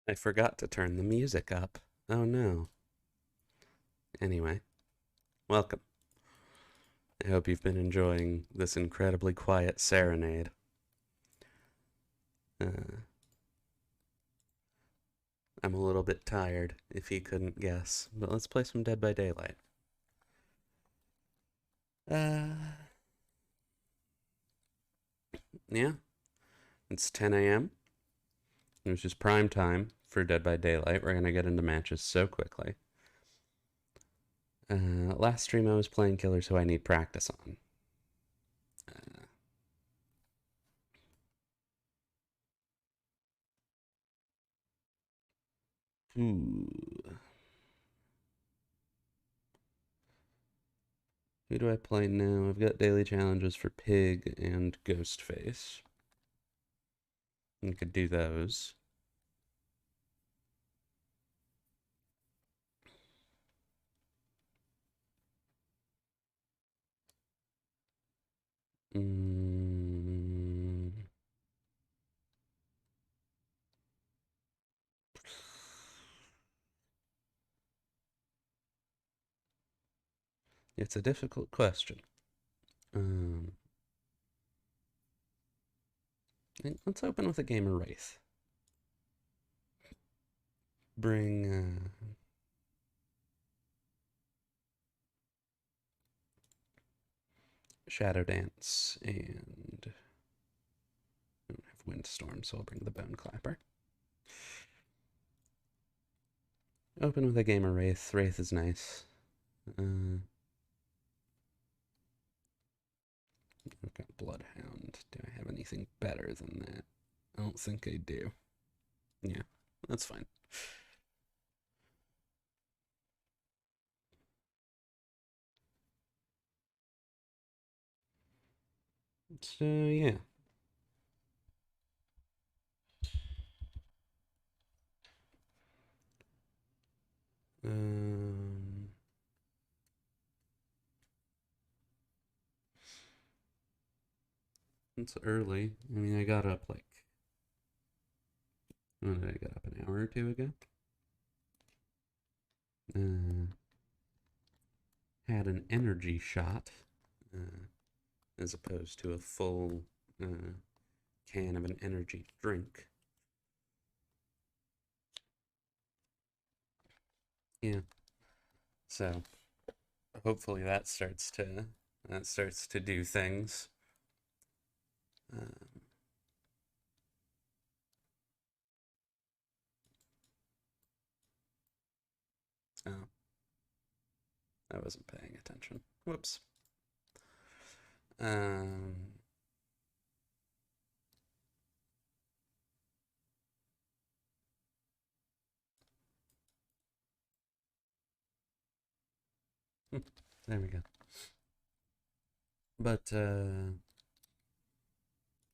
I forgot to turn the music up. Oh no. Anyway, welcome. I hope you've been enjoying this incredibly quiet serenade. Uh, I'm a little bit tired, if you couldn't guess, but let's play some Dead by Daylight. Uh, yeah, it's 10 a.m., which is prime time for Dead by Daylight. We're gonna get into matches so quickly. Last stream I was playing killers who I need practice on. Uh, ooh. Who do I play now? I've got daily challenges for Pig and Ghostface. You could do those. Mm. It's a difficult question. Um, let's open with a game of Wraith. Bring Shadow Dance and I don't have Windstorm, so I'll bring the Bone Clapper. Open with a game of Wraith. Wraith is nice. I've got Bloodhound. Do I have anything better than that? I don't think I do. Yeah, that's fine. So, yeah. Um, it's early. I mean, I got up like, when did I get up? An hour or two ago? Uh, had an energy shot, uh, as opposed to a full can of an energy drink. Yeah. So hopefully that starts to do things. Um, oh, I wasn't paying attention. Whoops. Um, there we go. But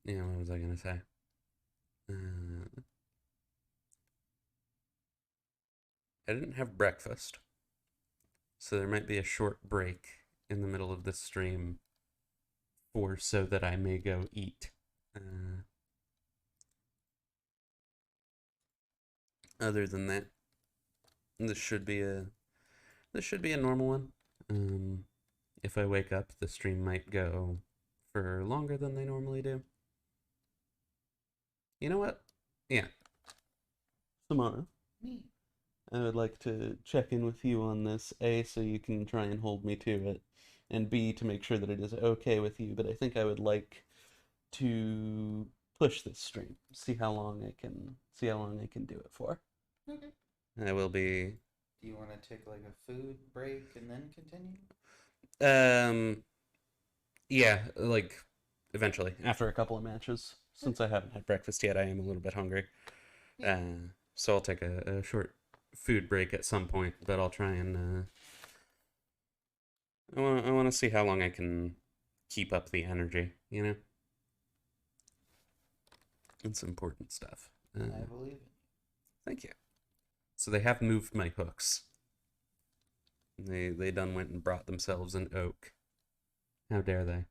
yeah, what was I gonna say? Uh, I didn't have breakfast, so there might be a short break in the middle of this stream, or so that I may go eat. Other than that, this should be a this should be a normal one. Um, if I wake up, the stream might go for longer than they normally do. You know what? Yeah, Samara, Me. I would like to check in with you on this. A, so you can try and hold me to it, and B, to make sure that it is okay with you. But I think I would like to push this stream, see how long I can do it for. Okay. I will be. Do you want to take like a food break and then continue? Um, yeah, like eventually after a couple of matches. Since Okay. I haven't had breakfast yet, I am a little bit hungry. Yeah. So I'll take a short food break at some point, but I'll try and I want to see how long I can keep up the energy. It's important stuff. I believe in Thank you. So they have moved my hooks. They done went and brought themselves an oak. How dare they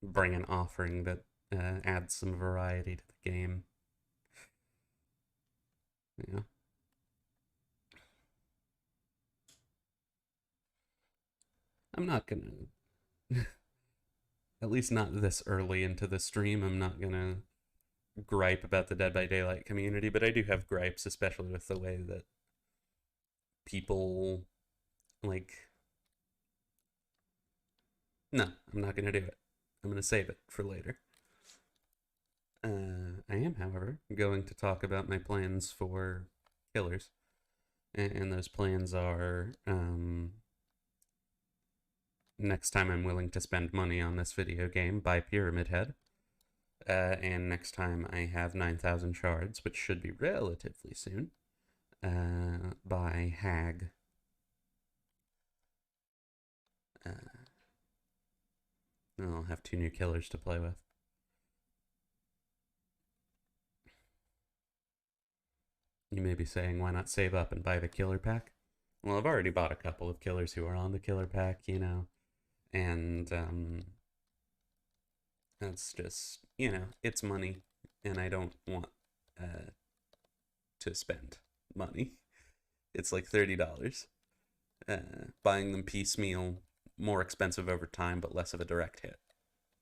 bring an offering that adds some variety to the game? Yeah. I'm not gonna, at least not this early into the stream, I'm not gonna gripe about the Dead by Daylight community, but I do have gripes, especially with the way that people, like, no, I'm not gonna do it. I'm gonna save it for later. I am, however, going to talk about my plans for killers. And those plans are next time I'm willing to spend money on this video game, buy Pyramid Head. And next time I have 9,000 shards, which should be relatively soon, buy Hag. I'll have 2 new killers to play with. You may be saying, why not save up and buy the killer pack? Well, I've already bought a couple of killers who are on the killer pack, you know, and that's just, you know, it's money, and I don't want to spend money. It's like $30. Buying them piecemeal, more expensive over time, but less of a direct hit.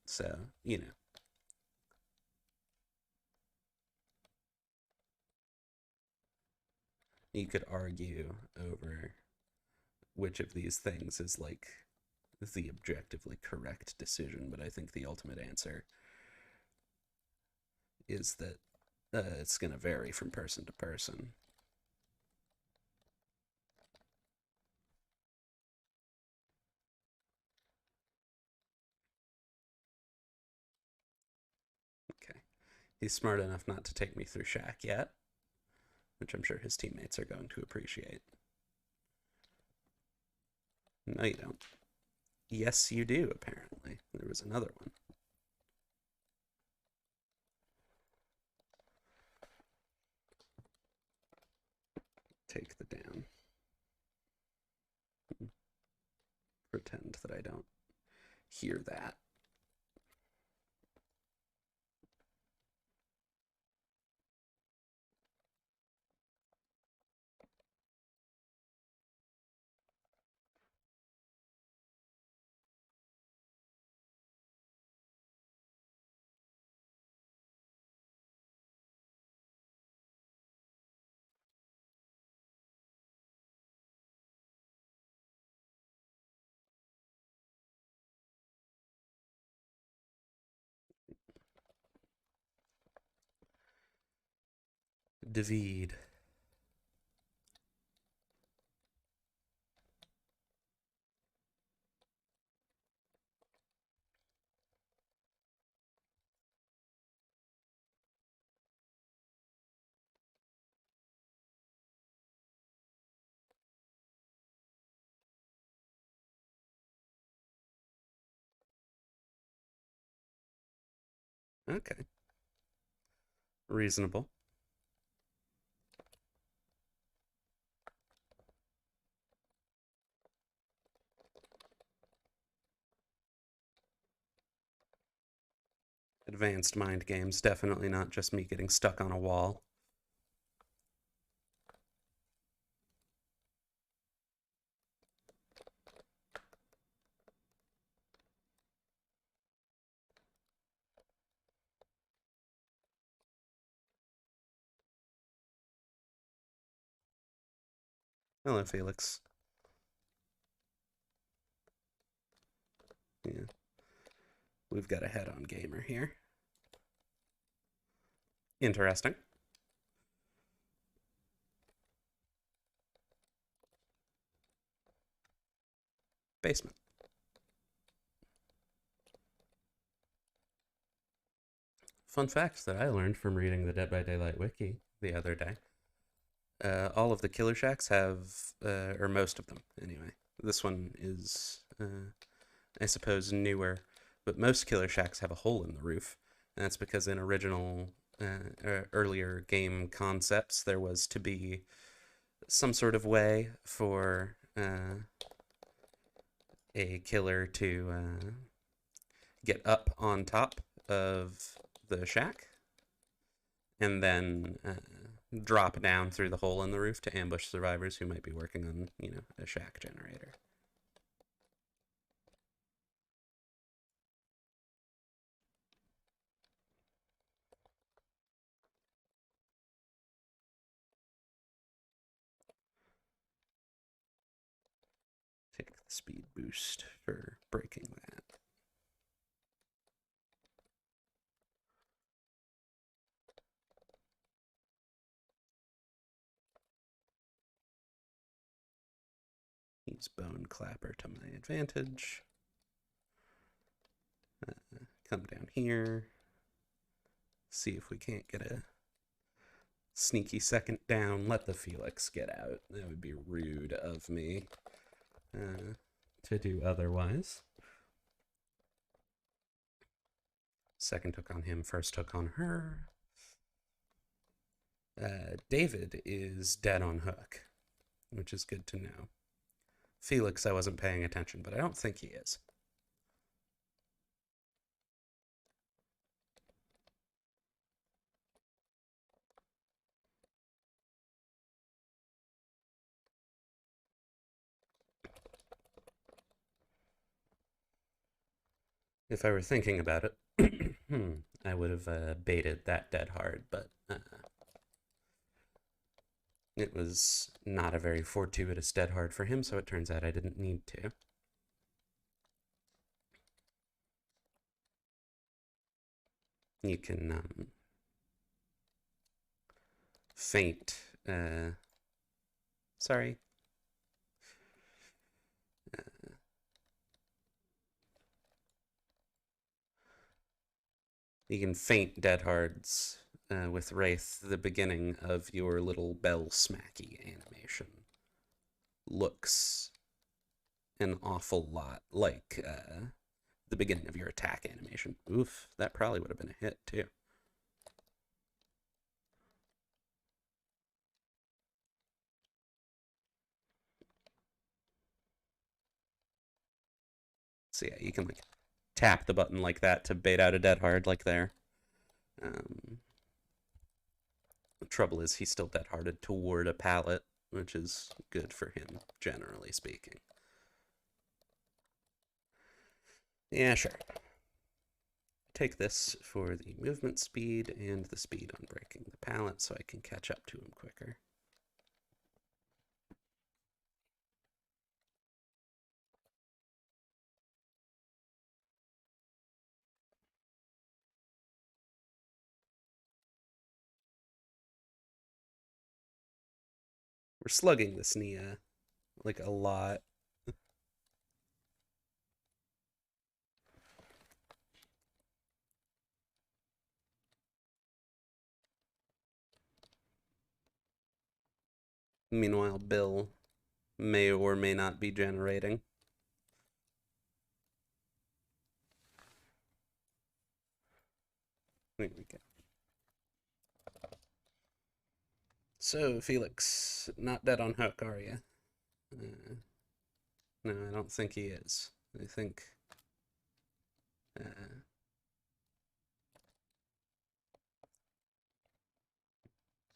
So, you know. You could argue over which of these things is like the objectively correct decision, but I think the ultimate answer is that it's going to vary from person to person. Okay. He's smart enough not to take me through Shack yet, which I'm sure his teammates are going to appreciate. No, you don't. Yes, you do, apparently. There was another one. Take the down. Pretend that I don't hear that. DBD. Okay. Reasonable. Advanced mind games, definitely not just me getting stuck on a wall. Hello, Felix. Yeah. We've got a head-on gamer here. Interesting. Basement. Fun fact that I learned from reading the Dead by Daylight wiki the other day. All of the killer shacks have, or most of them anyway. This one is, I suppose, newer, but most killer shacks have a hole in the roof. And that's because in original, earlier game concepts, there was to be some sort of way for a killer to get up on top of the shack and then drop down through the hole in the roof to ambush survivors who might be working on, a shack generator. Take the speed boost for breaking that. Use Bone Clapper to my advantage. Come down here. See if we can't get a sneaky second down. Let the Felix get out. That would be rude of me to do otherwise. Second hook on him, first hook on her. David is dead on hook, which is good to know. Felix, I wasn't paying attention, but I don't think he is. If I were thinking about it, I would have baited that dead hard, but it was not a very fortuitous dead hard for him, so it turns out I didn't need to. You can feint. Sorry. You can feint dead hards with Wraith. The beginning of your little bell smacky animation looks an awful lot like the beginning of your attack animation. Oof, that probably would have been a hit too. So yeah, you can like tap the button like that to bait out a dead hard like there. The trouble is he's still dead harded toward a pallet, which is good for him, generally speaking. Yeah, sure. Take this for the movement speed and the speed on breaking the pallet so I can catch up to him quicker. We're slugging this Nia like a lot. Meanwhile, Bill may or may not be generating. There we go. So, Felix, not dead on hook, are you? No, I don't think he is. I think...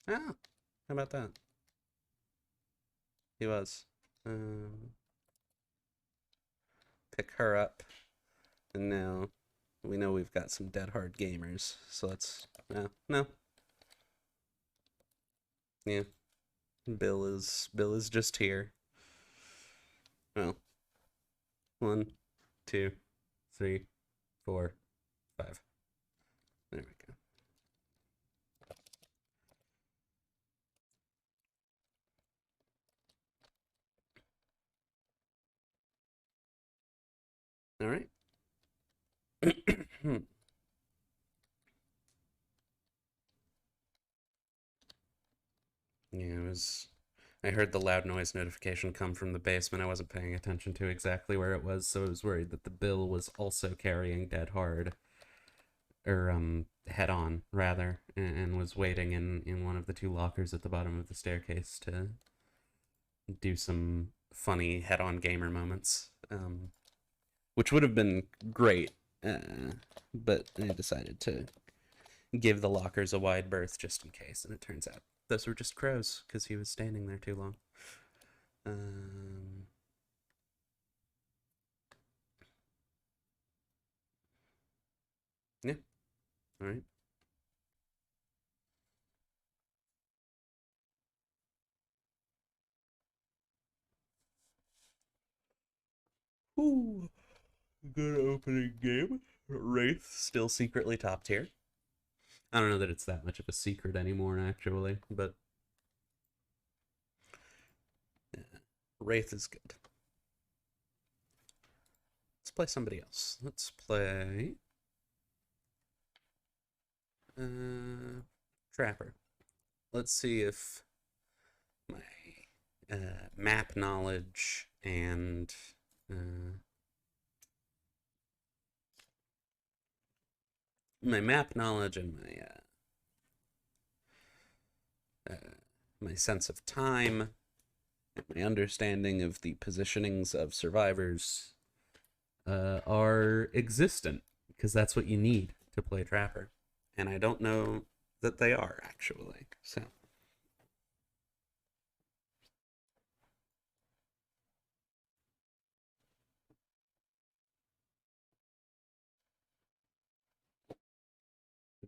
Oh, how about that? He was. Pick her up. And now we know we've got some dead hard gamers. So let's... no. Yeah. Bill is just here. Well. 1, 2, 3, 4, 5. There we go. All right. Yeah, I heard the loud noise notification come from the basement. I wasn't paying attention to exactly where it was, so I was worried that the Bill was also carrying dead hard. Or, head on, rather, and was waiting in one of the 2 lockers at the bottom of the staircase to do some funny head-on gamer moments. Which would have been great, but I decided to give the lockers a wide berth just in case, and it turns out those were just crows because he was standing there too long. Um, yeah, all right. Ooh, good opening game. Wraith still secretly top tier. I don't know that it's that much of a secret anymore, actually, but yeah, Wraith is good. Let's play somebody else. Let's play Trapper. Let's see if my map knowledge and uh, my map knowledge and my sense of time, my understanding of the positionings of survivors are existent, because that's what you need to play Trapper. And I don't know that they are, actually. So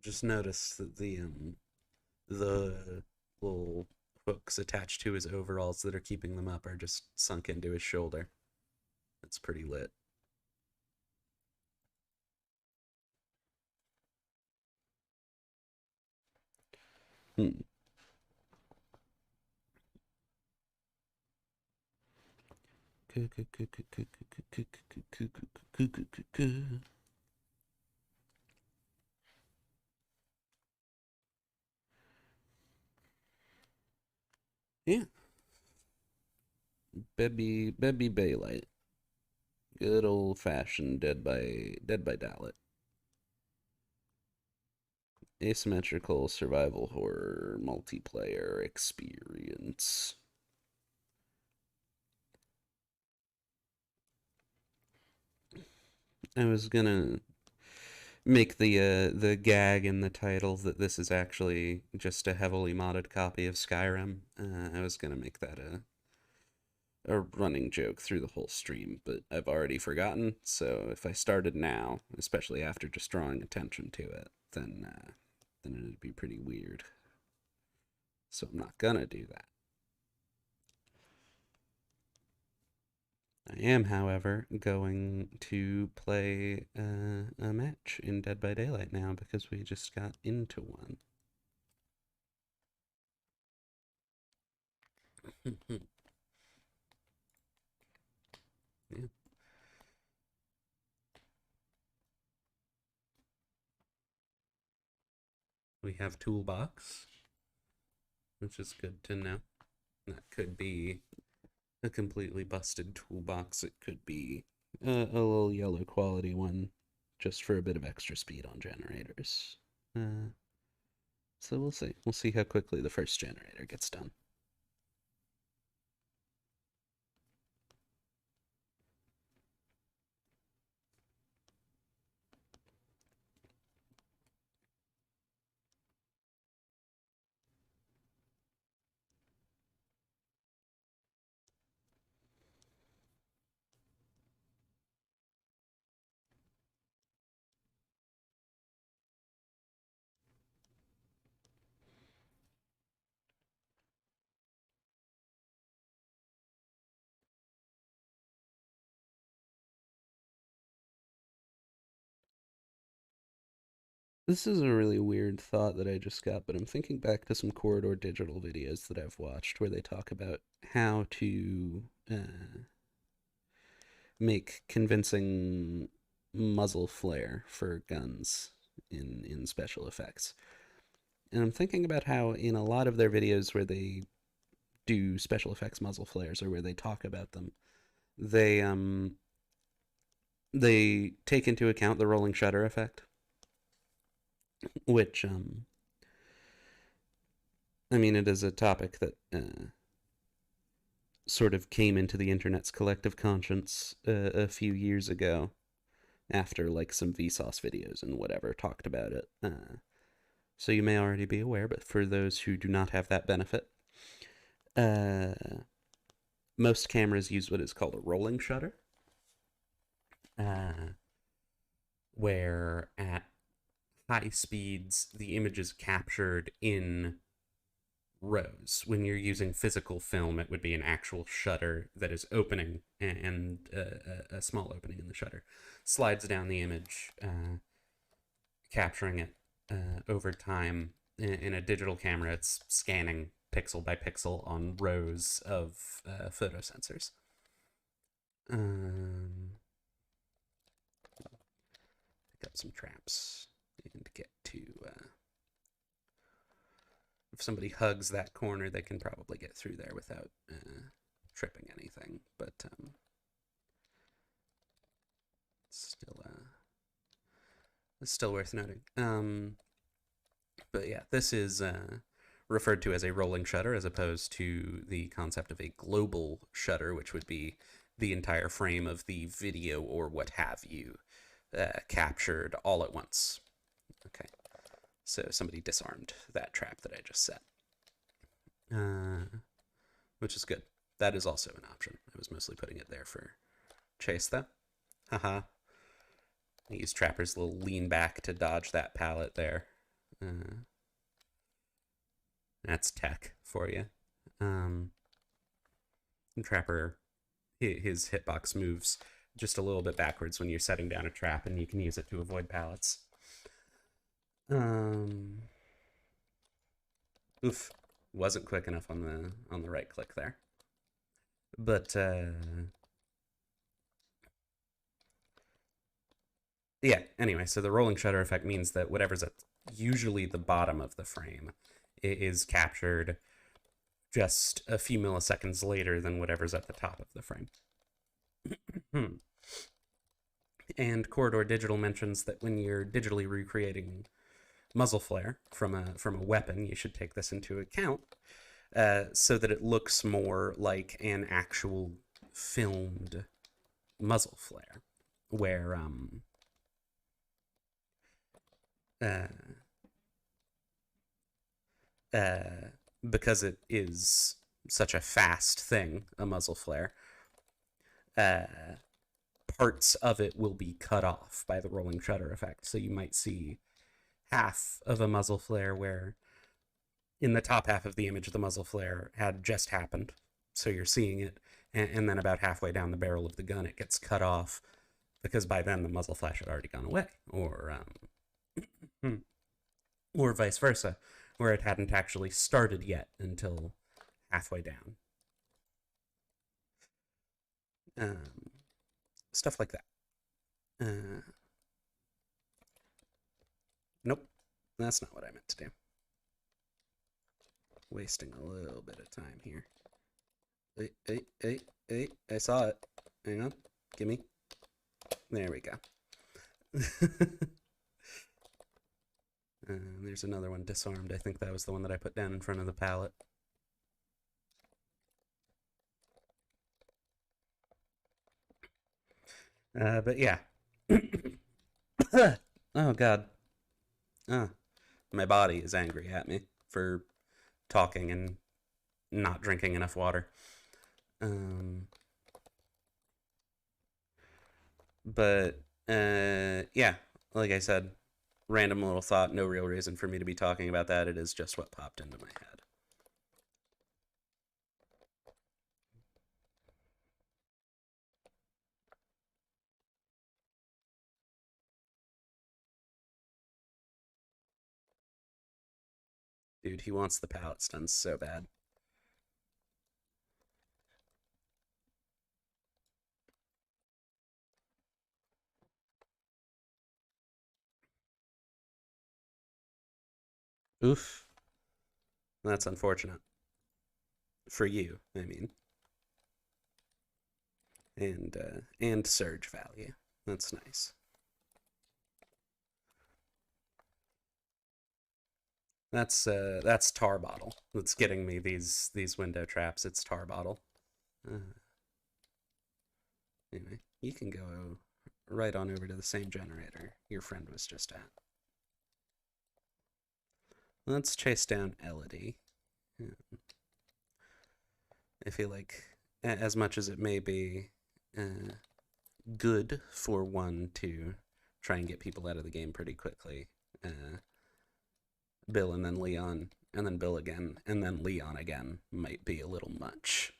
just notice that the little hooks attached to his overalls that are keeping them up are just sunk into his shoulder. It's pretty lit. Hmm. Yeah, Bebby Baylight. Good old fashioned Dead by Daylight. Asymmetrical survival horror multiplayer experience. I was gonna make the gag in the title that this is actually just a heavily modded copy of Skyrim. I was gonna make that a running joke through the whole stream, but I've already forgotten. So if I started now, especially after just drawing attention to it, then it'd be pretty weird. So I'm not gonna do that. I am, however, going to play a match in Dead by Daylight now because we just got into one. Yeah. We have Toolbox, which is good to know. That could be a completely busted toolbox. It could be a little yellow quality one just for a bit of extra speed on generators. So we'll see. We'll see how quickly the first generator gets done. This is a really weird thought that I just got, but I'm thinking back to some Corridor Digital videos that I've watched where they talk about how to make convincing muzzle flare for guns in special effects. And I'm thinking about how in a lot of their videos where they do special effects muzzle flares or where they talk about them, they they take into account the rolling shutter effect, which I mean, it is a topic that sort of came into the internet's collective conscience a few years ago after like some Vsauce videos and whatever talked about it. So you may already be aware, but for those who do not have that benefit, uh, most cameras use what is called a rolling shutter, uh, where at high speeds the image is captured in rows. When you're using physical film, it would be an actual shutter that is opening and a small opening in the shutter slides down the image, capturing it over time. In a digital camera, it's scanning pixel by pixel on rows of photo sensors. Pick up some traps and get to. If somebody hugs that corner, they can probably get through there without tripping anything. But still, it's still worth noting. But yeah, this is referred to as a rolling shutter as opposed to the concept of a global shutter, which would be the entire frame of the video or what have you captured all at once. Okay, so somebody disarmed that trap that I just set, which is good. That is also an option. I was mostly putting it there for chase, though. Haha. I use Trapper's little lean back to dodge that pallet there. That's tech for you. Trapper, his hitbox moves just a little bit backwards when you're setting down a trap, and you can use it to avoid pallets. Oof, wasn't quick enough on the right click there. But yeah. Anyway, so the rolling shutter effect means that whatever's at usually the bottom of the frame is captured just a few milliseconds later than whatever's at the top of the frame. And Corridor Digital mentions that when you're digitally recreating muzzle flare from a weapon, you should take this into account so that it looks more like an actual filmed muzzle flare, where because it is such a fast thing, a muzzle flare, parts of it will be cut off by the rolling shutter effect. So you might see half of a muzzle flare where in the top half of the image, the muzzle flare had just happened. So you're seeing it, and then about halfway down the barrel of the gun, it gets cut off because by then the muzzle flash had already gone away, or vice versa, where it hadn't actually started yet until halfway down. Stuff like that. Nope, that's not what I meant to do. Wasting a little bit of time here. Hey, I saw it. Hang on, gimme. There we go. There's another one disarmed. I think that was the one that I put down in front of the pallet. But yeah. Oh, God. My body is angry at me for talking and not drinking enough water. But yeah, like I said, random little thought, no real reason for me to be talking about that. It is just what popped into my head. Dude, he wants the pallets done so bad. Oof. That's unfortunate. For you, I mean. And surge value. That's nice. That's Tar Bottle that's getting me these window traps. It's Tar Bottle. Anyway, you can go right on over to the same generator your friend was just at. Let's chase down Elodie. Yeah. I feel like, as much as it may be good for one to try and get people out of the game pretty quickly, Bill and then Leon, and then Bill again, and then Leon again might be a little much.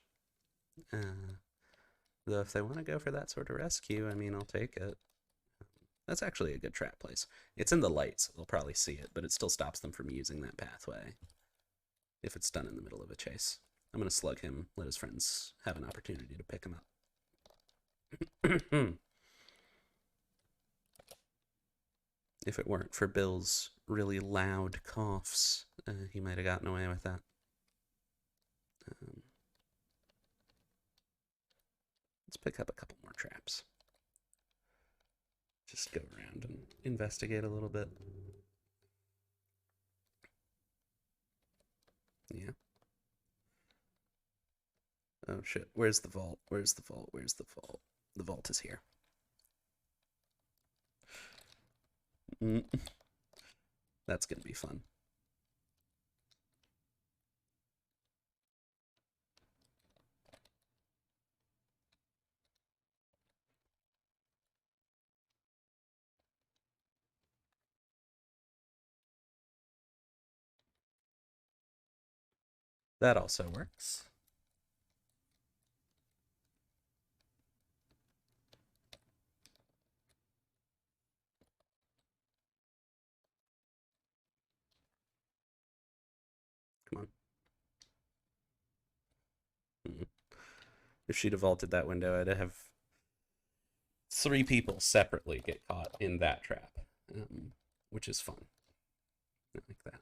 Though if they want to go for that sort of rescue, I mean, I'll take it. That's actually a good trap place. It's in the light, so they'll probably see it, but it still stops them from using that pathway if it's done in the middle of a chase. I'm going to slug him, let his friends have an opportunity to pick him up. If it weren't for Bill's really loud coughs, he might have gotten away with that. Let's pick up a couple more traps. Just go around and investigate a little bit. Yeah. Oh shit, where's the vault? Where's the vault? Where's the vault? The vault is here. That's gonna be fun. That also works. Come on. If she'd have vaulted that window, I'd have 3 people separately get caught in that trap, which is fun. I like that.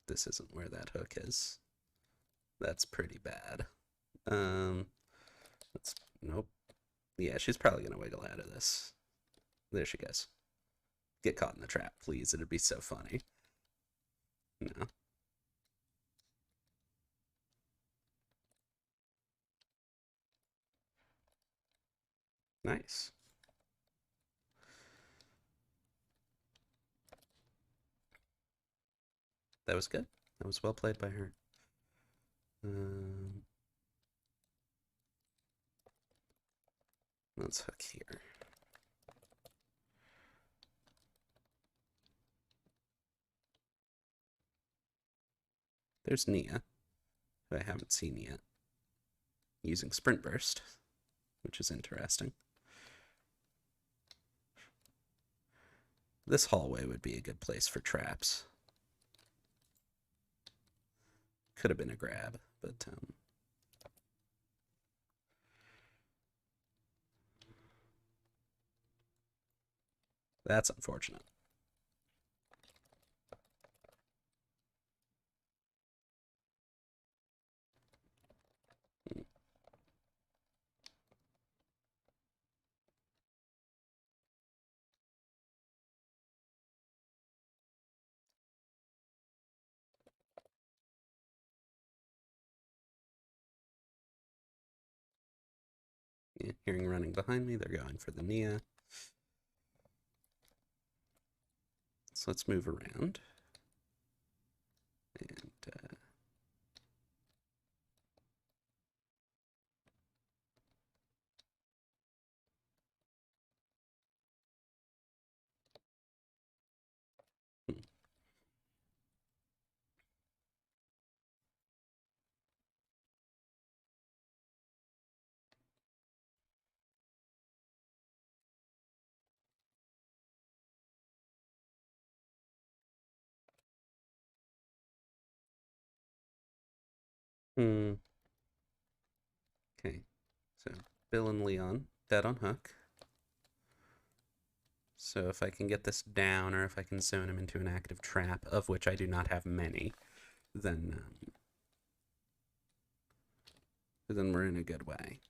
This isn't where that hook is. That's pretty bad. Nope. Yeah, she's probably gonna wiggle out of this. There she goes. Get caught in the trap, please. It'd be so funny. No. Nice. That was good. That was well played by her. Let's hook here. There's Nia, who I haven't seen yet, using Sprint Burst, which is interesting. This hallway would be a good place for traps. Could have been a grab, but that's unfortunate. Yeah, hearing running behind me, they're going for the Nia. So let's move around. And okay, so Bill and Leon dead on hook. So if I can get this down, or if I can zone him into an active trap, of which I do not have many, then we're in a good way.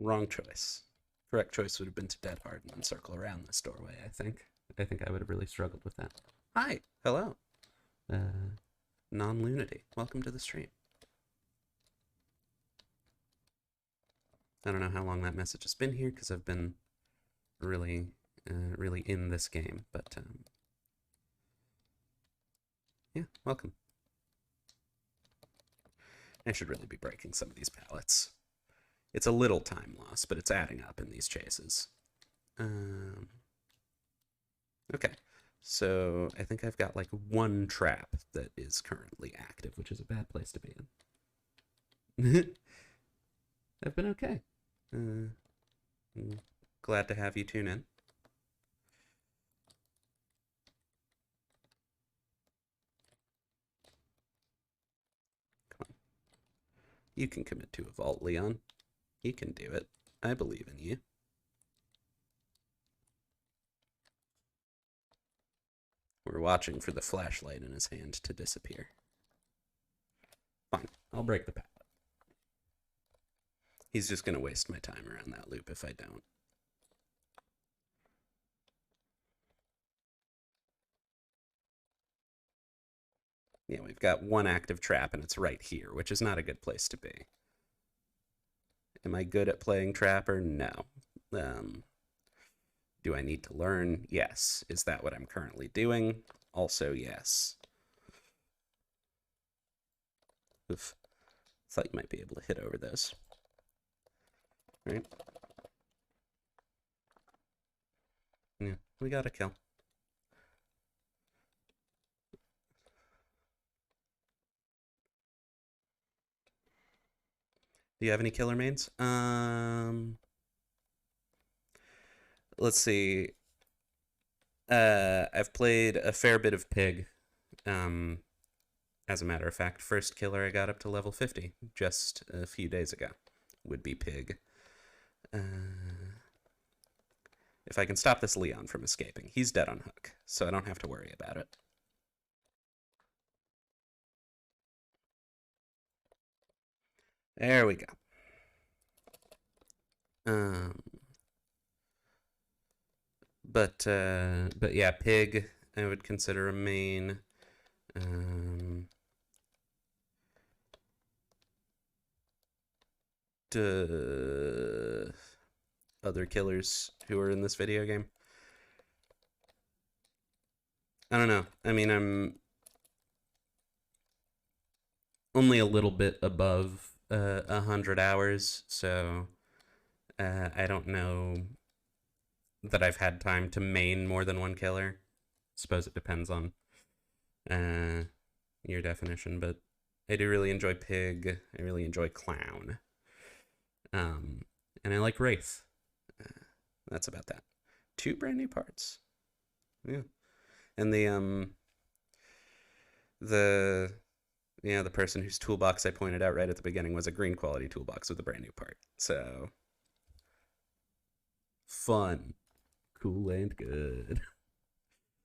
Wrong choice. Correct choice would have been to dead hard and then circle around this doorway, I think. I think I would have really struggled with that. Hi! Hello! Non-lunity. Welcome to the stream. I don't know how long that message has been here, because I've been really, really in this game, but, yeah, welcome. I should really be breaking some of these pallets. It's a little time loss, but it's adding up in these chases. Okay, so I think I've got like one trap that is currently active, which is a bad place to be in. I've been okay. Glad to have you tune in. Come on. You can commit to a vault, Leon. You can do it. I believe in you. We're watching for the flashlight in his hand to disappear. Fine, I'll break the pallet. He's just going to waste my time around that loop if I don't. Yeah, we've got one active trap and it's right here, which is not a good place to be. Am I good at playing Trapper? No. Do I need to learn? Yes. Is that what I'm currently doing? Also, yes. Oof. Thought you might be able to hit over those. Right? Yeah, we got a kill. Do you have any killer mains? Let's see. I've played a fair bit of Pig. As a matter of fact, first killer I got up to level 50 just a few days ago would be Pig. If I can stop this Leon from escaping, he's dead on hook, so I don't have to worry about it. There we go. But yeah, Pig I would consider a main. Other killers who are in this video game. I don't know. I mean, I'm only a little bit above 100 hours, so I don't know that I've had time to main more than one killer. Suppose it depends on your definition, but I do really enjoy Pig. I really enjoy Clown. And I like Wraith. That's about that. 2 brand new parts. Yeah. And the person whose toolbox I pointed out right at the beginning was a green quality toolbox with a brand new part. So fun. Cool and good.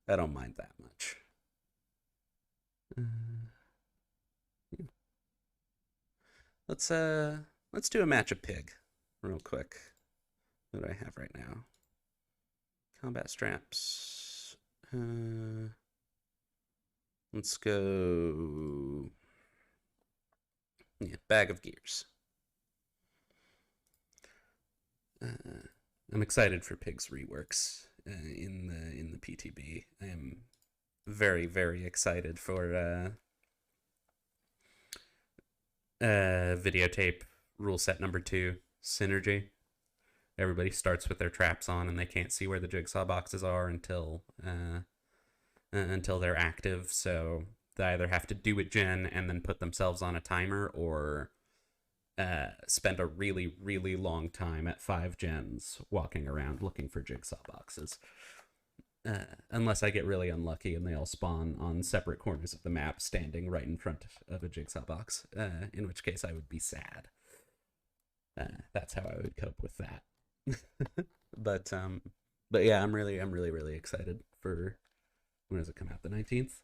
I don't mind that much. Yeah. Let's do a match of Pig real quick. What do I have right now? Combat straps. Let's go. Yeah, bag of gears. I'm excited for Pig's reworks in the PTB. I am very, very excited for videotape rule set number 2 synergy. Everybody starts with their traps on and they can't see where the jigsaw boxes are until they're active, so they either have to do it gen and then put themselves on a timer, or spend a really, really long time at 5 gens walking around looking for jigsaw boxes. Unless I get really unlucky and they all spawn on separate corners of the map standing right in front of a jigsaw box, in which case I would be sad. That's how I would cope with that. But yeah, I'm really, really excited for, when does it come out? The 19th?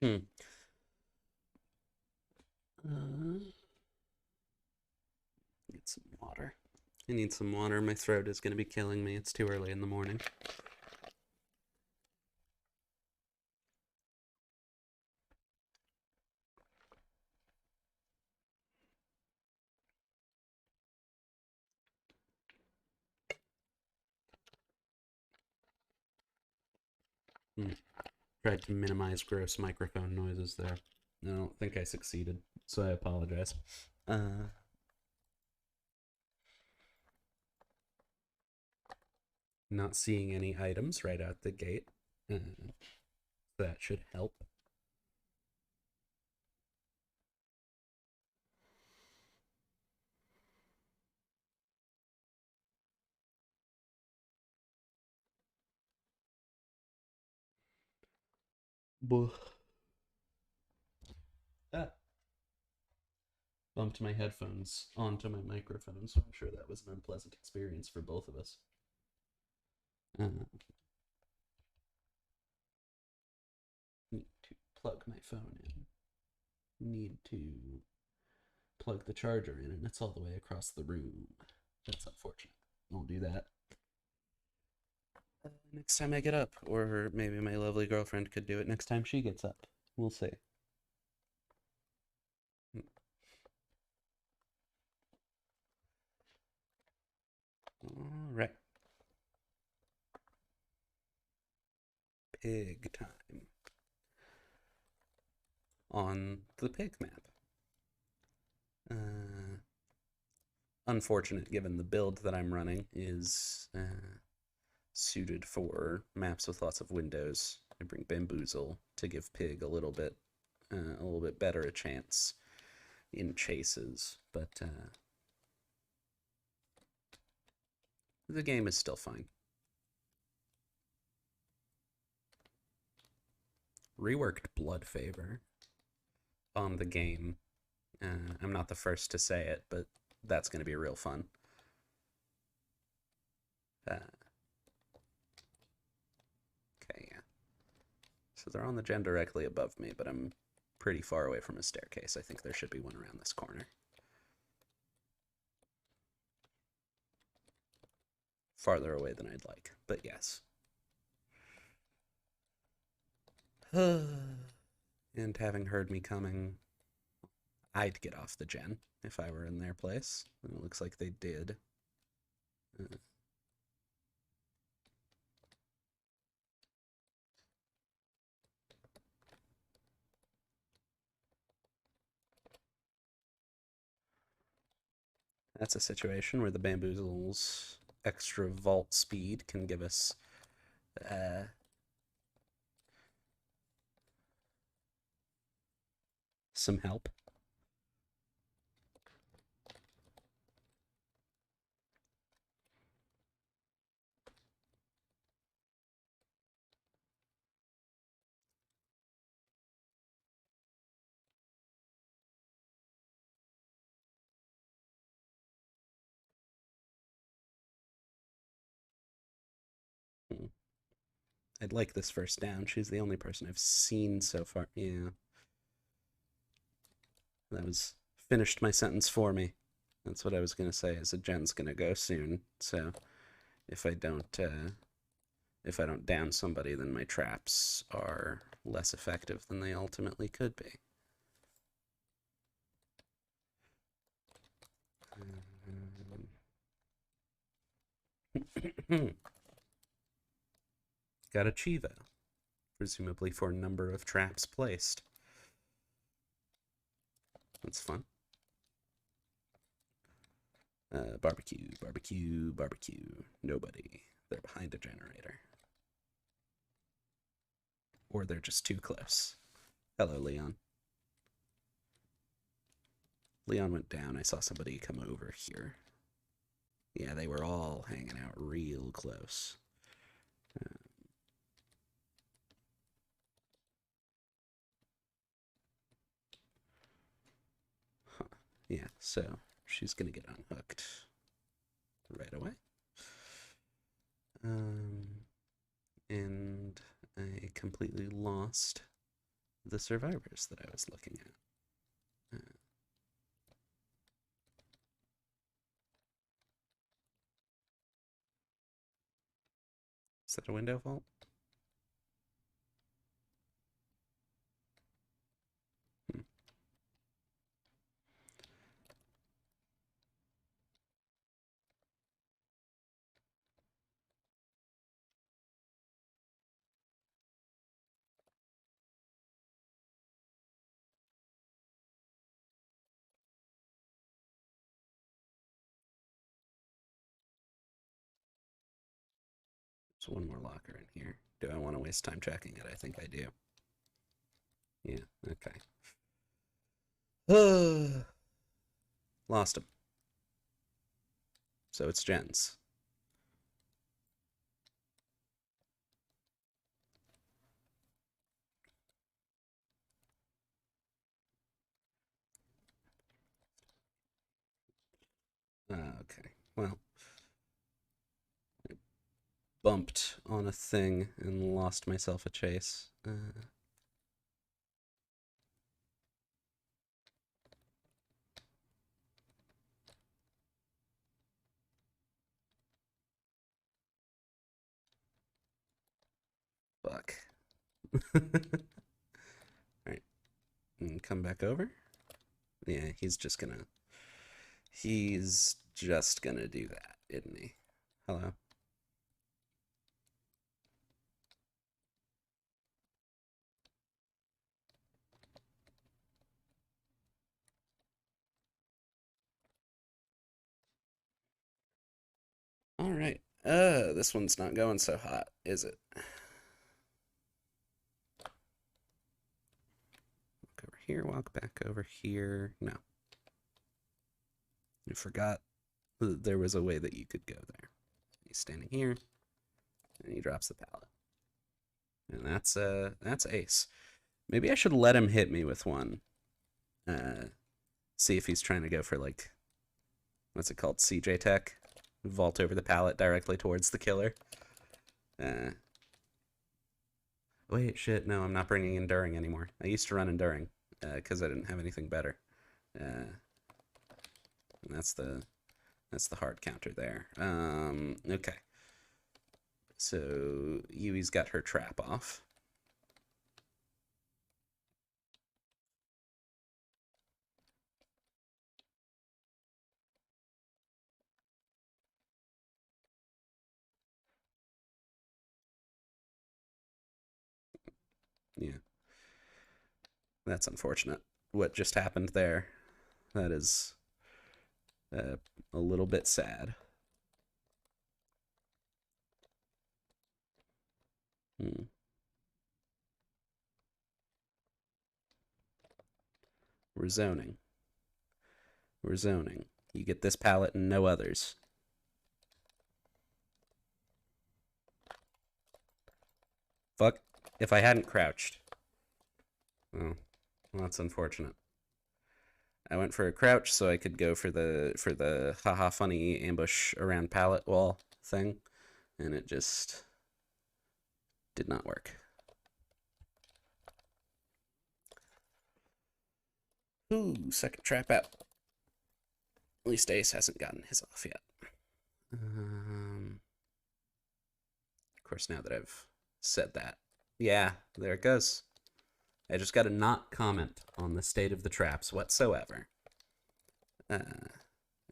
Hmm. Uh, get some water. I need some water. My throat is going to be killing me. It's too early in the morning. Hmm. Tried to minimize gross microphone noises there. I don't think I succeeded, so I apologize. Not seeing any items right out the gate. That should help. Ah, bumped my headphones onto my microphone, so I'm sure that was an unpleasant experience for both of us. Need to plug my phone in. Need to plug the charger in, and it's all the way across the room. That's unfortunate. I'll do that next time I get up, or maybe my lovely girlfriend could do it next time she gets up. We'll see. All right. Pig time. On the pig map. Unfortunate given the build that I'm running is suited for maps with lots of windows. I bring bamboozle to give pig a little bit better a chance in chases, but the game is still fine. Reworked blood favor on the game. I'm not the first to say it, but that's going to be real fun. Okay, yeah. So they're on the gen directly above me, but I'm pretty far away from a staircase. I think there should be one around this corner. Farther away than I'd like, but yes. And having heard me coming, I'd get off the gen if I were in their place. And it looks like they did. That's a situation where the bamboozle's extra vault speed can give us some help. I'd like this first down. She's the only person I've seen so far. Yeah. That was finished my sentence for me. That's what I was gonna say. Is a gen's gonna go soon. So if I don't down somebody, then my traps are less effective than they ultimately could be. Got a Chivo, presumably for number of traps placed. That's fun. Barbecue, barbecue, barbecue. Nobody. They're behind a generator. Or they're just too close. Hello, Leon. Leon went down. I saw somebody come over here. Yeah, they were all hanging out real close. Huh. Yeah, so she's gonna get unhooked right away. And I completely lost the survivors that I was looking at. Is that a window vault? There's one more locker in here. Do I want to waste time checking it? I think I do. Yeah, okay. Lost him. So it's Jen's. Okay, well, I bumped on a thing and lost myself a chase. Fuck. Alright, and come back over. Yeah, he's just gonna do that, isn't he? Hello? Alright. This one's not going so hot, is it? Walk over here, walk back over here. No. You forgot there was a way that you could go there. He's standing here, and he drops the pallet. And that's ace. Maybe I should let him hit me with one. See if he's trying to go for, like, what's it called? CJ Tech? Vault over the pallet directly towards the killer. Wait, shit, no, I'm not bringing Enduring anymore. I used to run Enduring, because I didn't have anything better. And that's the hard counter there. Okay. So Yui's got her trap off. Yeah. That's unfortunate. What just happened there? That is a little bit sad. We're zoning. We're zoning. You get this pallet and no others. Fuck. If I hadn't crouched. Oh, well, that's unfortunate. I went for a crouch so I could go for the haha funny ambush around pallet wall thing, and it just did not work. Ooh, second trap out. At least Ace hasn't gotten his off yet. Of course, now that I've said that, yeah, there it goes. I just got to not comment on the state of the traps whatsoever. And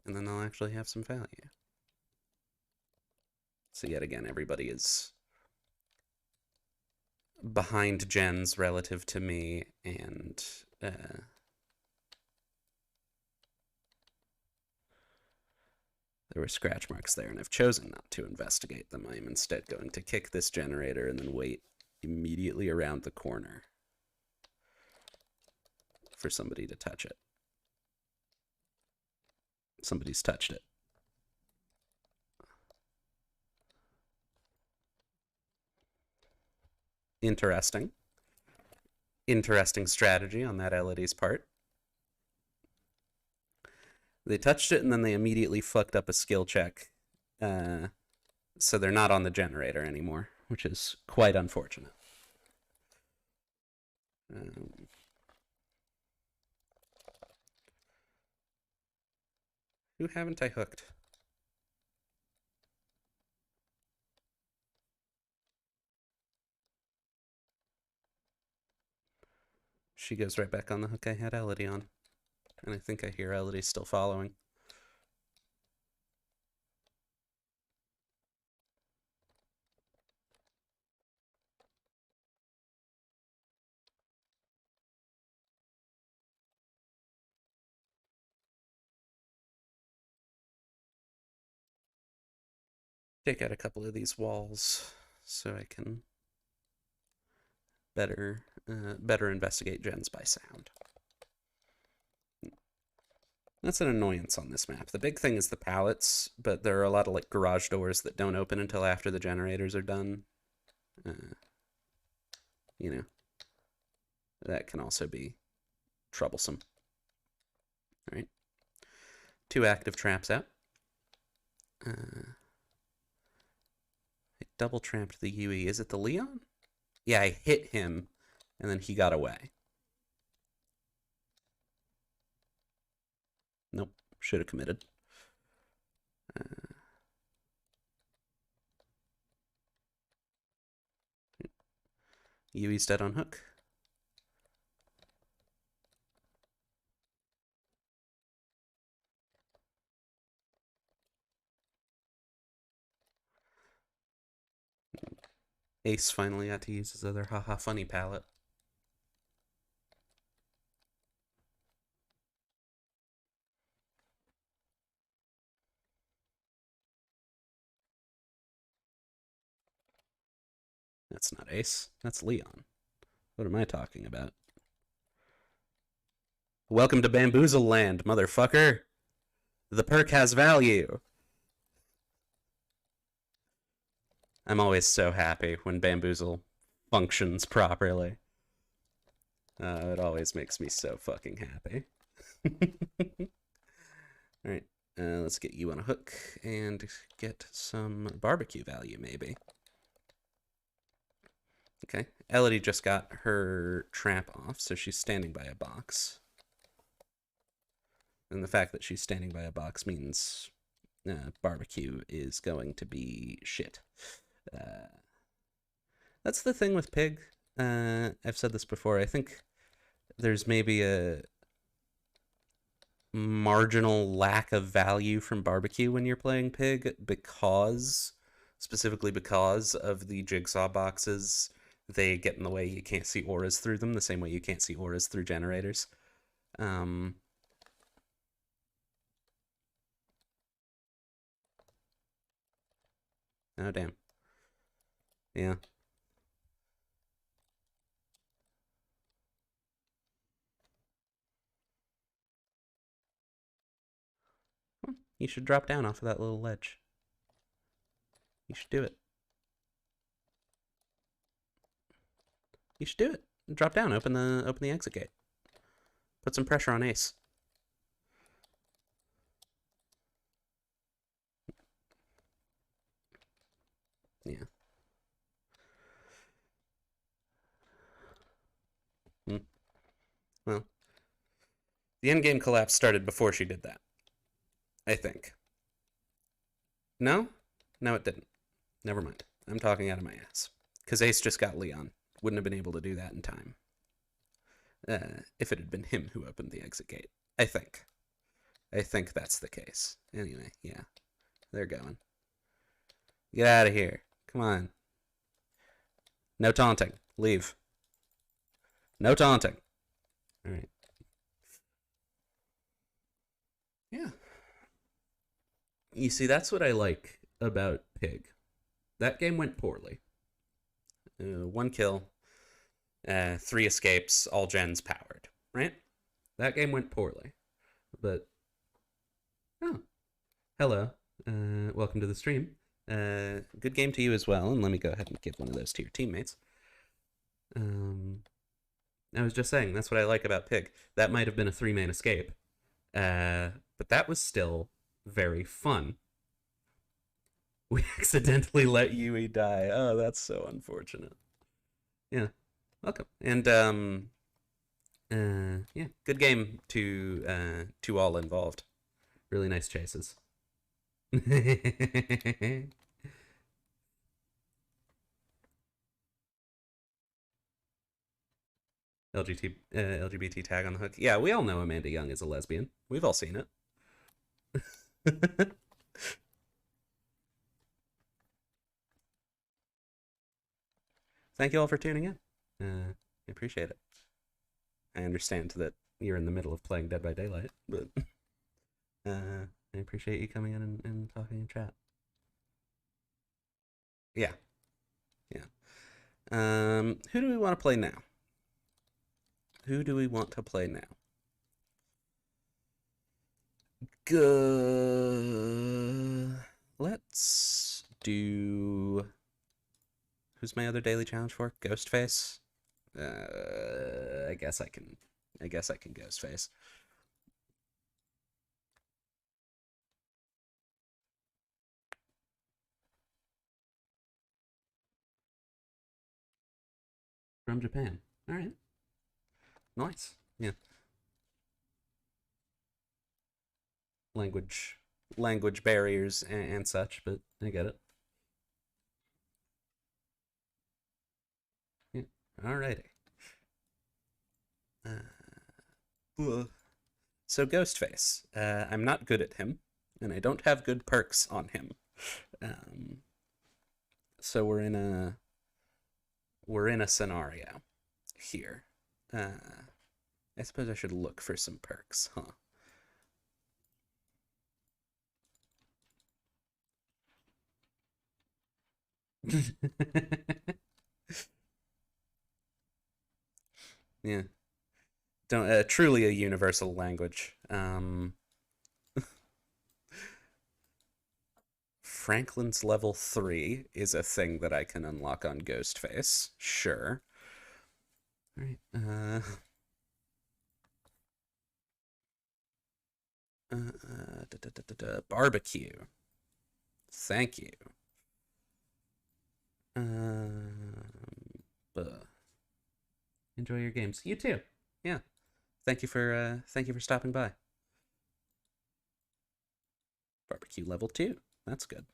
then they'll actually have some value. So yet again, everybody is behind Jen's relative to me, and there were scratch marks there, and I've chosen not to investigate them. I am instead going to kick this generator and then wait immediately around the corner for somebody to touch it. Somebody's touched it. Interesting. Interesting strategy on that LED's part. They touched it and then they immediately fucked up a skill check. So they're not on the generator anymore, which is quite unfortunate. Um, who haven't I hooked? She goes right back on the hook I had Elodie on. And I think I hear Elodie still following. Take out a couple of these walls so I can better investigate gens by sound. That's an annoyance on this map. The big thing is the pallets, but there are a lot of like garage doors that don't open until after the generators are done. You know, that can also be troublesome. All right, 2 active traps out. I double trapped the UE. Is it the Leon? Yeah, I hit him, and then he got away. Nope, should have committed. UE's dead on hook. Ace finally got to use his other haha funny palette. That's not Ace. That's Leon. What am I talking about? Welcome to Bamboozle Land, motherfucker. The perk has value. I'm always so happy when Bamboozle functions properly. It always makes me so fucking happy. Alright, let's get you on a hook and get some barbecue value, maybe. Okay, Elodie just got her trap off, so she's standing by a box. And the fact that she's standing by a box means barbecue is going to be shit. That's the thing with Pig. I've said this before. I think there's maybe a marginal lack of value from barbecue when you're playing Pig specifically because of the jigsaw boxes. They get in the way. You can't see auras through them the same way you can't see auras through generators. Oh, damn. Yeah. You should drop down off of that little ledge. You should do it. You should do it. Drop down. Open the exit gate. Put some pressure on Ace. Yeah. Well, the endgame collapse started before she did that. I think. No? No, it didn't. Never mind. I'm talking out of my ass. Because Ace just got Leon. Wouldn't have been able to do that in time. If it had been him who opened the exit gate. I think. I think that's the case. Anyway, yeah. They're going. Get out of here. Come on. No taunting. Leave. No taunting. All right. Yeah. You see, that's what I like about Pig. That game went poorly. 1 kill, 3 escapes, all gens powered, right? That game went poorly. But, oh, hello. Welcome to the stream. Good game to you as well, and let me go ahead and give one of those to your teammates. I was just saying, that's what I like about Pig. That might have been a 3-man escape, but that was still very fun. We accidentally let Yui die. Oh, that's so unfortunate. Yeah, welcome. And Yeah, good game to all involved. Really nice chases. LGBT tag on the hook. Yeah, we all know Amanda Young is a lesbian. We've all seen it. Thank you all for tuning in. I appreciate it. I understand that you're in the middle of playing Dead by Daylight, but I appreciate you coming in and talking in chat. Yeah, yeah. Who do we want to play now? Who do we want to play now? Good. Let's do. Who's my other daily challenge for? Ghostface. I guess I can. I guess I can Ghostface. From Japan. All right. Nice. Yeah. Language barriers and such, but I get it. Yeah. Alrighty. So Ghostface, I'm not good at him, and I don't have good perks on him. Um, so we're in a scenario here. I suppose I should look for some perks, huh? Yeah, don't truly a universal language. Franklin's level 3 is a thing that I can unlock on Ghostface. Sure. All right. Barbecue. Thank you. Buh. Enjoy your games. You too. Yeah. Thank you for stopping by. Barbecue level 2. That's good.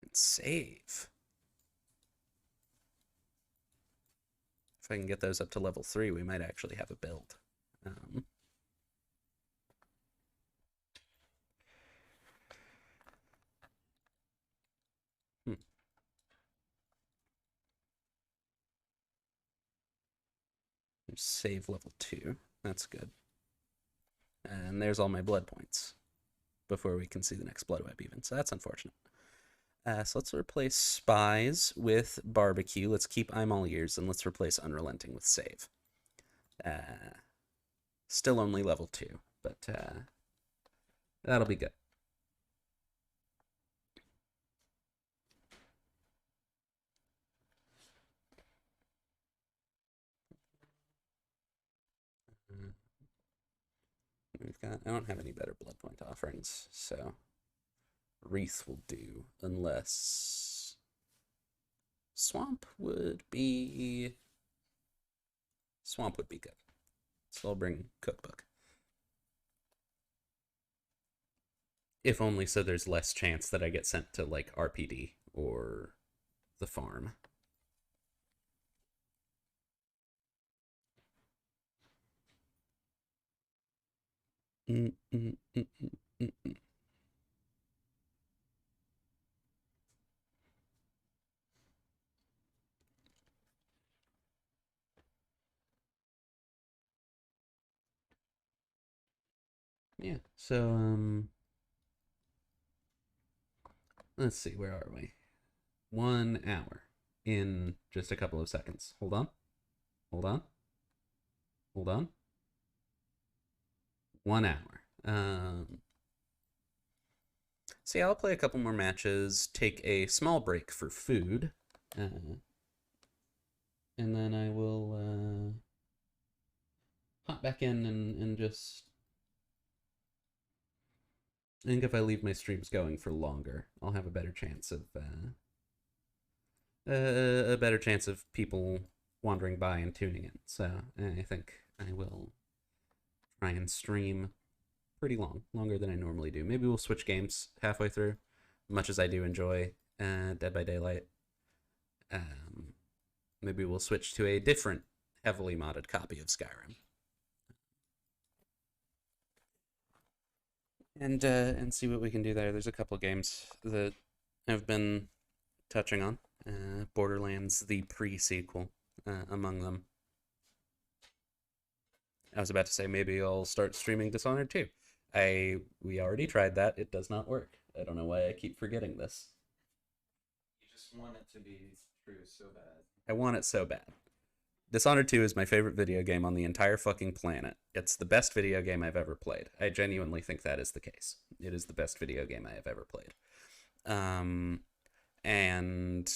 And save. If I can get those up to level 3, we might actually have a build. Um, hmm. Save level 2. That's good. And there's all my blood points before we can see the next blood web even. So that's unfortunate. So let's replace spies with barbecue. Let's keep I'm all ears, and let's replace unrelenting with save. Still only level 2, but that'll be good. I don't have any better blood point offerings, so Wreath will do, unless Swamp would be good. So I'll bring Cookbook. If only so there's less chance that I get sent to like RPD or the farm. Mm, mm, mm, mm. Yeah. So let's see, where are we? 1 hour in just a couple of seconds. Hold on. Hold on. Hold on. 1 hour. So yeah, I'll play a couple more matches, take a small break for food, and then I will hop back in and just I think if I leave my streams going for longer, I'll have a better chance of people wandering by and tuning in. So I think I will try and stream pretty long, longer than I normally do. Maybe we'll switch games halfway through, much as I do enjoy Dead by Daylight. Maybe we'll switch to a different heavily modded copy of Skyrim. And see what we can do there. There's a couple games that I've been touching on. Borderlands, the pre-sequel, among them. I was about to say maybe I'll start streaming Dishonored 2. We already tried that. It does not work. I don't know why I keep forgetting this. You just want it to be true so bad. I want it so bad. Dishonored 2 is my favorite video game on the entire fucking planet. It's the best video game I've ever played. I genuinely think that is the case. It is the best video game I have ever played. And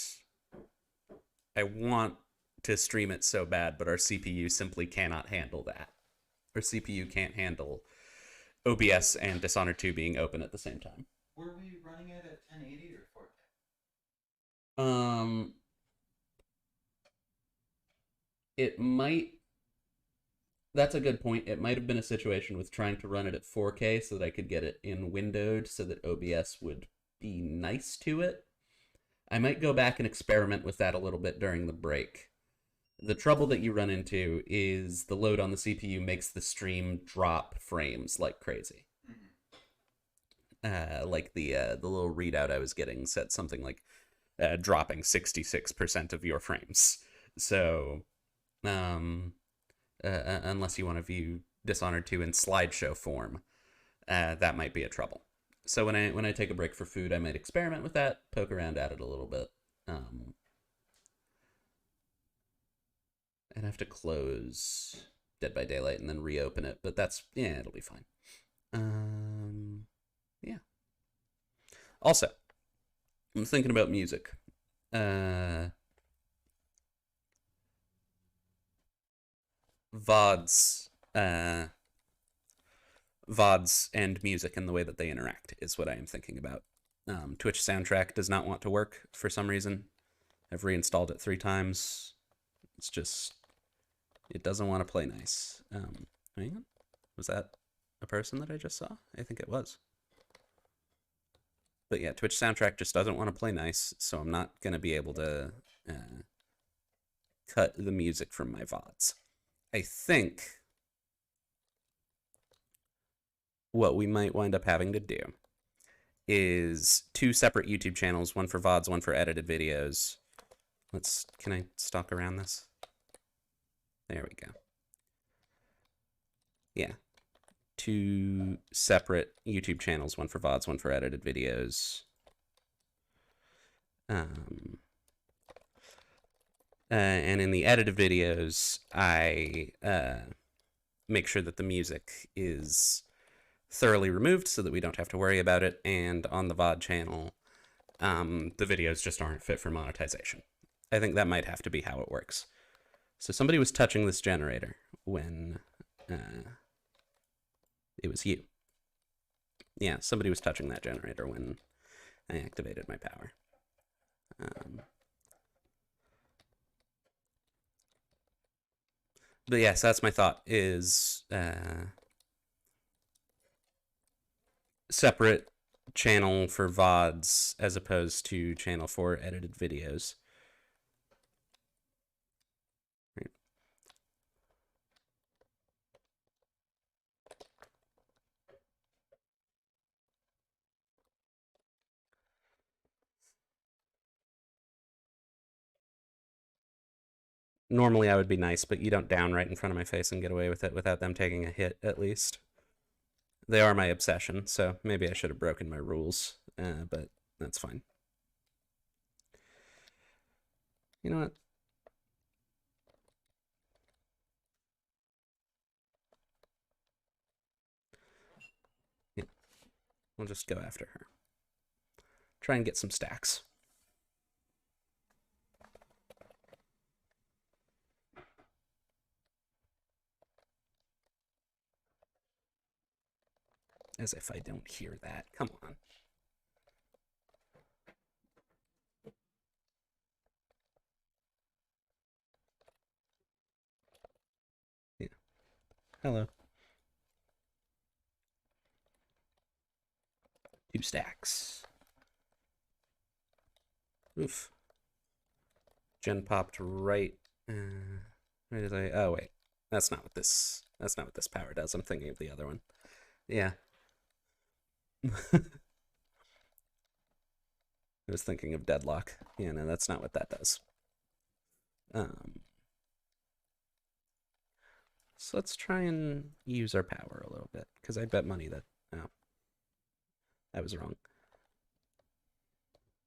I want to stream it so bad, but our CPU simply cannot handle that. Our CPU can't handle OBS and Dishonored 2 being open at the same time. Were we running it at 1080 or 4K? It might. That's a good point. It might have been a situation with trying to run it at 4K so that I could get it in windowed so that OBS would be nice to it. I might go back and experiment with that a little bit during the break. The trouble that you run into is the load on the CPU makes the stream drop frames like crazy. Like the little readout I was getting said something like dropping 66% of your frames. So unless you want to view Dishonored 2 in slideshow form, that might be a trouble. So when I take a break for food, I might experiment with that, poke around at it a little bit. I'd have to close Dead by Daylight and then reopen it, but it'll be fine. Yeah. Also, I'm thinking about music. VODs and music and the way that they interact is what I am thinking about. Twitch soundtrack does not want to work for some reason. I've reinstalled it 3 times. It's just, it doesn't want to play nice. Hang on. Was that a person that I just saw? I think it was. But yeah, Twitch soundtrack just doesn't want to play nice, so I'm not going to be able to cut the music from my VODs. I think what we might wind up having to do is 2 separate YouTube channels, one for VODs, one for edited videos. Can I stalk around this? There we go. Yeah. 2 separate YouTube channels, one for VODs, one for edited videos. And in the edited videos, I make sure that the music is thoroughly removed so that we don't have to worry about it. And on the VOD channel, the videos just aren't fit for monetization. I think that might have to be how it works. So somebody was touching this generator when it was you. Yeah, somebody was touching that generator when I activated my power. But yes, that's my thought, is separate channel for VODs as opposed to channel for edited videos. Right. Normally I would be nice, but you don't down right in front of my face and get away with it without them taking a hit, at least. They are my obsession, so maybe I should have broken my rules, but that's fine. You know what? Yeah, we'll just go after her. Try and get some stacks. As if I don't hear that. Come on. Yeah. Hello. 2 stacks. Oof. Gen popped right. Where did I? Oh wait, that's not what this. That's not what this power does. I'm thinking of the other one. Yeah. I was thinking of deadlock. Yeah, no, that's not what that does. So let's try and use our power a little bit because I bet money that. Oh, I was wrong.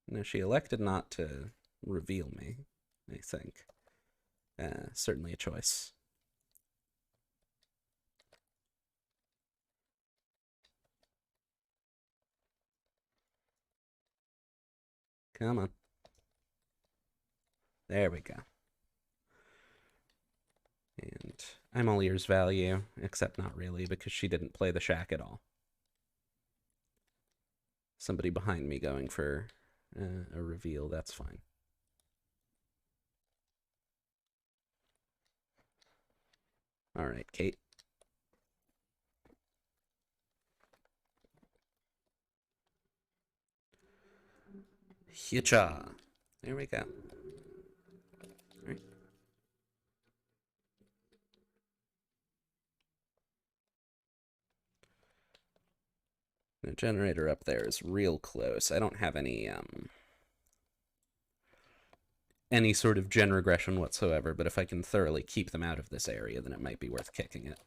No, she elected not to reveal me. I think. Certainly a choice. Come on. There we go. And I'm all ears value, except not really, because she didn't play the shack at all. Somebody behind me going for a reveal, that's fine. All right, Kate. Hitcha. There we go. All right. The generator up there is real close. I don't have any sort of gen regression whatsoever, but if I can thoroughly keep them out of this area, then it might be worth kicking it.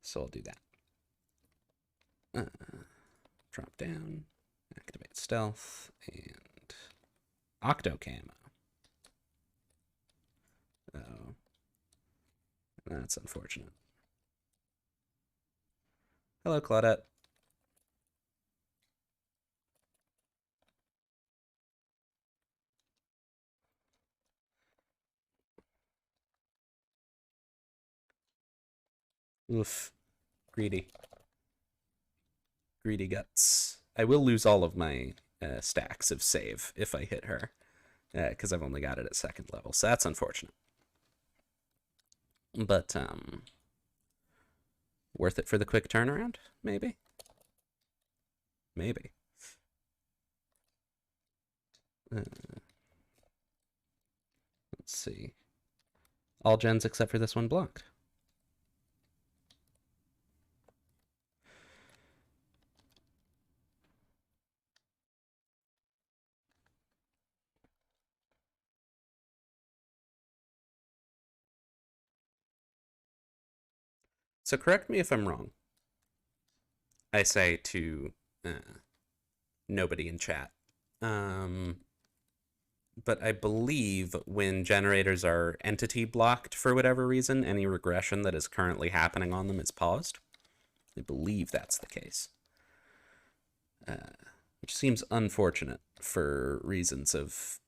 So I'll do that. Drop down, activate stealth, and octo camo. Oh, that's unfortunate. Hello, Claudette. Oof. Greedy. Greedy guts. I will lose all of my stacks of save if I hit her, because I've only got it at 2nd level, so that's unfortunate. But, worth it for the quick turnaround? Maybe? Maybe. Let's see. All gens except for this one blocked. So correct me if I'm wrong. I say to nobody in chat. But I believe when generators are entity blocked for whatever reason, any regression that is currently happening on them is paused. I believe that's the case. Which seems unfortunate for reasons of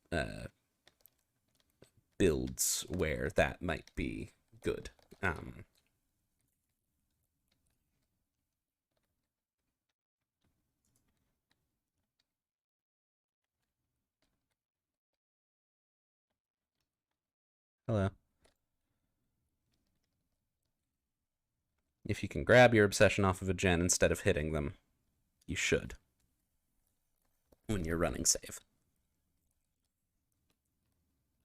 builds where that might be good. Hello. If you can grab your obsession off of a gen instead of hitting them, you should when you're running save.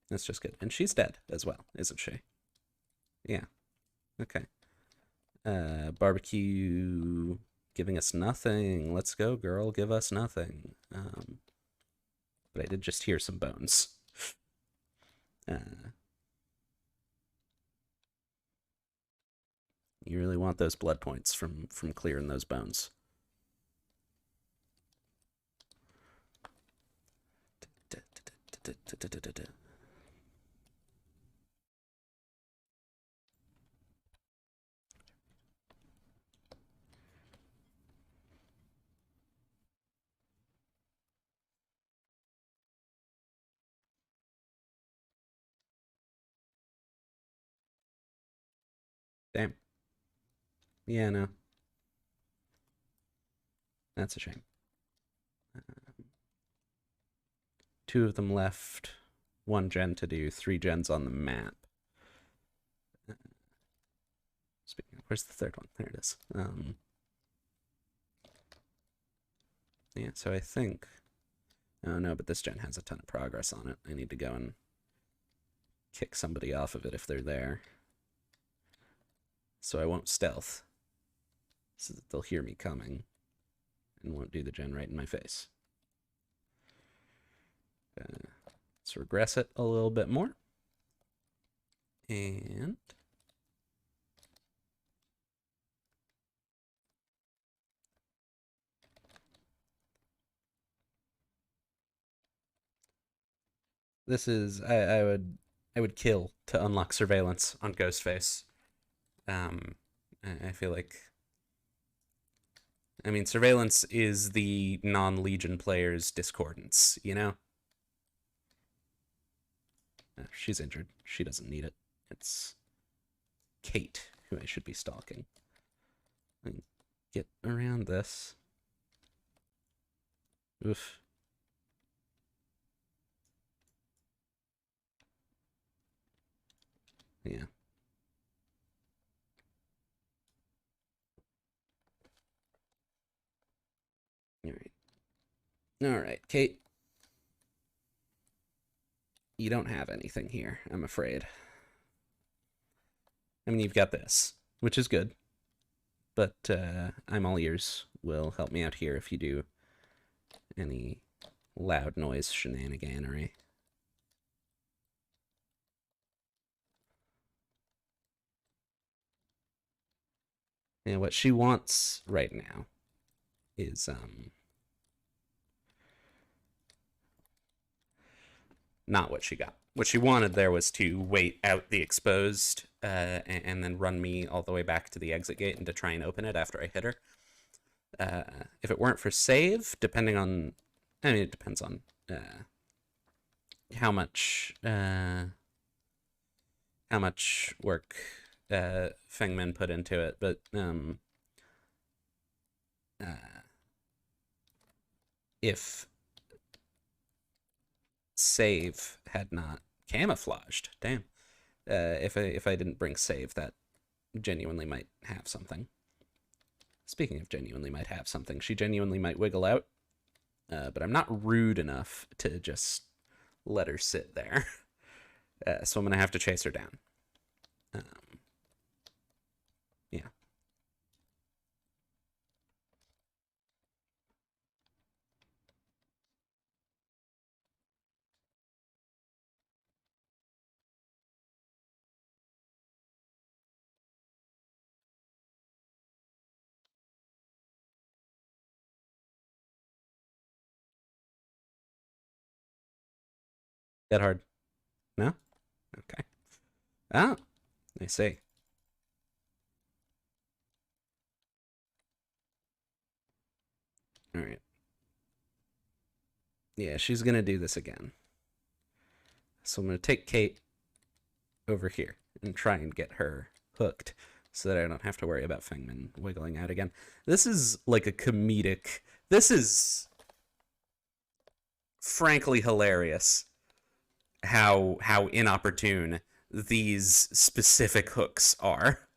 That's just good. And she's dead as well, isn't she? Yeah. Okay. Barbecue giving us nothing. Let's go, girl. Give us nothing. But I did just hear some bones. You really want those blood points from clearing those bones. Damn. Yeah, no. That's a shame. Two of them left. One gen to do. 3 gens on the map. Speaking of, where's the third one? There it is. Yeah, so I think... Oh, no, but this gen has a ton of progress on it. I need to go and kick somebody off of it if they're there. So I won't stealth, so that they'll hear me coming and won't do the gen right in my face. Let's regress it a little bit more. And... This is... I would kill to unlock surveillance on Ghostface. I feel like... I mean, surveillance is the non-Legion player's discordance, you know? She's injured. She doesn't need it. It's Kate who I should be stalking. Get around this. Oof. Yeah. All right, Kate. You don't have anything here, I'm afraid. I mean, you've got this, which is good. But I'm all ears. Will help me out here if you do any loud noise shenaniganery. And what she wants right now is not what she got. What she wanted there was to wait out the exposed and then run me all the way back to the exit gate and to try and open it after I hit her. If it weren't for save, depending on... I mean, it depends on how much work Fengmin put into it, but if save had not camouflaged, damn, if I didn't bring save, that genuinely might have something. Speaking of genuinely might have something, she genuinely might wiggle out, but I'm not rude enough to just let her sit there. So I'm gonna have to chase her down. Yeah. That hard? No? Okay. Oh, I see. All right. Yeah, she's gonna do this again. So I'm gonna take Kate over here and try and get her hooked so that I don't have to worry about Fengmin wiggling out again. This is like a comedic... This is frankly hilarious how inopportune these specific hooks are.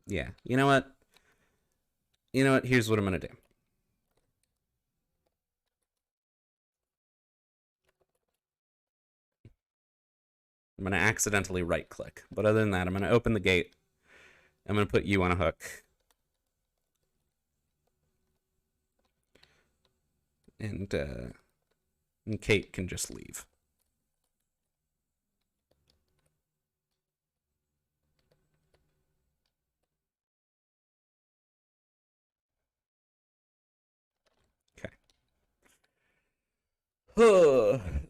Yeah, you know what? You know what? Here's what I'm gonna do. I'm gonna accidentally right click, but other than that, I'm gonna open the gate. I'm gonna put you on a hook. And Kate can just leave.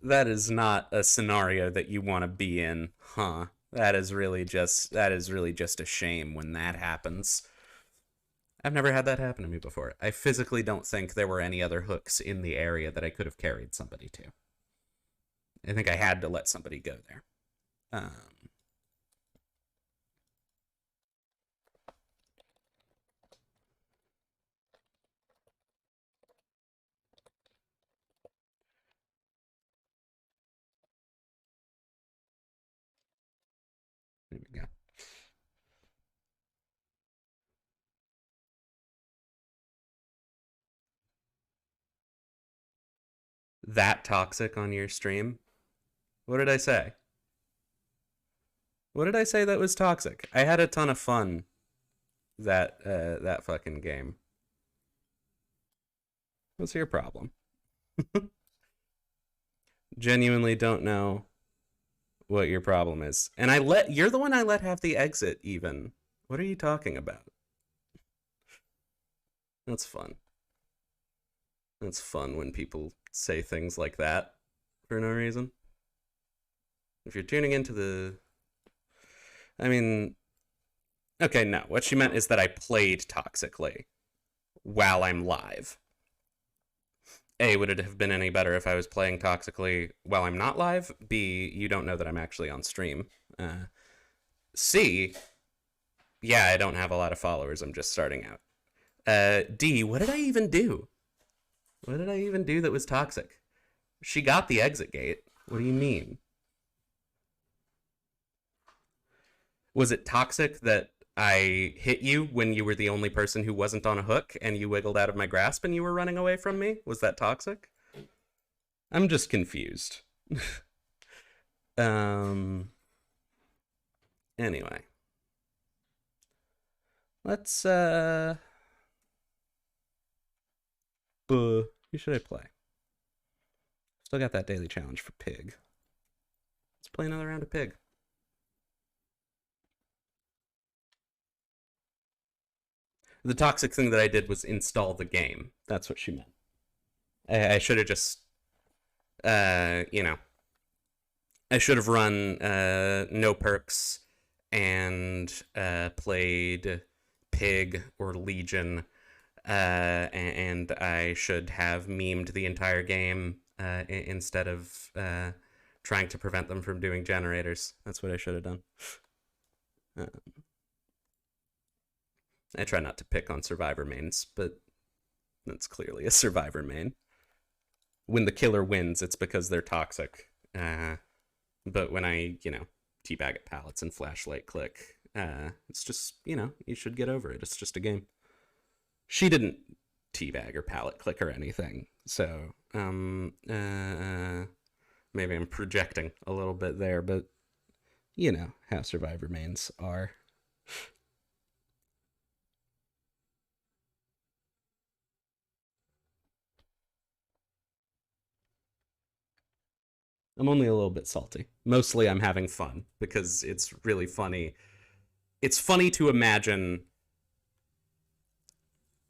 That is not a scenario that you want to be in, huh? That is really just a shame when that happens. I've never had that happen to me before. I physically don't think there were any other hooks in the area that I could have carried somebody to. I think I had to let somebody go there. There we go. That toxic on your stream? What did I say? What did I say that was toxic? I had a ton of fun that fucking game. What's your problem? Genuinely don't know what your problem is. And you're the one I let have the exit even. What are you talking about? That's fun. That's fun when people say things like that for no reason. If you're tuning into the... I mean... Okay, no. What she meant is that I played toxically while I'm live. A, would it have been any better if I was playing toxically while I'm not live? B, you don't know that I'm actually on stream. C, yeah, I don't have a lot of followers. I'm just starting out. D, what did I even do? What did I even do that was toxic? She got the exit gate. What do you mean? Was it toxic that I hit you when you were the only person who wasn't on a hook and you wiggled out of my grasp and you were running away from me? Was that toxic? I'm just confused. Anyway. Let's who should I play? Still got that daily challenge for Pig. Let's play another round of Pig. The toxic thing that I did was install the game. That's what she meant. I should have just, you know, I should have run no perks and played Pig or Legion, and I should have memed the entire game instead of trying to prevent them from doing generators. That's what I should have done. I try not to pick on survivor mains, but that's clearly a survivor main. When the killer wins, it's because they're toxic. But when I, you know, teabag at pallets and flashlight click, it's just, you know, you should get over it. It's just a game. She didn't teabag or pallet click or anything, so maybe I'm projecting a little bit there, but you know how survivor mains are. I'm only a little bit salty. Mostly I'm having fun because it's really funny. It's funny to imagine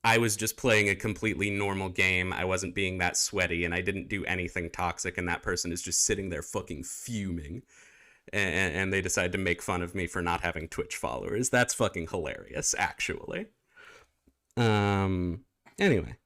I was just playing a completely normal game. I wasn't being that sweaty and I didn't do anything toxic, and that person is just sitting there fucking fuming. And they decide to make fun of me for not having Twitch followers. That's fucking hilarious, actually. Anyway.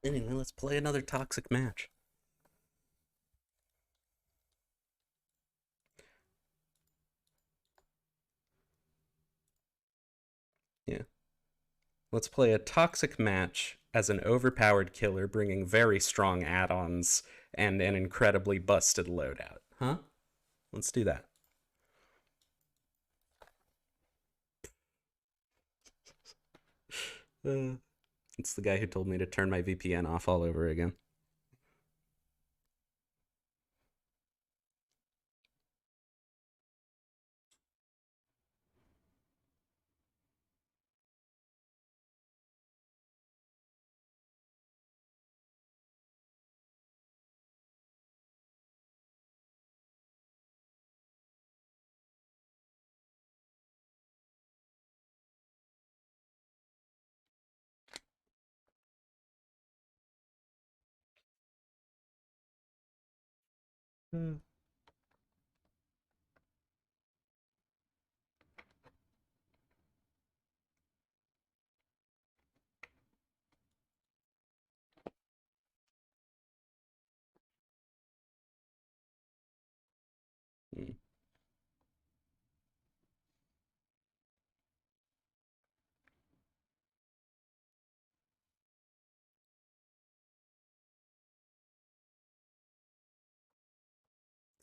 Anyway, let's play another toxic match. Yeah. Let's play a toxic match as an overpowered killer bringing very strong add-ons and an incredibly busted loadout. Huh? Let's do that. It's the guy who told me to turn my VPN off all over again. Hmm. Hmm.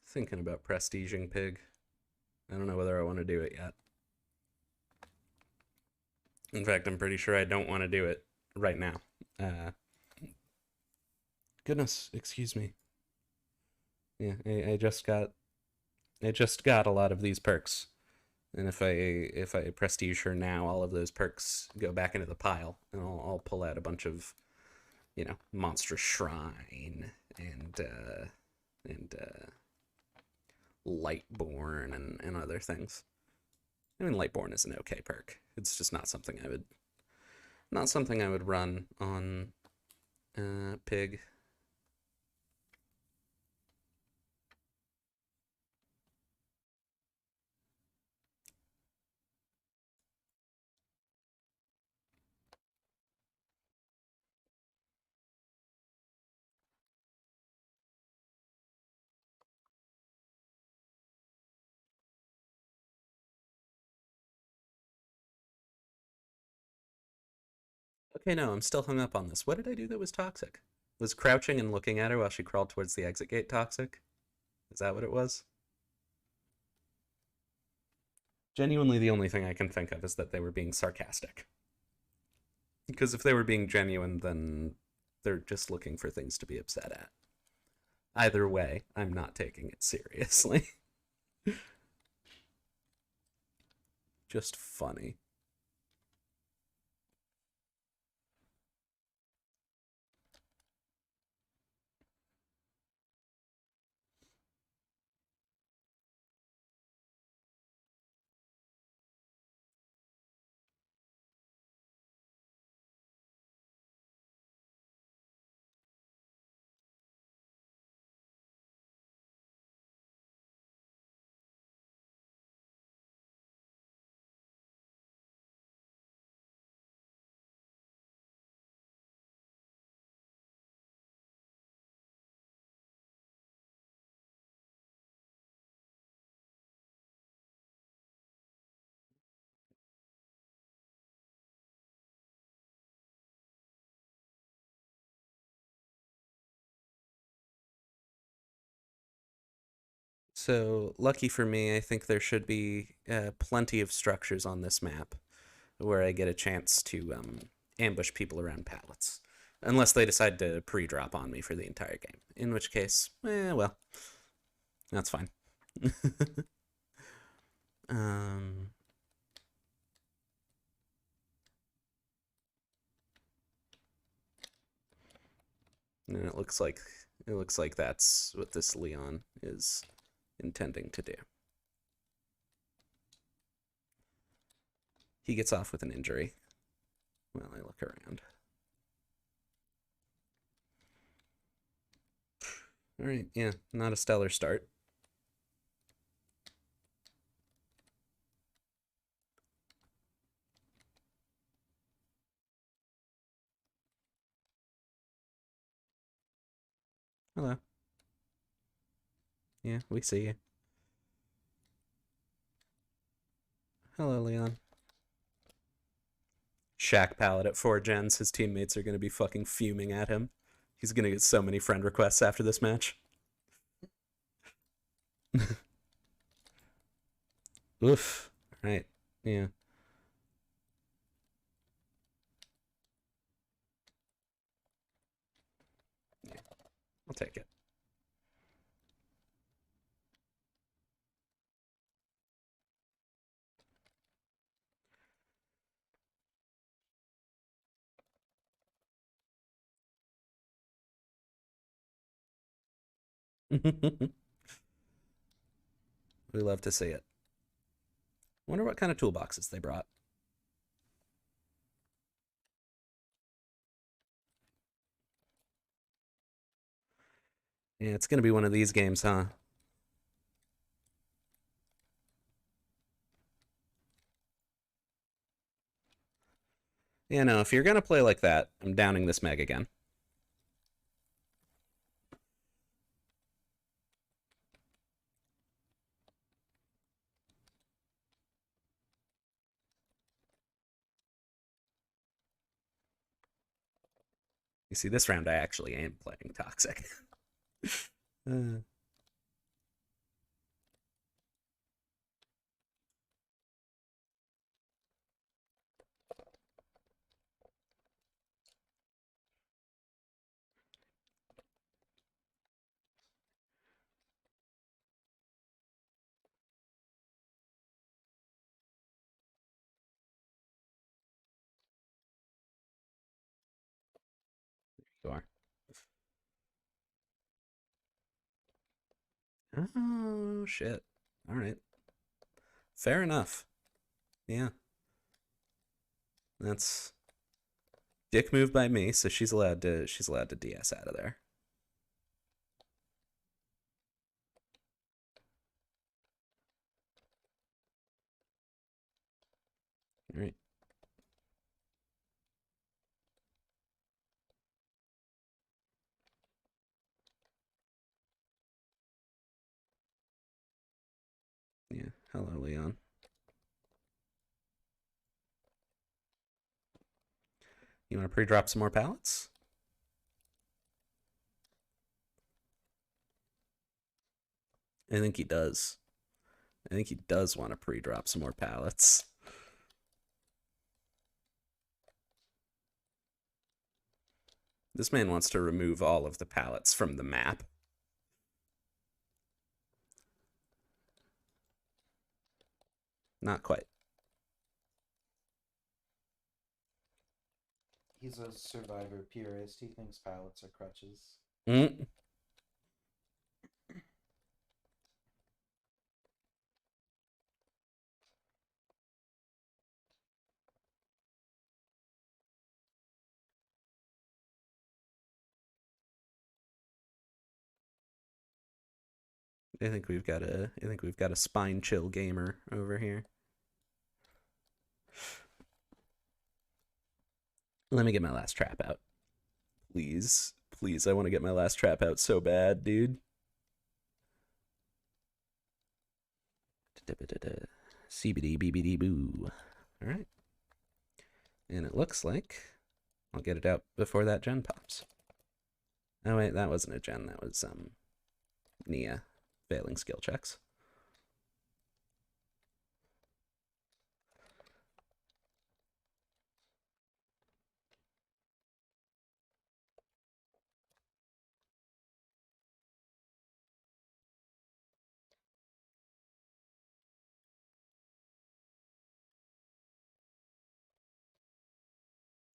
Thinking about prestiging pig. I don't know whether I want to do it yet. In fact, I'm pretty sure I don't want to do it right now. Uh, Goodness, excuse me. Yeah, I just got a lot of these perks, and if I prestige her now, all of those perks go back into the pile, and I'll pull out a bunch of monstrous shrine and lightborn and other things. I mean, lightborn is an okay perk. It's just not something I would run on pig. Okay, no, I'm still hung up on this. What did I do that was toxic? Was crouching and looking at her while she crawled towards the exit gate toxic? Is that what it was? Genuinely, the only thing I can think of is that they were being sarcastic. Because if they were being genuine, then they're just looking for things to be upset at. Either way, I'm not taking it seriously. Just funny. So, lucky for me, I think there should be plenty of structures on this map where I get a chance to ambush people around pallets. Unless they decide to pre drop on me for the entire game. In which case, well, that's fine. um, and it looks like that's what this Leon is intending to do. He gets off with an injury while I look around. All right, yeah, not a stellar start. Hello. Yeah, we see you. Hello, Leon. Shack pallet at 4 gens. His teammates are going to be fucking fuming at him. He's going to get so many friend requests after this match. Oof. Right. Yeah. Yeah. I'll take it. We love to see it. Wonder what kind of toolboxes they brought. Yeah, it's gonna be one of these games, huh? Yeah, no, if you're gonna play like that, I'm downing this Meg again. You see, this round I actually am playing Toxic. uh, you are. Oh, shit. All right. Fair enough. Yeah. That's dick move by me, so she's allowed to DS out of there. All right. Yeah. Hello, Leon. You want to pre-drop some more pallets? I think he does. I think he does want to pre-drop some more pallets. This man wants to remove all of the pallets from the map. Not quite. He's a survivor purist. He thinks pallets are crutches. Mm. I think we've got a spine chill gamer over here. Let me get my last trap out. Please. Please, I want to get my last trap out so bad, dude. CBD BBD boo. All right. And it looks like I'll get it out before that gen pops. Oh wait, that wasn't a gen, that was Nia failing skill checks.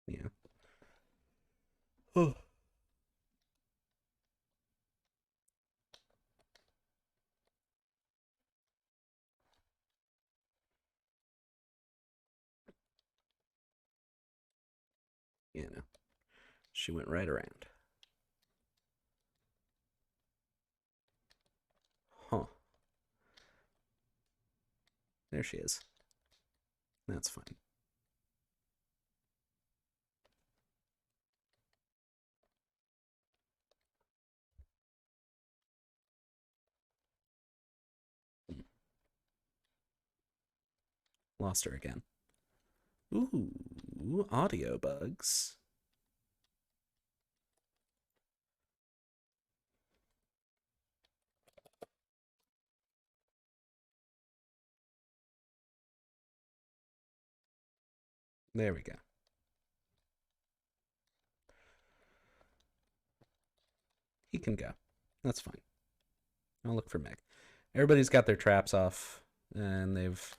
Yeah. Oh. Yeah, no. She went right around. Huh. There she is. That's fine. Lost her again. Ooh, audio bugs. There we go. He can go. That's fine. I'll look for Meg. Everybody's got their traps off, and they've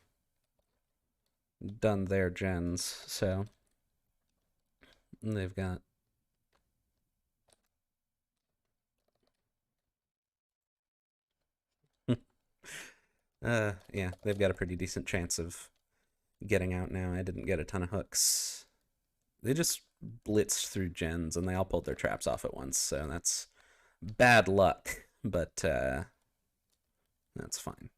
done their gens, so they've got yeah, they've got a pretty decent chance of getting out now. I didn't get a ton of hooks. They just blitzed through gens and they all pulled their traps off at once, so that's bad luck, but that's fine.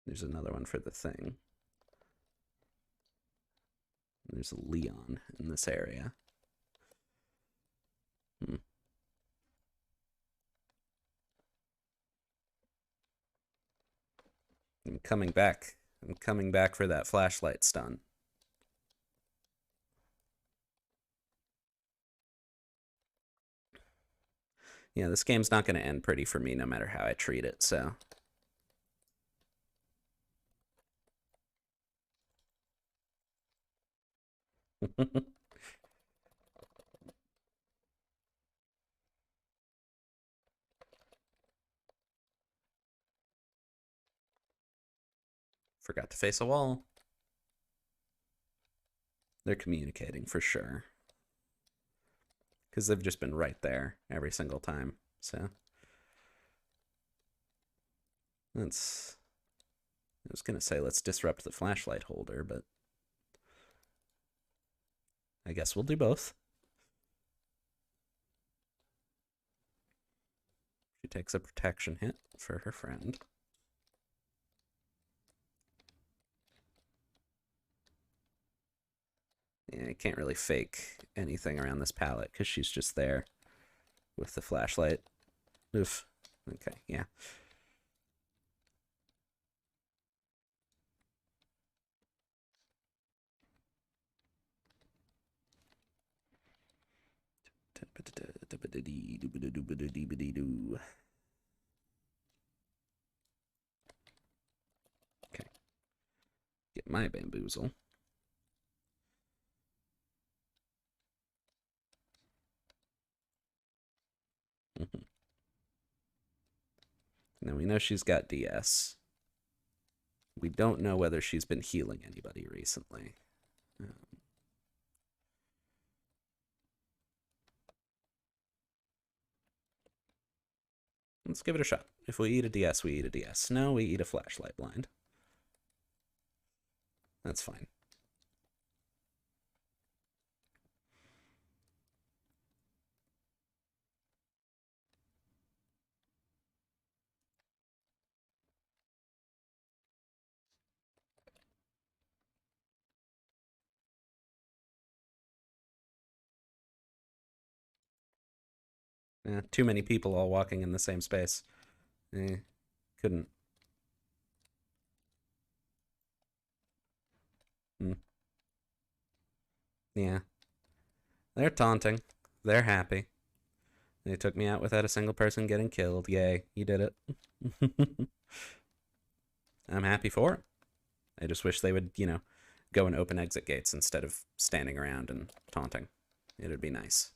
There's another one for the thing. There's a Leon in this area. I'm coming back. I'm coming back for that flashlight stun. Yeah, this game's not going to end pretty for me no matter how I treat it, so. Forgot to face a wall. They're communicating for sure. Because they've just been right there every single time, so. Let's. I was going to say let's disrupt the flashlight holder, but. I guess we'll do both. She takes a protection hit for her friend. Yeah, I can't really fake anything around this pallet because she's just there with the flashlight. Oof. Okay, yeah. Okay. Get my bamboozle. Now we know she's got DS. We don't know whether she's been healing anybody recently. Let's give it a shot. If we eat a DS, we eat a DS. No, we eat a flashlight blind. That's fine. Too many people all walking in the same space. Couldn't. Yeah. They're taunting. They're happy. They took me out without a single person getting killed. Yay, you did it. I'm happy for it. I just wish they would, go and open exit gates instead of standing around and taunting. It'd be nice.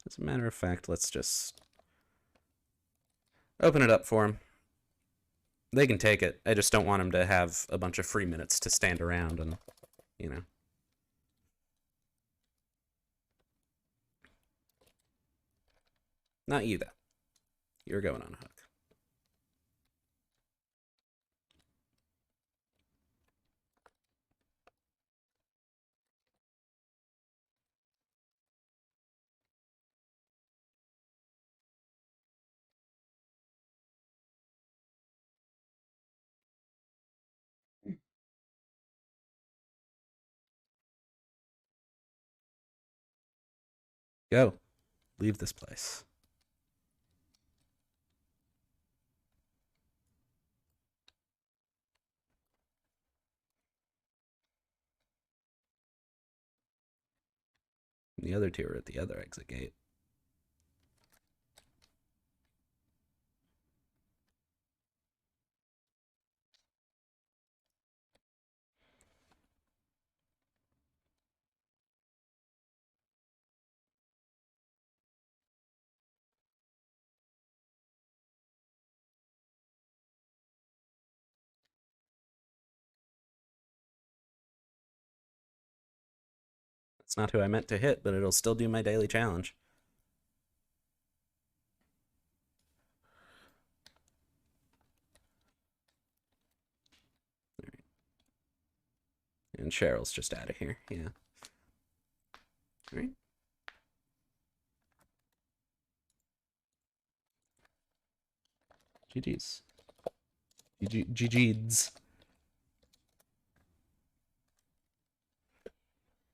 As a matter of fact, let's just open it up for them. They can take it. I just don't want them to have a bunch of free minutes to stand around and, Not you, though. You're going on a hook. Go. Leave this place. The other two are at the other exit gate. It's not who I meant to hit, but it'll still do my daily challenge. All right. And Cheryl's just out of here. Yeah. All right. GG's. GG's.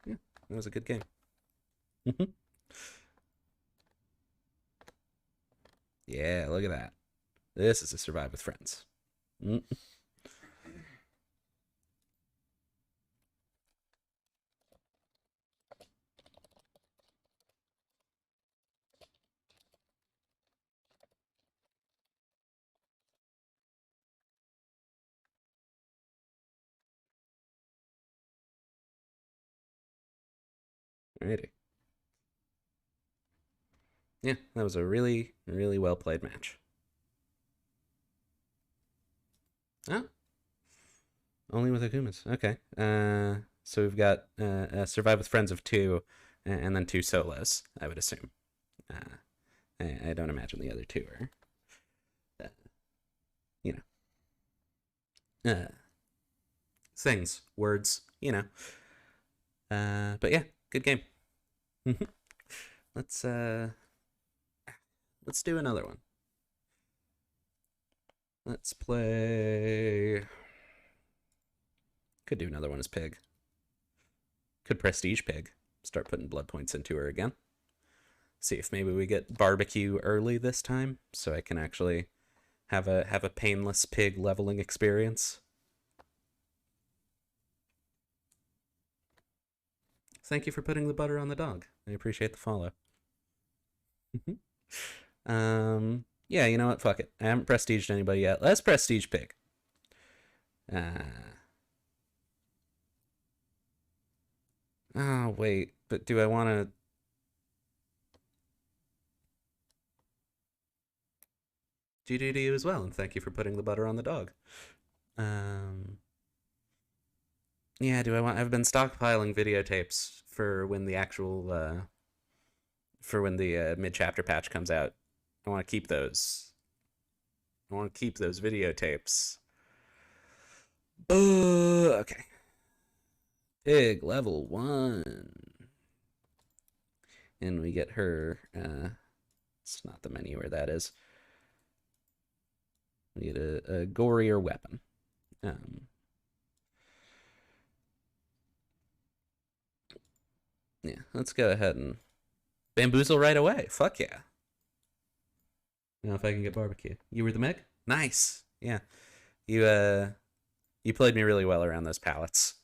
Yeah, that was a good game. Yeah, look at that. This is a survive with friends. Mm. Alrighty. Yeah, that was a really, really well played match. Oh, only with Akumas. Okay. So we've got survive with friends of two, and then two solos. I would assume. I don't imagine the other two are, you know, things, words, you know. But yeah, good game. Let's do another one. Let's play. Could do another one as Pig. Could prestige Pig. Start putting blood points into her again. See if maybe we get barbecue early this time, so I can actually have a painless pig leveling experience. Thank you for putting the butter on the dog. I appreciate the follow. Yeah, you know what? Fuck it. I haven't prestiged anybody yet. Let's prestige Pig. Oh, wait. But do I want to... GG to you as well, and thank you for putting the butter on the dog. Yeah, do I want... I've been stockpiling videotapes for when the actual... for when the mid-chapter patch comes out. I want to keep those. I want to keep those videotapes. Okay. Pig level 1. And we get her... it's not the menu where that is. We get a gorier weapon. Yeah, let's go ahead and bamboozle right away. Fuck yeah. Now if I can get barbecue. You were the Meg? Nice. Yeah. You played me really well around those pallets.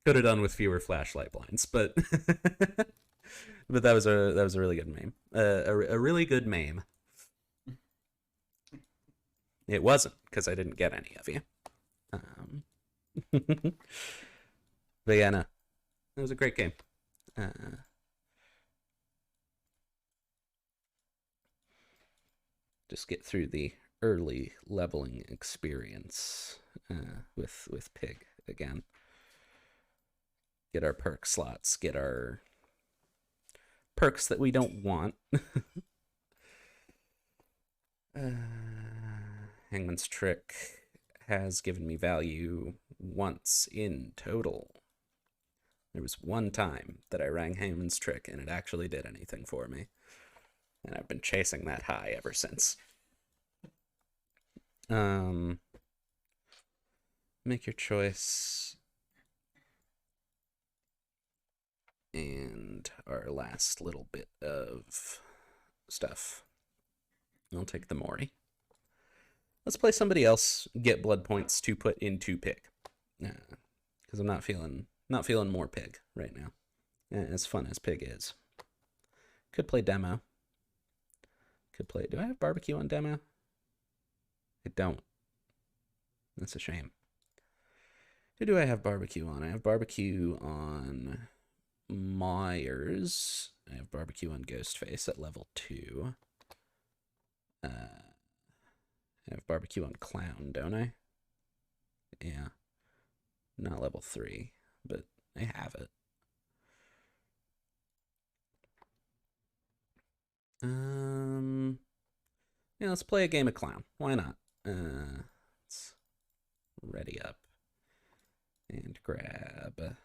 Could have done with fewer flashlight blinds, but but that was a really good meme. A really good meme. It wasn't because I didn't get any of you. But yeah, no, it was a great game. Just get through the early leveling experience with Pig again. Get our perk slots. Get our perks that we don't want. Hangman's Trick has given me value once in total. There was one time that I rang Hangman's Trick and it actually did anything for me. And I've been chasing that high ever since. Make your choice. And our last little bit of stuff. I'll take the Mori. Let's play somebody else, get blood points to put into Pig. Because I'm not feeling more Pig right now. As fun as Pig is. Could play demo. Could play... Do I have barbecue on demo? I don't. That's a shame. Who do I have barbecue on? I have barbecue on Myers. I have barbecue on Ghostface at level 2. I have barbecue on Clown, don't I? Yeah. Not level 3, but I have it. Yeah, let's play a game of clown. Why not? Let's ready up and grab.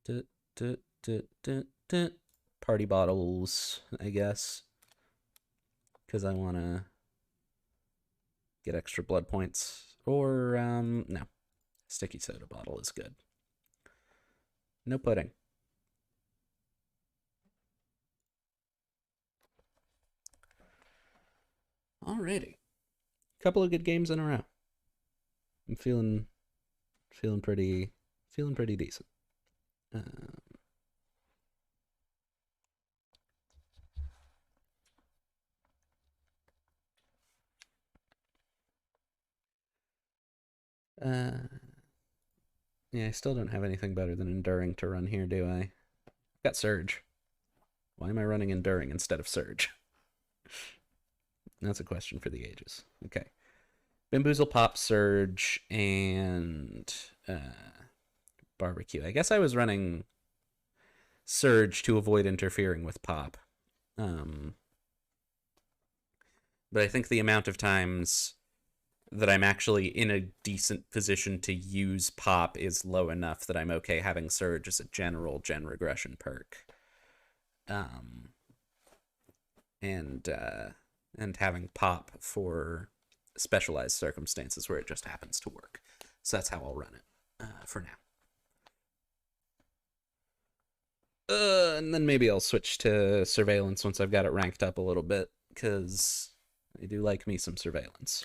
Duh, duh, duh, duh, duh. Party bottles, I guess, because I want to get extra blood points. Or no, sticky soda bottle is good. No pudding. Alrighty, couple of good games in a row. I'm feeling pretty decent. Yeah, I still don't have anything better than enduring to run here, do I? I've got surge. Why am I running enduring instead of surge? That's a question for the ages. Okay. Bamboozle, Pop, Surge, and Barbecue. I guess I was running Surge to avoid interfering with Pop. But I think the amount of times that I'm actually in a decent position to use Pop is low enough that I'm okay having Surge as a general gen regression perk. And having Pop for specialized circumstances where it just happens to work. So that's how I'll run it for now. And then maybe I'll switch to surveillance once I've got it ranked up a little bit, because I do like me some surveillance.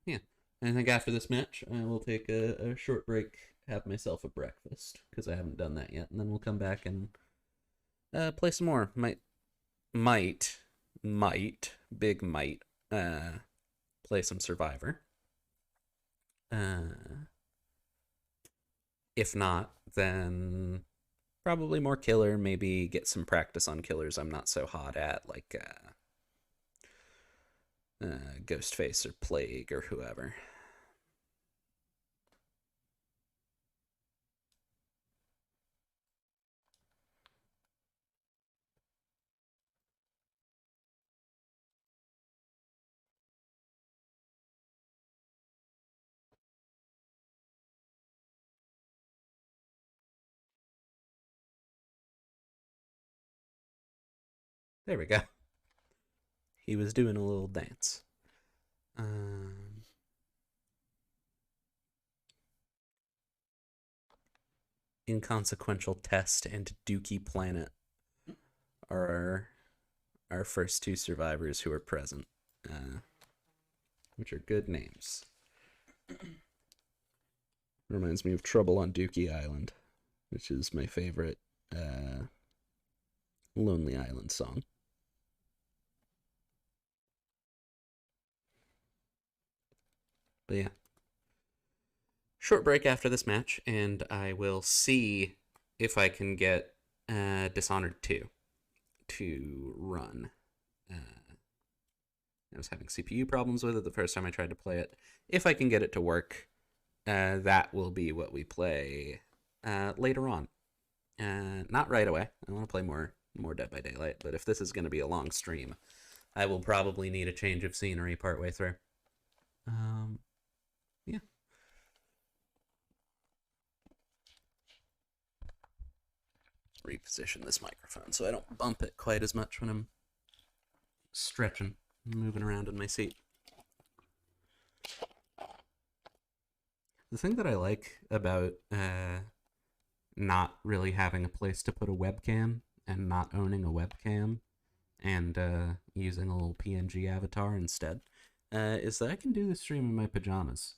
Yeah, and I think after this match, I will take a short break, have myself a breakfast, because I haven't done that yet, and then we'll come back and play some more. Might, big might, play some Survivor. If not, then probably more killer, maybe get some practice on killers I'm not so hot at, like Ghostface or Plague or whoever. There we go. He was doing a little dance. Inconsequential Test and Dookie Planet are our first two survivors who are present, which are good names. Reminds me of Trouble on Dookie Island, which is my favorite Lonely Island song. But yeah, short break after this match, and I will see if I can get Dishonored 2 to run. I was having CPU problems with it the first time I tried to play it. If I can get it to work, that will be what we play later on. Not right away. I want to play more Dead by Daylight, but if this is going to be a long stream, I will probably need a change of scenery partway through. Yeah. Reposition this microphone so I don't bump it quite as much when I'm stretching and moving around in my seat. The thing that I like about not really having a place to put a webcam and not owning a webcam and using a little PNG avatar instead is that I can do the stream in my pajamas.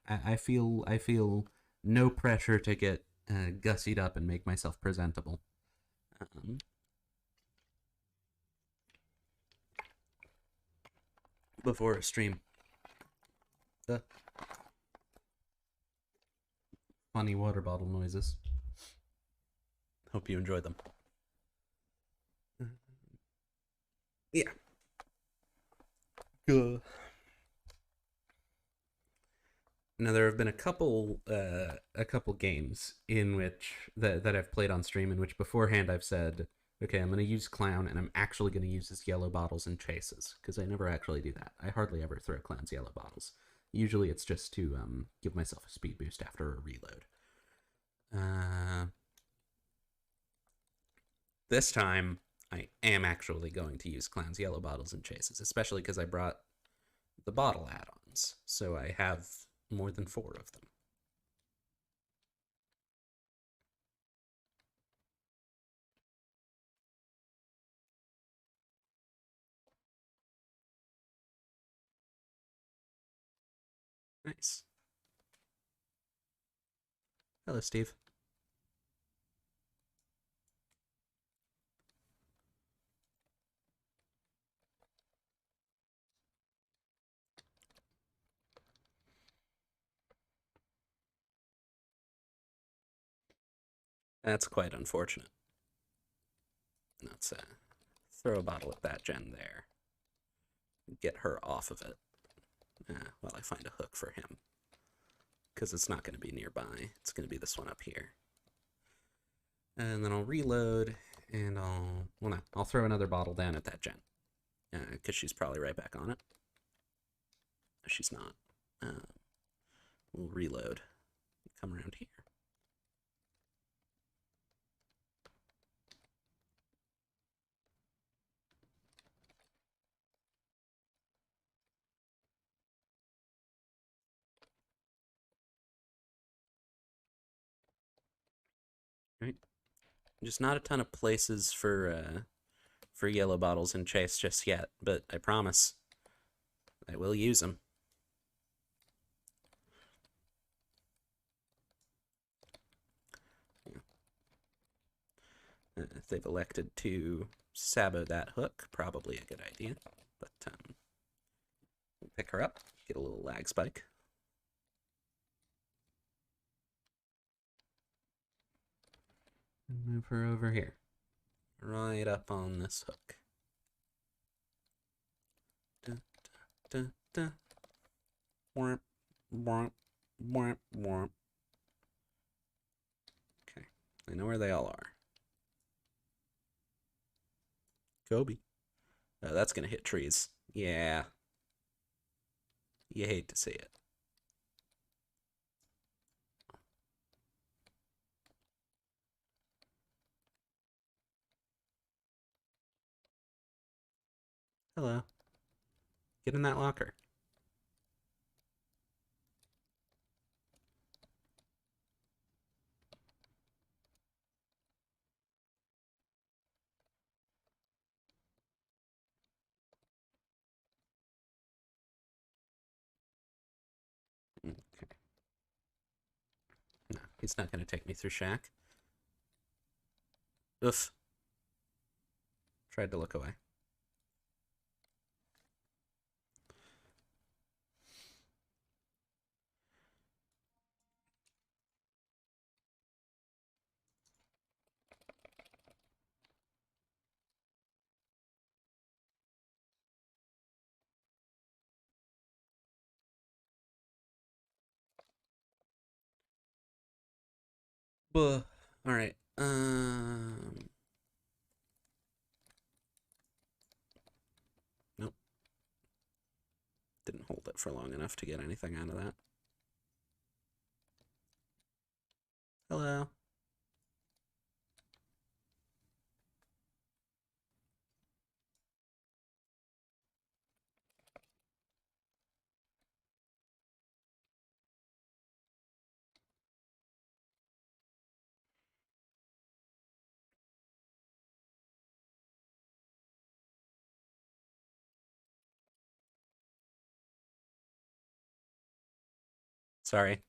I feel no pressure to get gussied up and make myself presentable. Before a stream. Funny water bottle noises. Hope you enjoy them. Yeah. Now there have been a couple games in which that I've played on stream in which beforehand I've said, okay, I'm going to use clown and I'm actually going to use his yellow bottles and chases because I never actually do that. I hardly ever throw clown's yellow bottles. Usually it's just to give myself a speed boost after a reload. This time I am actually going to use clown's yellow bottles and chases, especially because I brought the bottle add-ons, so I have more than 4 of them. Nice. Hello, Steve. That's quite unfortunate. Let's throw a bottle at that gen there. Get her off of it while I find a hook for him. Because it's not going to be nearby. It's going to be this one up here. And then I'll reload, and I'll throw another bottle down at that gen. Because she's probably right back on it. She's not. We'll reload. Come around here. Right. Just not a ton of places for yellow bottles in chase just yet, but I promise I will use them. If they've elected to sabo that hook, probably a good idea. But we'll pick her up, get a little lag spike. And move her over here. Right up on this hook. Dun, dun, dun. Womp, womp, womp, womp. Okay, I know where they all are. Kobe. Oh, that's gonna hit trees. Yeah. You hate to see it. Hello. Get in that locker. Okay. No, he's not going to take me through Shack. Oof. Tried to look away. All right. Nope. Didn't hold it for long enough to get anything out of that. Hello. Sorry.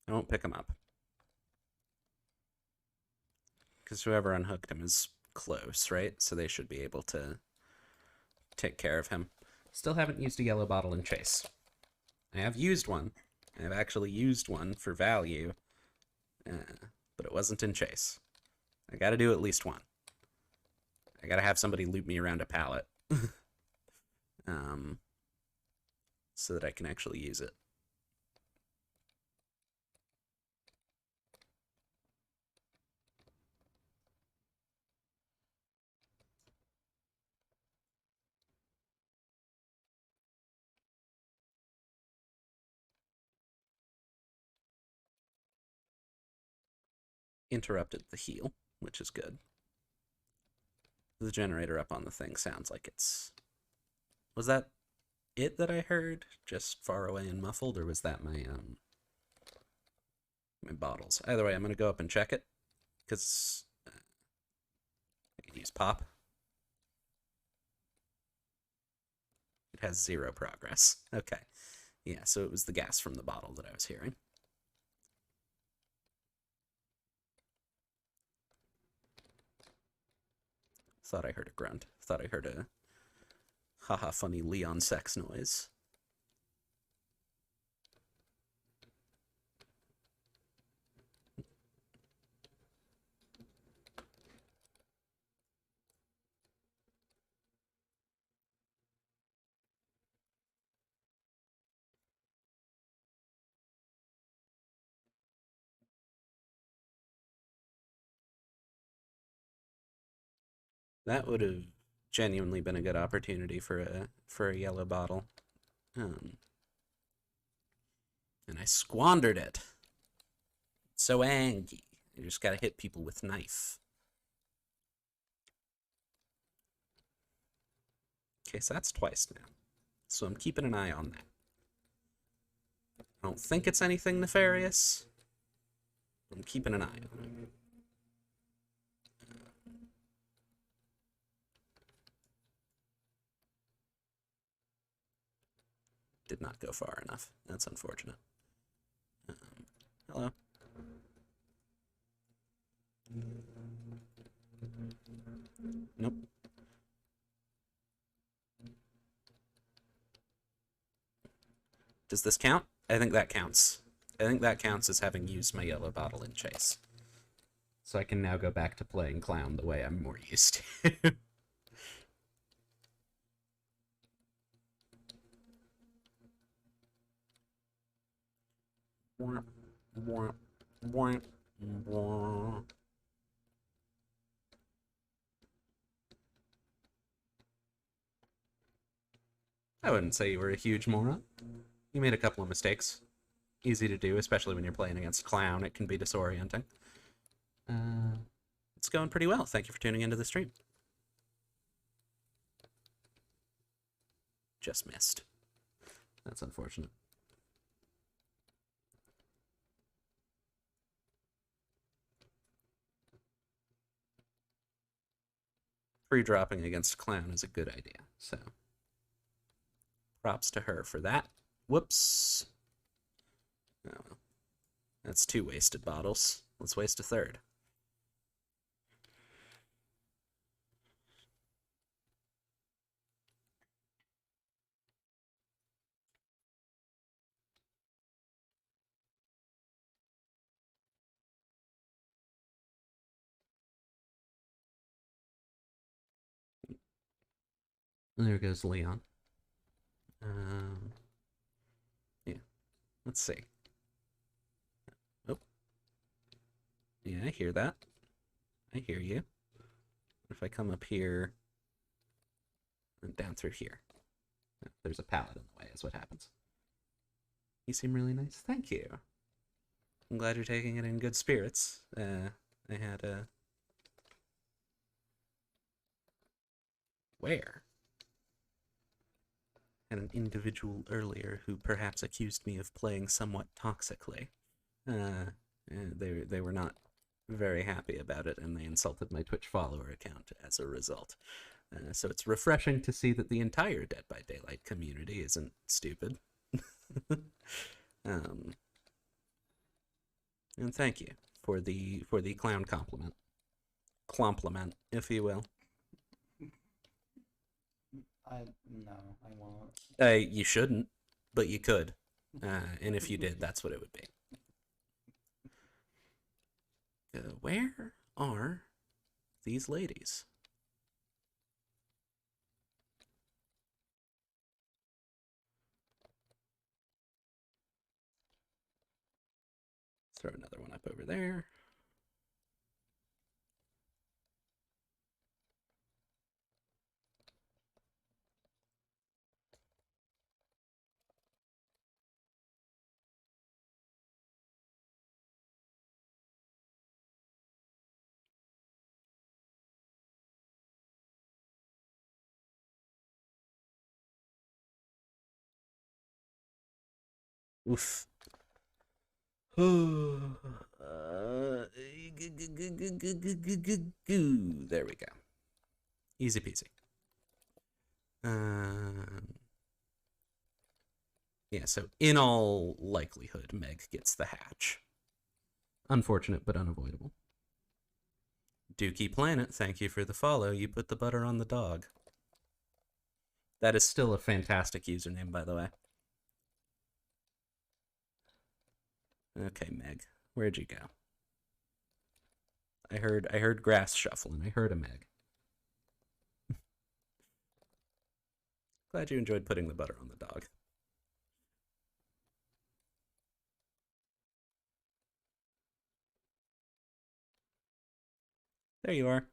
I won't pick him up. Because whoever unhooked him is close, right? So they should be able to take care of him. Still haven't used a yellow bottle in chase. I have used one. I have actually used one for value. But it wasn't in chase. I gotta do at least one. I gotta have somebody loop me around a pallet. so that I can actually use it. Interrupted the heal, which is good. The generator up on the thing sounds like it's... Was that it that I heard? Just far away and muffled, or was that my my bottles? Either way, I'm gonna go up and check it, because I could use pop. It has 0 progress. Okay. Yeah, so it was the gas from the bottle that I was hearing. Thought I heard a grunt. Thought I heard a haha funny Leon sex noise. That would have genuinely been a good opportunity for a yellow bottle. And I squandered it. So angry. You just gotta hit people with knife. Okay, so that's twice now. So I'm keeping an eye on that. I don't think it's anything nefarious. I'm keeping an eye on it. Did not go far enough. That's unfortunate. Hello. Nope. Does this count? I think that counts. I think that counts as having used my yellow bottle in chase. So I can now go back to playing clown the way I'm more used to. I wouldn't say you were a huge moron. You made a couple of mistakes. Easy to do, especially when you're playing against Clown. It can be disorienting. It's going pretty well. Thank you for tuning into the stream. Just missed. That's unfortunate. Pre-dropping against Clown is a good idea, so props to her for that. Whoops. Oh, well. That's 2 wasted bottles. Let's waste a third. There goes Leon. Yeah. Let's see. Oh. Yeah, I hear that. I hear you. If I come up here and down through here. There's a pallet in the way, is what happens. You seem really nice. Thank you. I'm glad you're taking it in good spirits. I had a... Where? Had an individual earlier who perhaps accused me of playing somewhat toxically. They were not very happy about it, and they insulted my Twitch follower account as a result. So it's refreshing to see that the entire Dead by Daylight community isn't stupid. And thank you for the clown compliment, if you will. No, I won't. You shouldn't, but you could. And if you did, that's what it would be. Where are these ladies? Throw another one up over there. Oof. There we go. Easy peasy. Yeah, so in all likelihood, Meg gets the hatch. Unfortunate, but unavoidable. Dookie Planet, thank you for the follow. You put the butter on the dog. That is still a fantastic username, by the way. Okay, Meg, where'd you go? I heard grass shuffling. I heard a Meg. Glad you enjoyed putting the butter on the dog. There you are.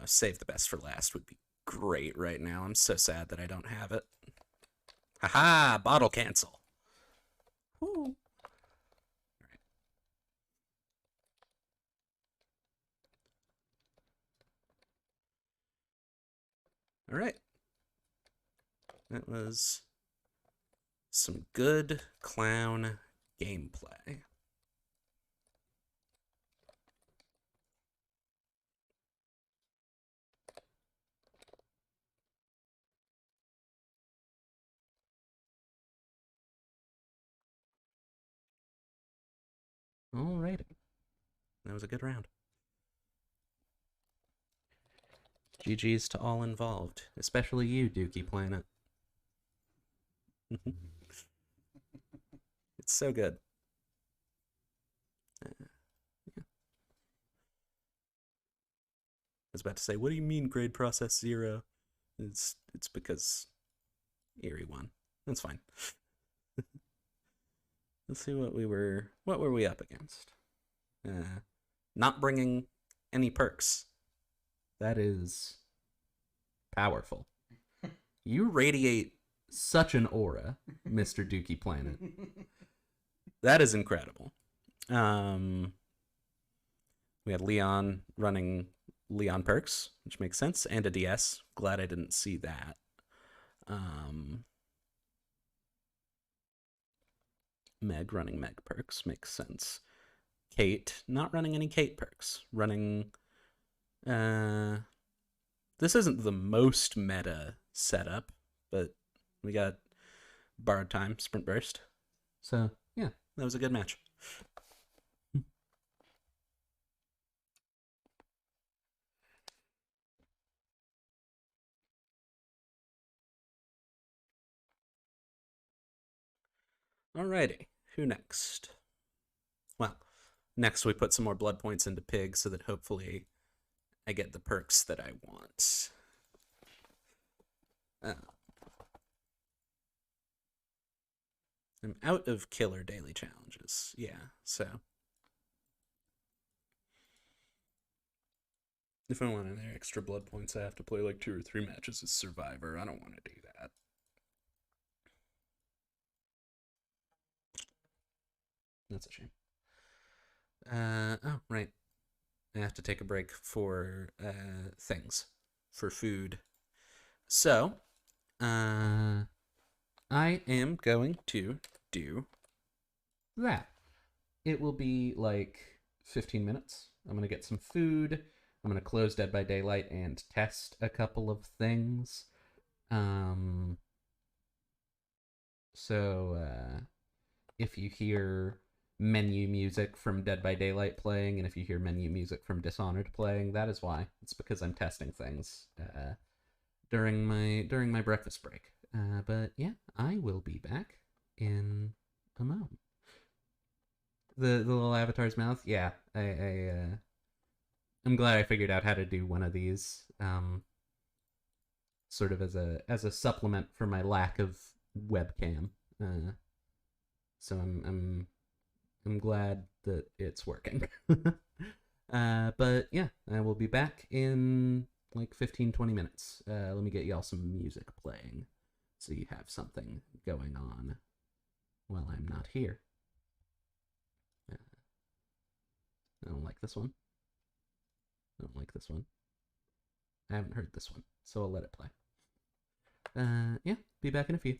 Save the best for last would be great right now. I'm so sad that I don't have it. Haha, bottle cancel. Woo. All right. That was some good clown gameplay. Alrighty. That was a good round. GG's to all involved, especially you, Dookie Planet. It's so good. Yeah. I was about to say, what do you mean grade process 0? It's because Erie won. That's fine. Let's see what were we up against. Not bringing any perks. That is powerful. You radiate such an aura, Mr. Dookie Planet. That is incredible. We had Leon running Leon perks, which makes sense, and a DS. Glad I didn't see that. Meg running Meg perks makes sense. Kate not running any Kate perks. Running this isn't the most meta setup, but we got borrowed time, sprint burst. So yeah, that was a good match. Alrighty, who next? Well, next we put some more blood points into Pig so that hopefully I get the perks that I want. I'm out of killer daily challenges. Yeah, so if I want any extra blood points, I have to play like 2 or 3 matches as Survivor. I don't want to do that. That's a shame. Oh, right. I have to take a break for things, for food. So, I am going to do that. It will be like 15 minutes. I'm going to get some food. I'm going to close Dead by Daylight and test a couple of things. So, if you hear menu music from Dead by Daylight playing, and if you hear menu music from Dishonored playing, that is why. It's because I'm testing things during my breakfast break. But yeah, I will be back in a moment. The little avatar's mouth, yeah. I'm glad I figured out how to do one of these, sort of as a supplement for my lack of webcam. So I'm glad that it's working. But yeah, I will be back in like 15-20 minutes. Let me get y'all some music playing so you have something going on while I'm not here. Uh, I don't like this one. I don't like this one. I haven't heard this one, so I'll let it play. Yeah, be back in a few.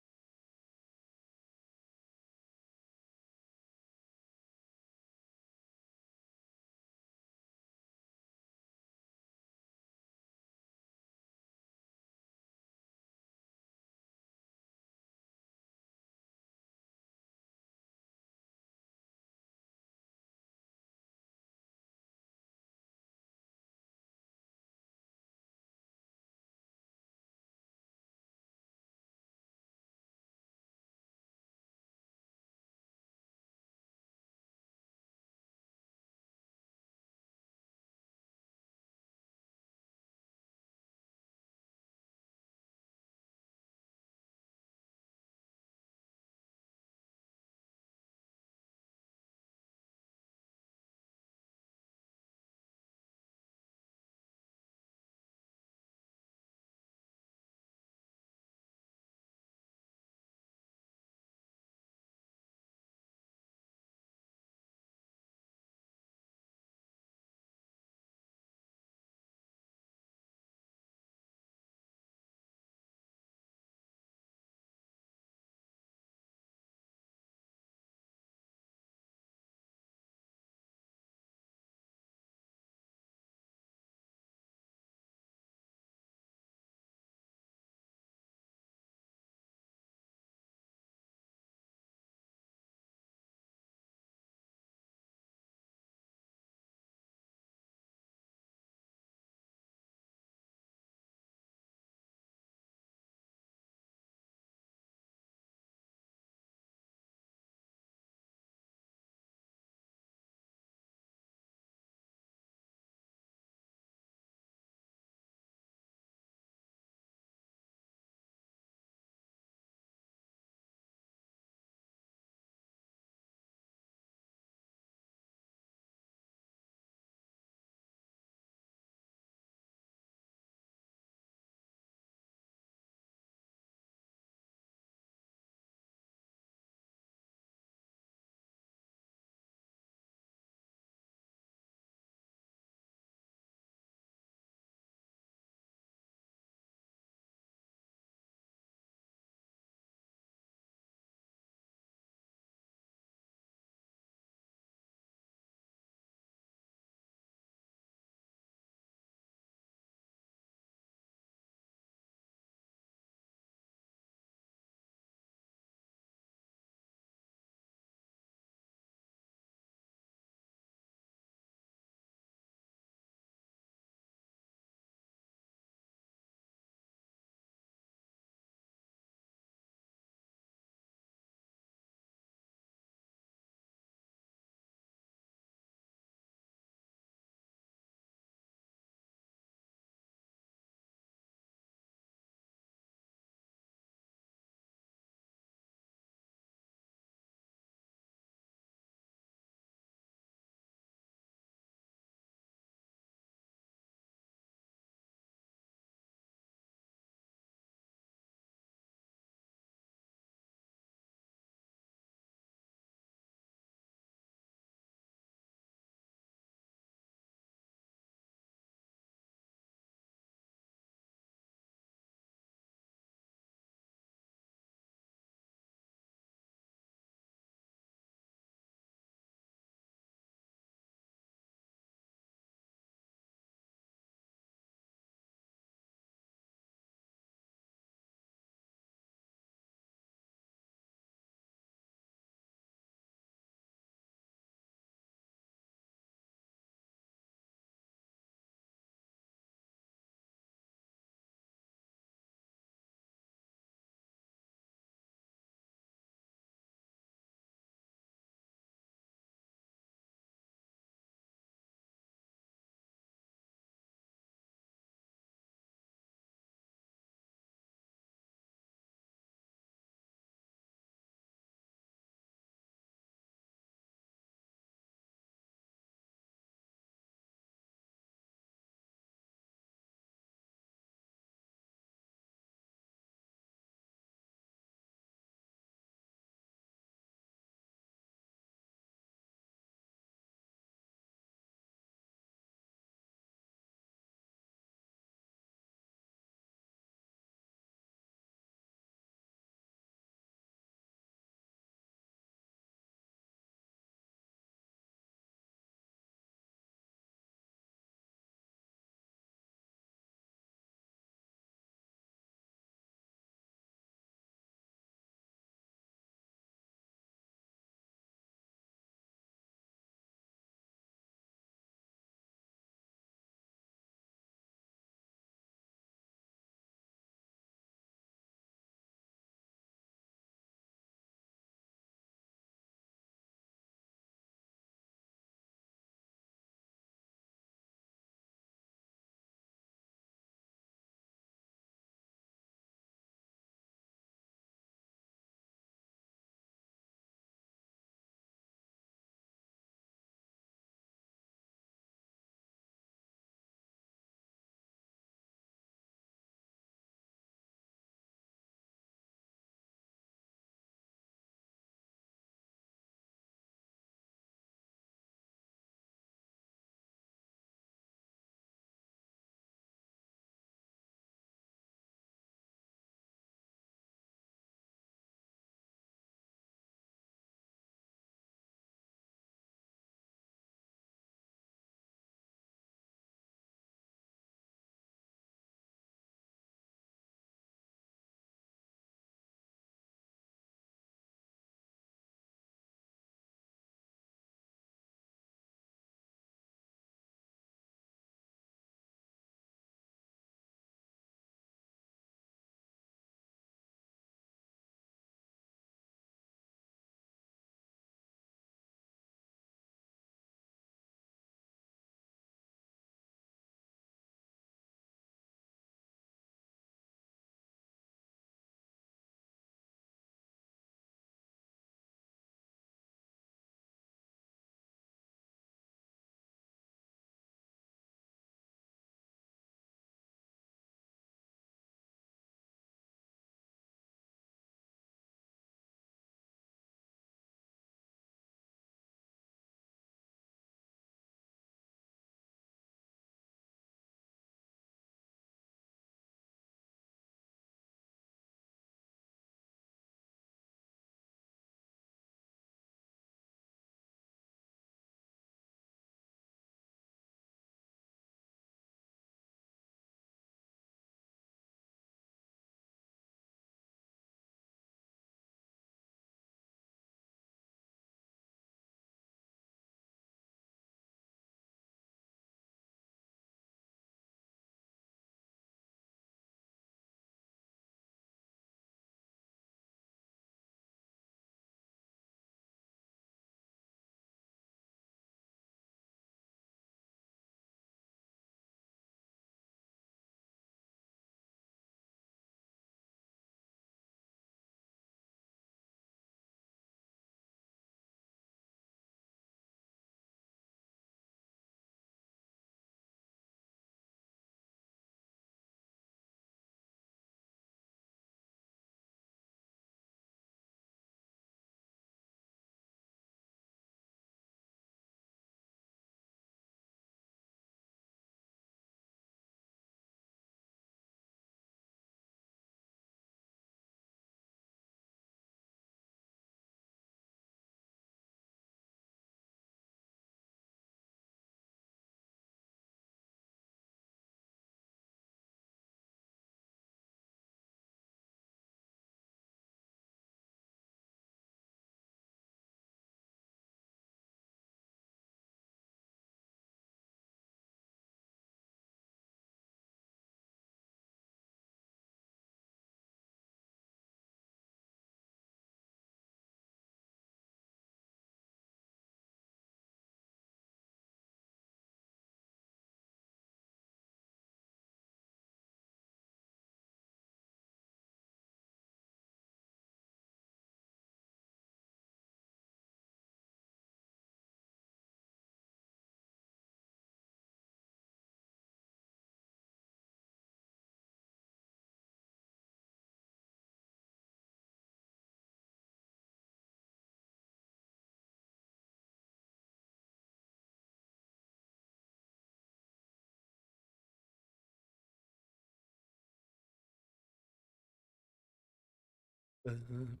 I'm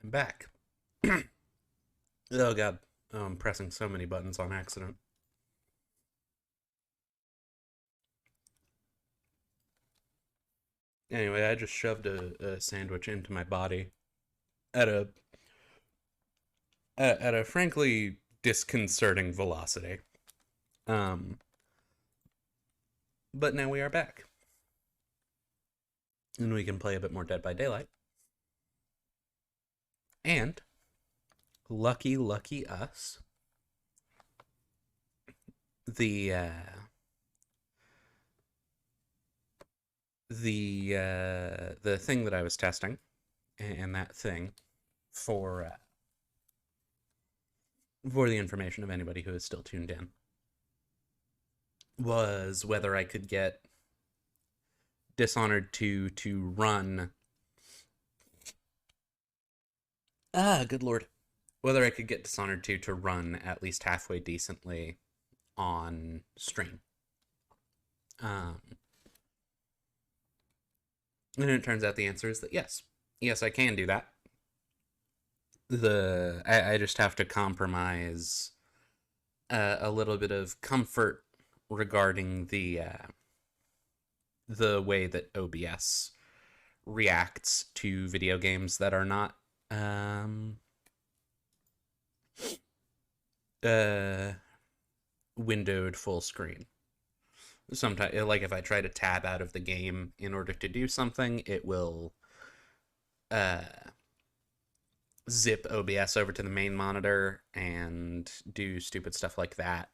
back. Oh god. Oh, I'm pressing so many buttons on accident. Anyway, I just shoved a sandwich into my body at a frankly disconcerting velocity. Um, but now we are back, and we can play a bit more Dead by Daylight. And lucky us, the the thing that I was testing, and that thing for the information of anybody who is still tuned in, was whether I could get Dishonored 2 to run. Good lord. Whether I could get Dishonored 2 to run at least halfway decently on stream. And it turns out the answer is that yes. Yes, I can do that. I just have to compromise a little bit of comfort regarding the way that OBS reacts to video games that are not windowed full screen. Sometimes, like if I try to tab out of the game in order to do something, it will zip OBS over to the main monitor and do stupid stuff like that.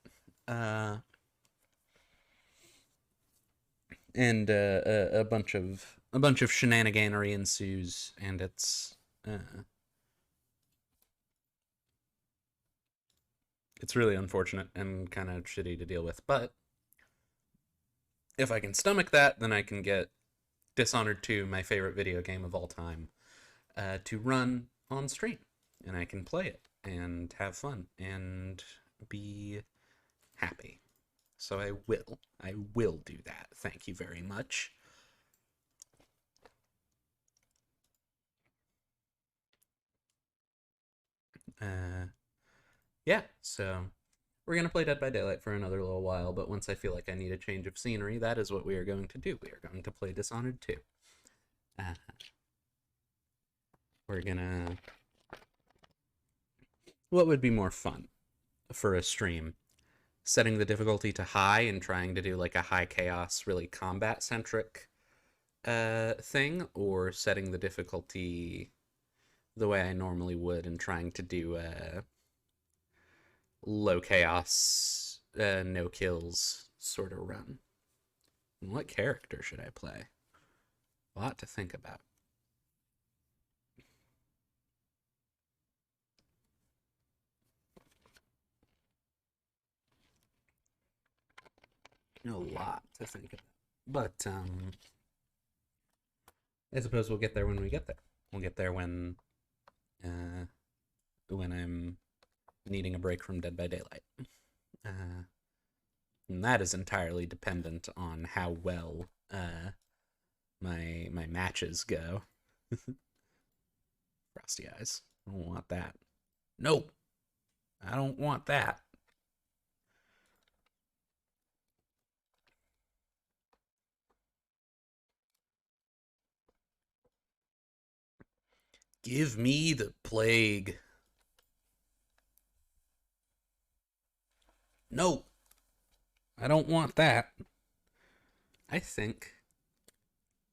And a bunch of shenaniganery ensues, and it's really unfortunate and kind of shitty to deal with. But if I can stomach that, then I can get Dishonored 2, my favorite video game of all time, to run on stream, and I can play it and have fun and be happy. So I will do that. Thank you very much. Yeah, so we're going to play Dead by Daylight for another little while, but once I feel like I need a change of scenery, that is what we are going to do. We are going to play Dishonored 2. We're gonna... What would be more fun for a stream? Setting the difficulty to high and trying to do like a high chaos, really combat-centric thing, or setting the difficulty the way I normally would and trying to do low chaos, no kills sort of run. And what character should I play? A lot to think about. A lot to think about. But I suppose we'll get there when we get there. We'll get there when I'm needing a break from Dead by Daylight. And that is entirely dependent on how well my matches go. Frosty eyes. I don't want that. Nope. I don't want that. Give me the plague. No. I don't want that. I think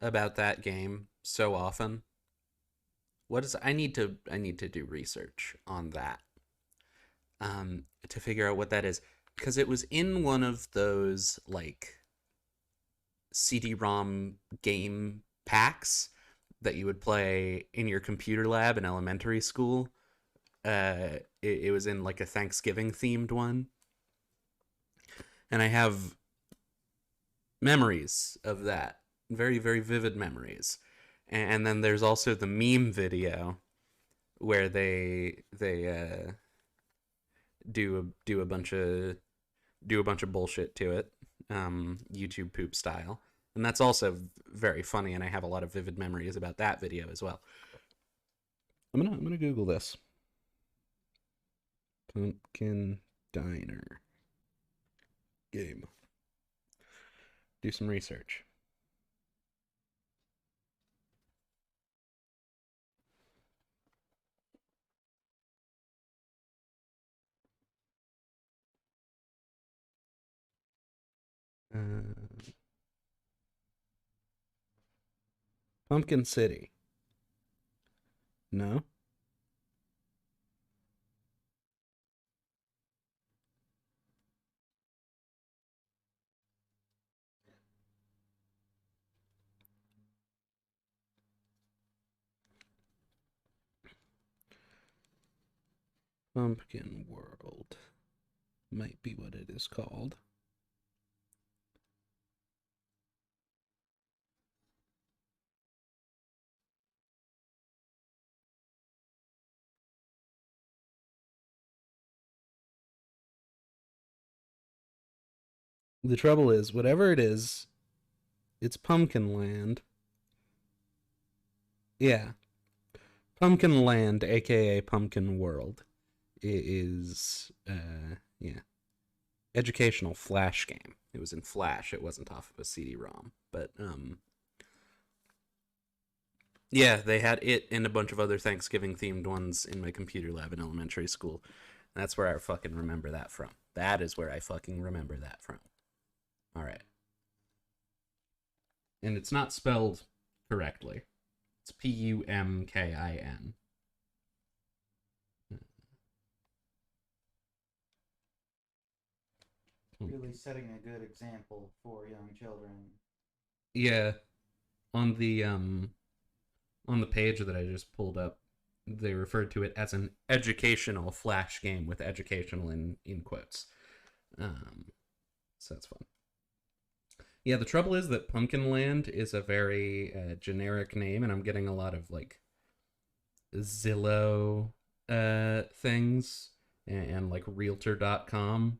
about that game so often. I need to do research on that. To figure out what that is, because it was in one of those like CD-ROM game packs that you would play in your computer lab in elementary school. It was in like a Thanksgiving themed one, and I have memories of that, very very vivid memories. And then there's also the meme video where they do a bunch of bullshit to it, YouTube poop style, And that's also very funny, and I have a lot of vivid memories about that video as well. I'm gonna Google this. Pumpkin Diner game. Do some research. Pumpkin City. No? Pumpkin World might be what it is called. The trouble is, whatever it is, it's Pumpkin Land. Yeah. Pumpkin Land, aka Pumpkin World, is, yeah, educational Flash game. It was in Flash, it wasn't off of a CD-ROM. But, yeah, they had it and a bunch of other Thanksgiving-themed ones in my computer lab in elementary school. That's where I fucking remember that from. That is where I fucking remember that from. All right. And it's not spelled correctly. It's Pumkin. Really setting a good example for young children. Yeah, on the page that I just pulled up, they referred to it as an educational Flash game with educational in quotes. So that's fun. Yeah, the trouble is that Pumpkin Land is a very generic name, and I'm getting a lot of like Zillow things and like Realtor.com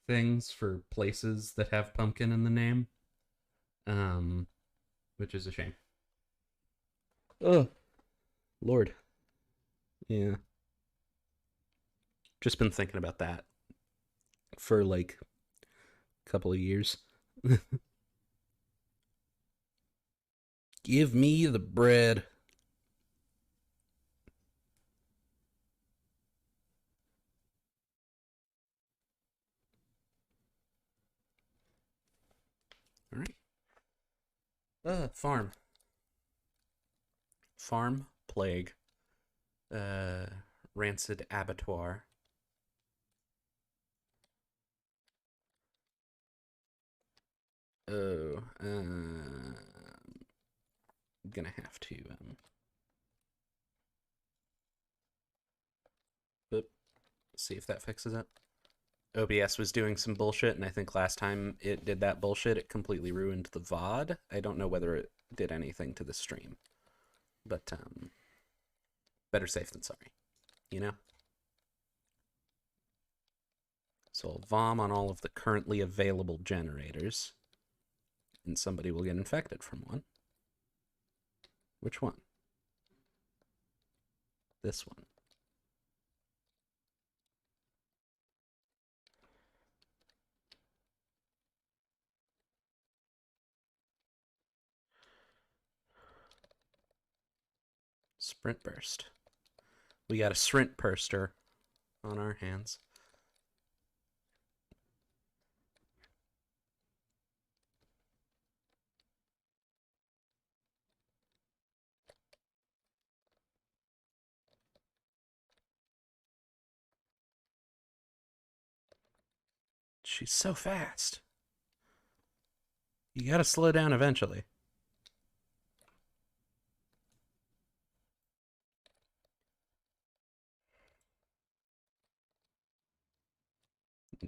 things for places that have pumpkin in the name, which is a shame. Oh, Lord. Yeah. Just been thinking about that. For like a couple of years. Give me the bread. All right. Farm. Farm plague. Rancid abattoir. Oh, I'm gonna have to see if that fixes it. OBS was doing some bullshit, and I think last time it did that bullshit, it completely ruined the VOD. I don't know whether it did anything to the stream, but better safe than sorry, you know? So I'll vom on all of the currently available generators, and somebody will get infected from one. Which one? This one. Sprint burst. We got a sprint burster on our hands. She's so fast. You gotta slow down eventually.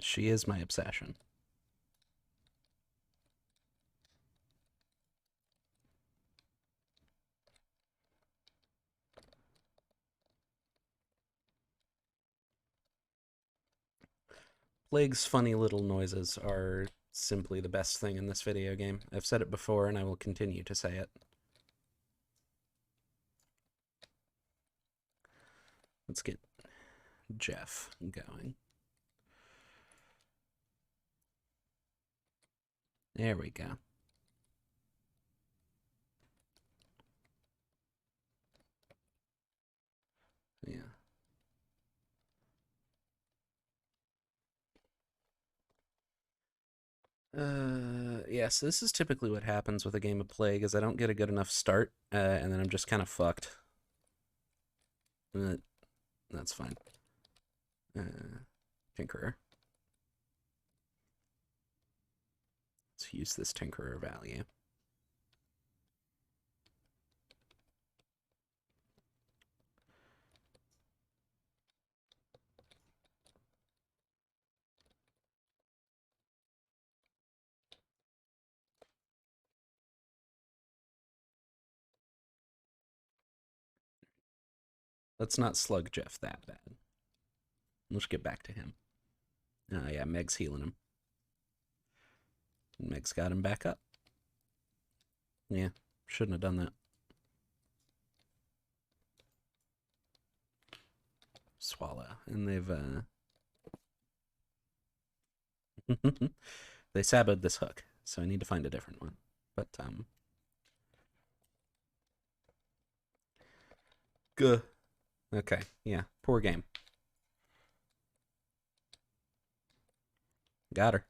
She is my obsession. Plague's funny little noises are simply the best thing in this video game. I've said it before, and I will continue to say it. Let's get Jeff going. There we go. Yeah. Yeah, so this is typically what happens with a game of Plague, is I don't get a good enough start, and then I'm just kind of fucked. That's fine. Tinkerer. Let's use this Tinkerer value. Let's not slug Jeff that bad. Let's get back to him. Oh, yeah, Meg's healing him. Meg's got him back up. Yeah, shouldn't have done that. Swallow. And they've, they saboed this hook, so I need to find a different one. But, Good. Okay, yeah, poor game. Got her.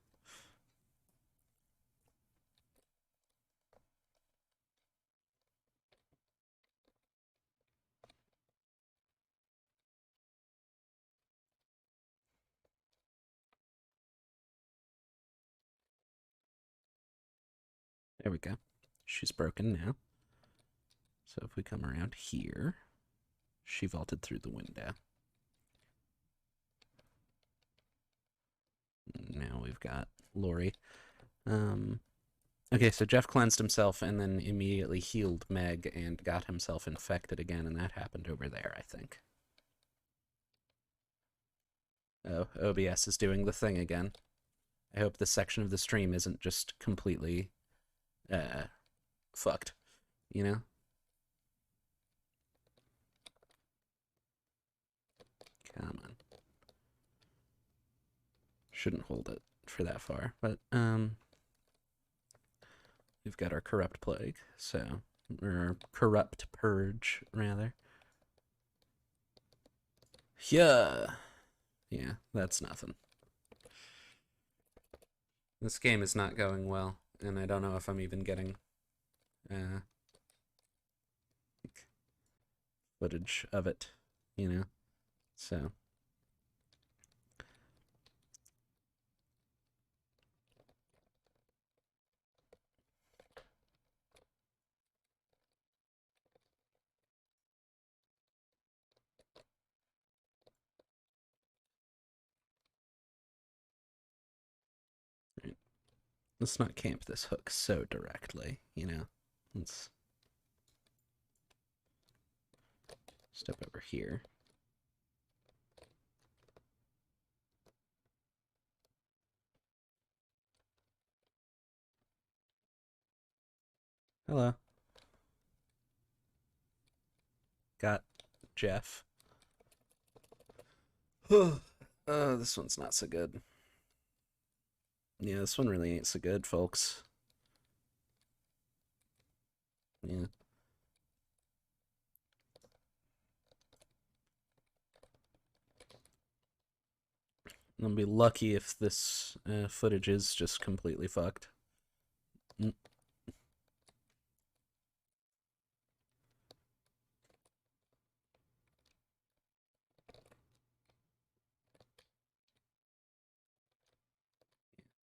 There we go. She's broken now. So if we come around here, she vaulted through the window. Now we've got Lori. Okay, so Jeff cleansed himself and then immediately healed Meg and got himself infected again, and that happened over there, I think. Oh, OBS is doing the thing again. I hope this section of the stream isn't just completely, fucked, you know? Come on. Shouldn't hold it for that far, but, we've got our corrupt plague, so, or corrupt purge, rather. Yeah. Yeah, that's nothing. This game is not going well, and I don't know if I'm even getting footage of it, you know? So. Right. Let's not camp this hook so directly, you know? Let's step over here. Hello. Got Jeff. This one's not so good. Yeah, this one really ain't so good, folks. Yeah. I'll be lucky if this footage is just completely fucked.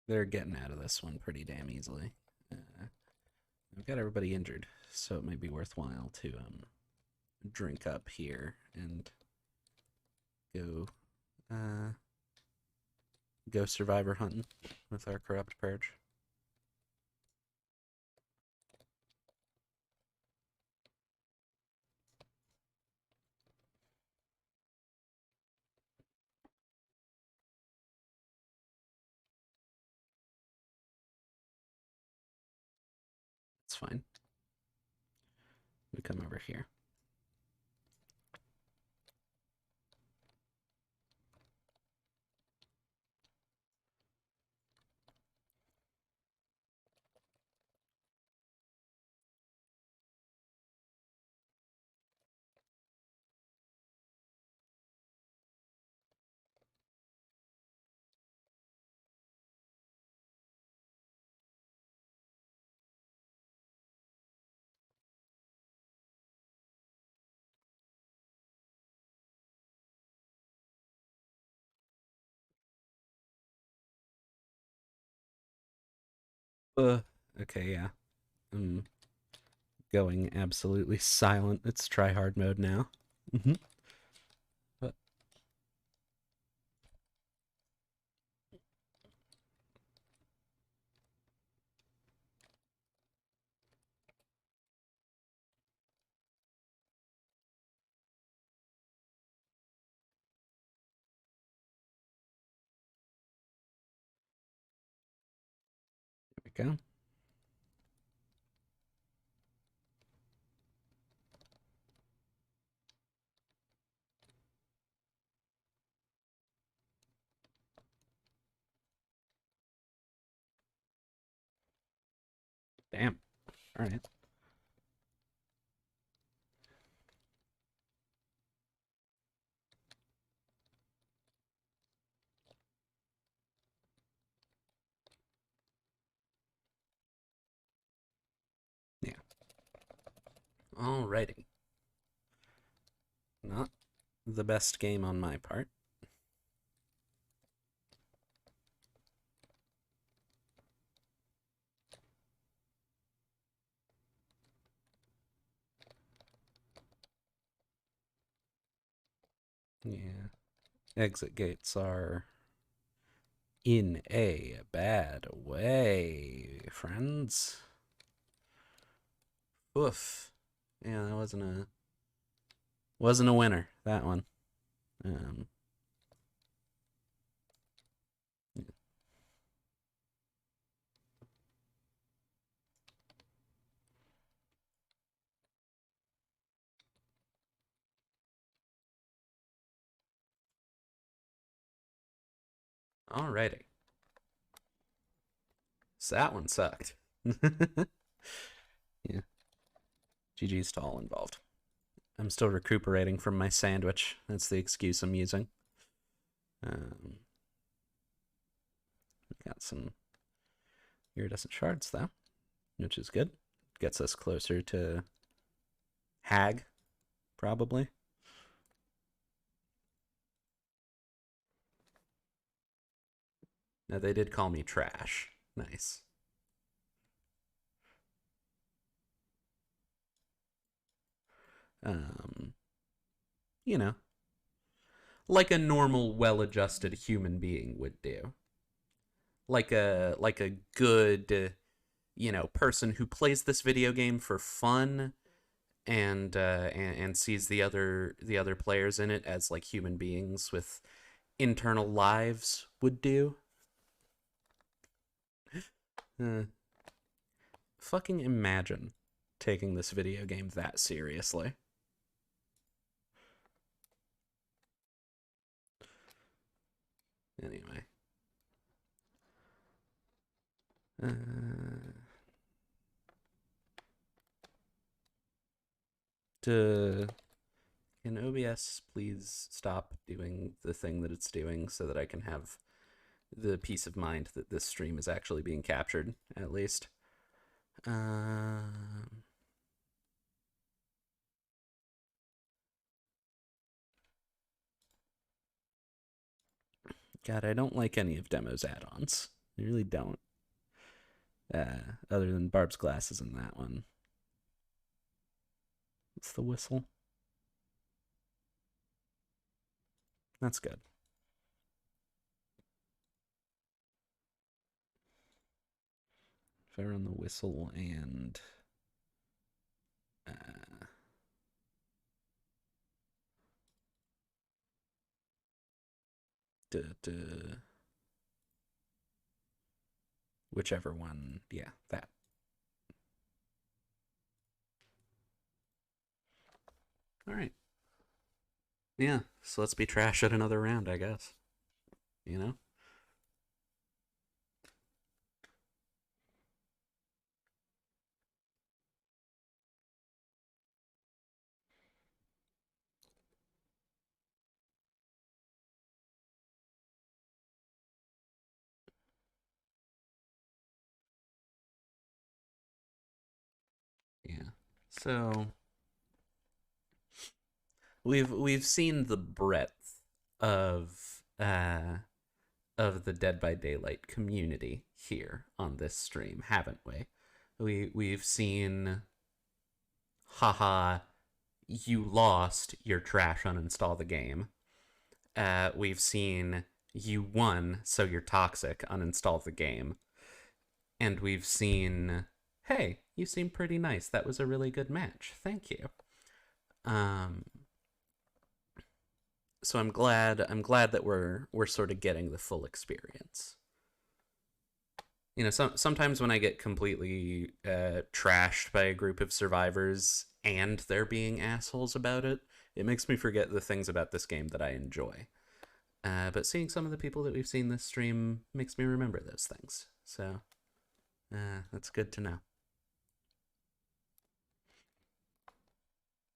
They're getting out of this one pretty damn easily. I've got everybody injured, so it might be worthwhile to drink up here and go go survivor hunting with our corrupt purge. That's fine. We come over here. Okay, yeah. I'm going absolutely silent. It's try hard mode now. But there we go. Damn. All right. Yeah. Alrighty. Not the best game on my part. Yeah. Exit gates are in a bad way, friends. Oof. Yeah, that wasn't a winner, that one. Um Alrighty. So that one sucked. Yeah. GG's to all involved. I'm still recuperating from my sandwich. That's the excuse I'm using. Got some iridescent shards, though, which is good. Gets us closer to Hag, probably. Now, they did call me trash. Nice. You know, like a normal, well-adjusted human being would do. Like a good, person who plays this video game for fun and sees the other players in it as like human beings with internal lives would do. Uh, Fucking imagine taking this video game that seriously. Anyway. Uh, to Can OBS please stop doing the thing that it's doing so that I can have the peace of mind that this stream is actually being captured, at least. God, I don't like any of Demo's add-ons. I really don't. Other than Barb's glasses in that one. What's the whistle? That's good. If I run the whistle and whichever one, yeah, that. All right. Yeah. So let's be trash at another round, I guess. You know? Yeah. So we've seen the breadth of of the Dead by Daylight community here on this stream, haven't we? We've seen, haha, you lost, you're trash, uninstall the game. We've seen you won, so you're toxic, uninstall the game. And we've seen, hey, you seem pretty nice. That was a really good match. Thank you. Um, so I'm glad that we're sort of getting the full experience. You know, sometimes when I get completely trashed by a group of survivors and they're being assholes about it, it makes me forget the things about this game that I enjoy. But seeing some of the people that we've seen this stream makes me remember those things. So that's good to know.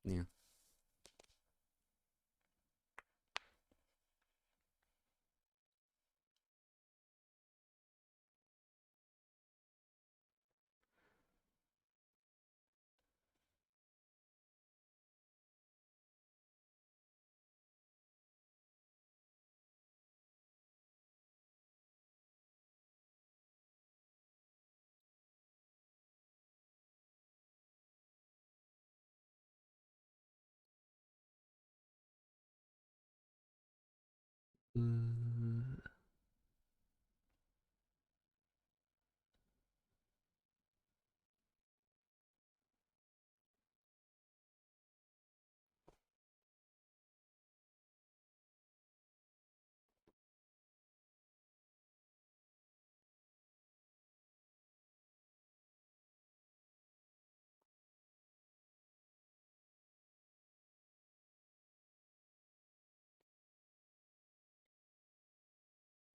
Yeah. Uh,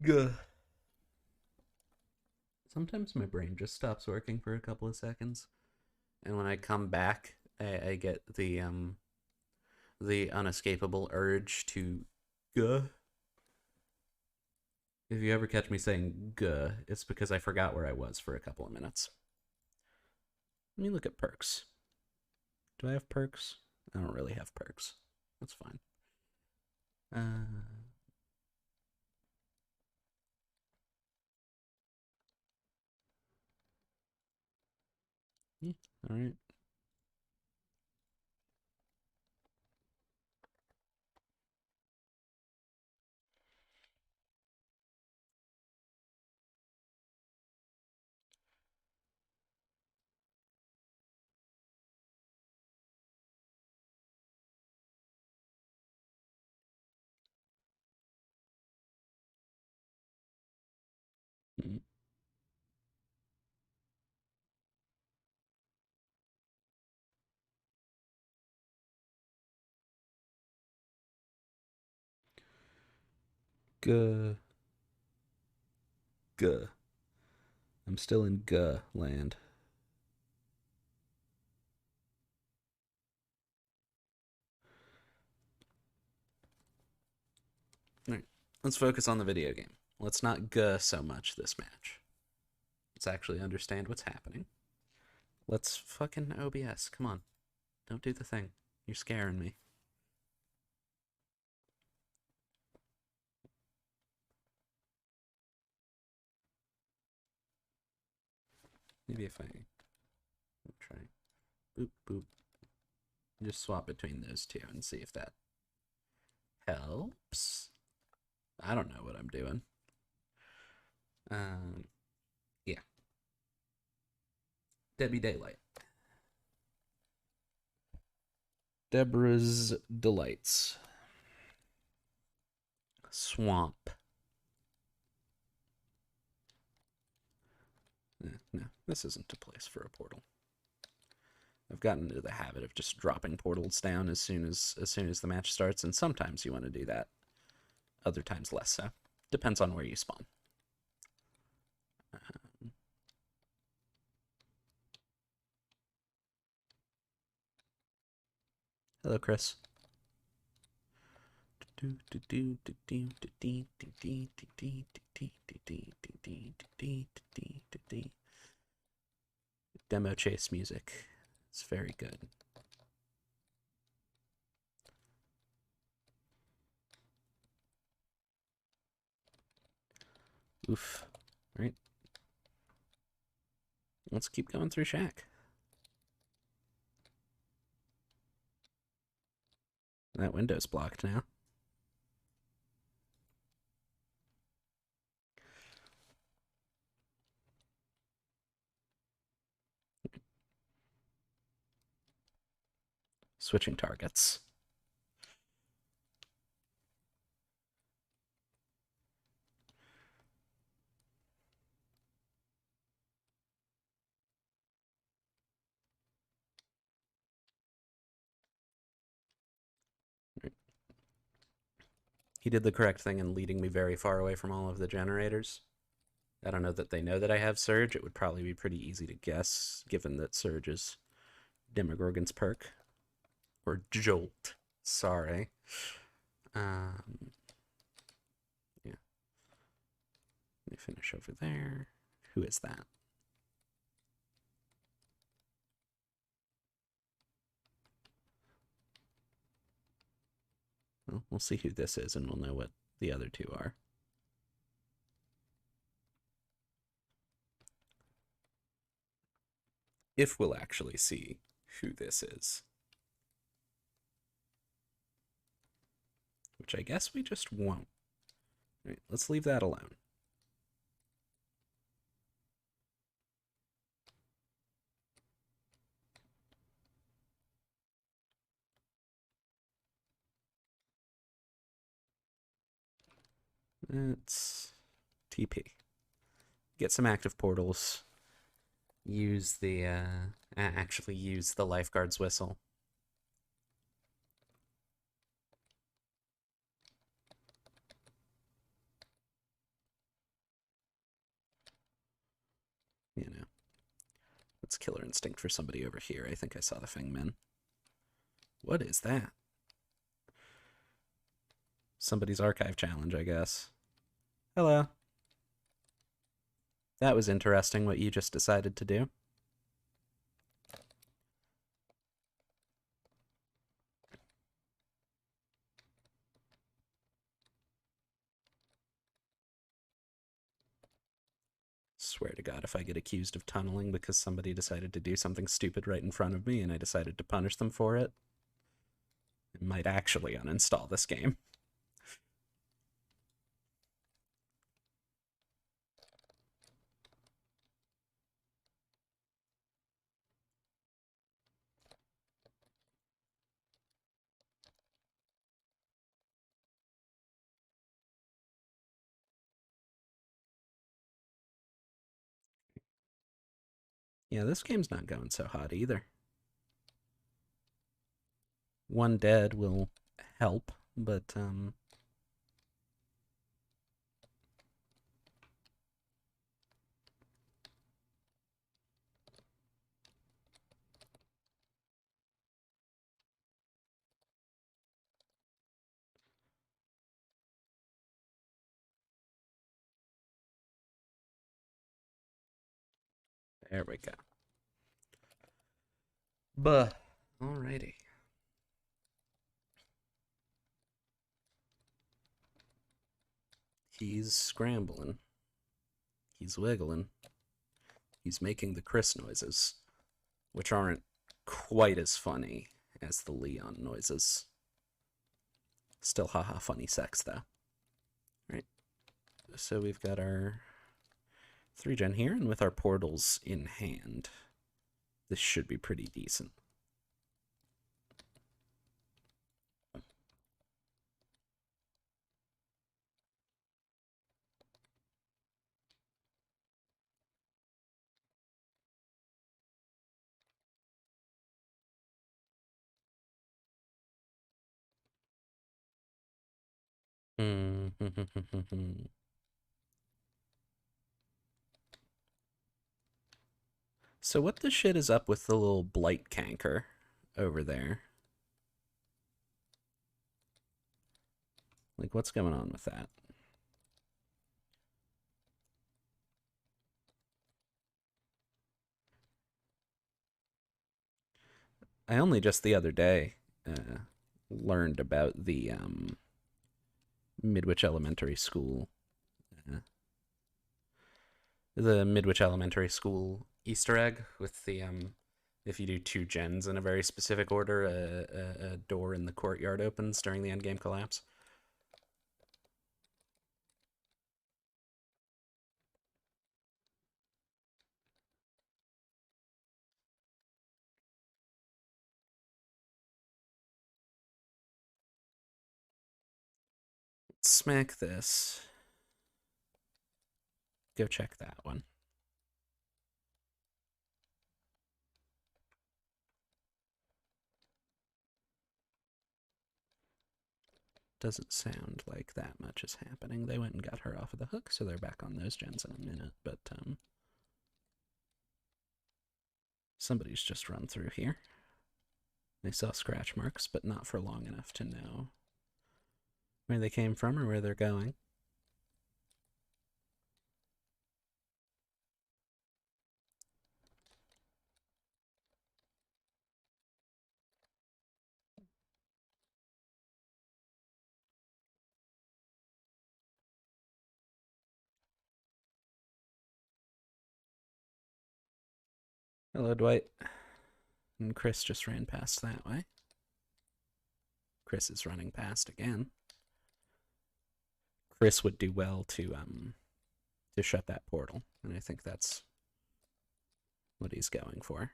Gah. Sometimes my brain just stops working for a couple of seconds, and when I come back, I get the unescapable urge to guh. If you ever catch me saying guh, it's because I forgot where I was for a couple of minutes. Let me look at perks. Do I have perks? I don't really have perks. That's fine. Yeah, all right. Mm. Guh. Guh. I'm still in guh land. All right. Let's focus on the video game. Let's not guh so much this match. Let's actually understand what's happening. Let's fucking OBS. Come on. Don't do the thing. You're scaring me. Maybe if I try boop boop, just swap between those two and see if that helps. I don't know what I'm doing. Yeah. Debbie Daylight. Deborah's Delights. Swamp. No, this isn't a place for a portal. I've gotten into the habit of just dropping portals down as soon as the match starts, and sometimes you want to do that. Other times less so. Depends on where you spawn. Hello, Chris. Demo chase music. It's very good. Oof. Right. Let's keep going through Shack. That window's blocked now. Switching targets. He did the correct thing in leading me very far away from all of the generators. I don't know that they know that I have Surge. It would probably be pretty easy to guess, given that Surge is Demogorgon's perk. Or Jolt. Sorry. Yeah. Let me finish over there. Who is that? Well, we'll see who this is, and we'll know what the other two are. If we'll actually see who this is. Which I guess we just won't. All right, let's leave that alone. Let's TP. Get some active portals. Use the actually use the lifeguard's whistle. You know. Let's Killer Instinct for somebody over here. I think I saw the Fangmen. What is that? Somebody's archive challenge, I guess. Hello. That was interesting what you just decided to do. Swear to God, if I get accused of tunneling because somebody decided to do something stupid right in front of me and I decided to punish them for it, I might actually uninstall this game. Yeah, this game's not going so hot either. One dead will help, but there we go. Buh. Alrighty. He's scrambling. He's wiggling. He's making the Chris noises, which aren't quite as funny as the Leon noises. Still haha funny sex, though. Right. So we've got our 3-gen here, and with our portals in hand, this should be pretty decent. So what the shit is up with the little blight canker over there? Like, what's going on with that? I only just the other day learned about the Midwich Elementary School. Uh, the Midwich Elementary School Easter egg with the if you do two gens in a very specific order, a door in the courtyard opens during the endgame collapse. Smack this. Go check that one. Doesn't sound like that much is happening. They went and got her off of the hook, so they're back on those gens in a minute. But somebody's just run through here. They saw scratch marks, but not for long enough to know where they came from or where they're going. Hello, Dwight. And Chris just ran past that way. Chris is running past again. Chris would do well to shut that portal, and I think that's what he's going for.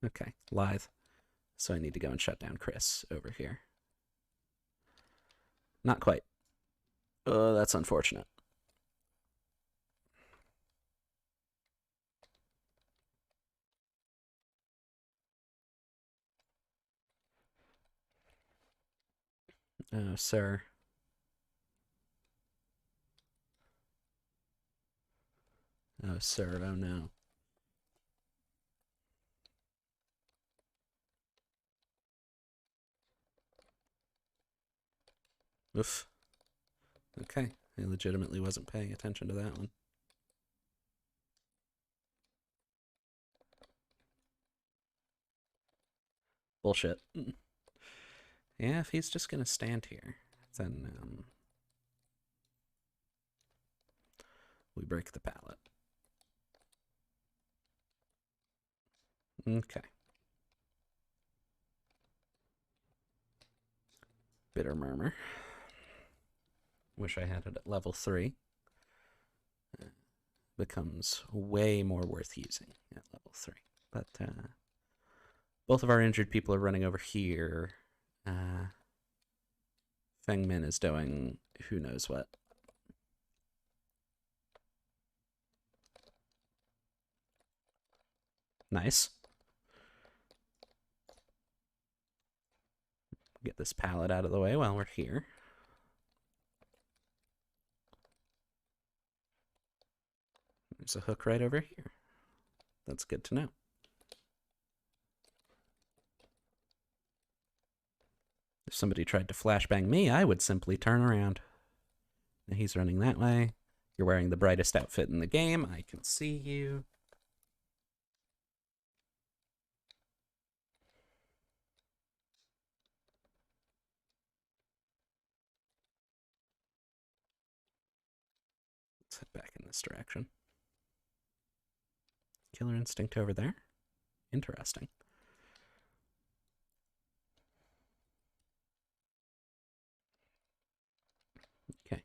Okay, live. So I need to go and shut down Chris over here. Not quite. Oh, that's unfortunate. Oh, sir. Oh, sir. Oh, no. Oof. Okay. I legitimately wasn't paying attention to that one. Bullshit. Yeah, if he's just gonna stand here, then we break the pallet. Okay. Bitter Murmur. Wish I had it at level 3. Becomes way more worth using at level 3. But both of our injured people are running over here. Feng Min is doing who knows what. Nice. Get this pallet out of the way while we're here. There's a hook right over here. That's good to know. If somebody tried to flashbang me, I would simply turn around. He's running that way. You're wearing the brightest outfit in the game. I can see you. Let's head back in this direction. Killer instinct over there. Interesting. Okay.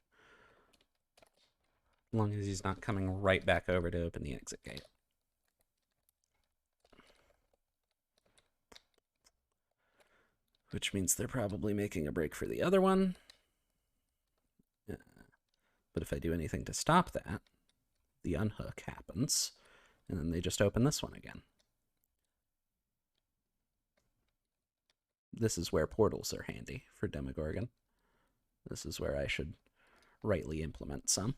As long as he's not coming right back over to open the exit gate. Which means they're probably making a break for the other one. But if I do anything to stop that, the unhook happens, and then they just open this one again. This is where portals are handy for Demogorgon. This is where I should rightly implement some.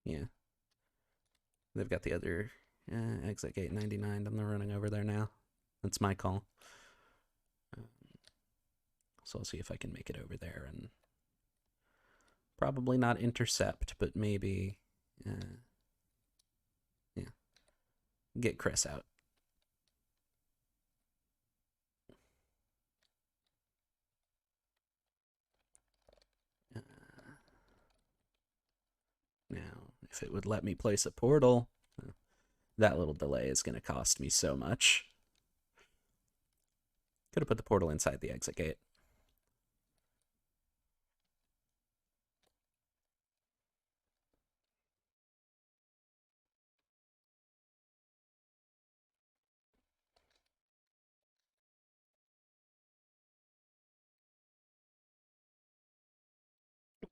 Yeah. They've got the other exit gate 99, and they're running over there now. That's my call. So I'll see if I can make it over there and probably not intercept, but maybe, yeah, get Chris out. Now, if it would let me place a portal, that little delay is going to cost me so much. Could have put the portal inside the exit gate.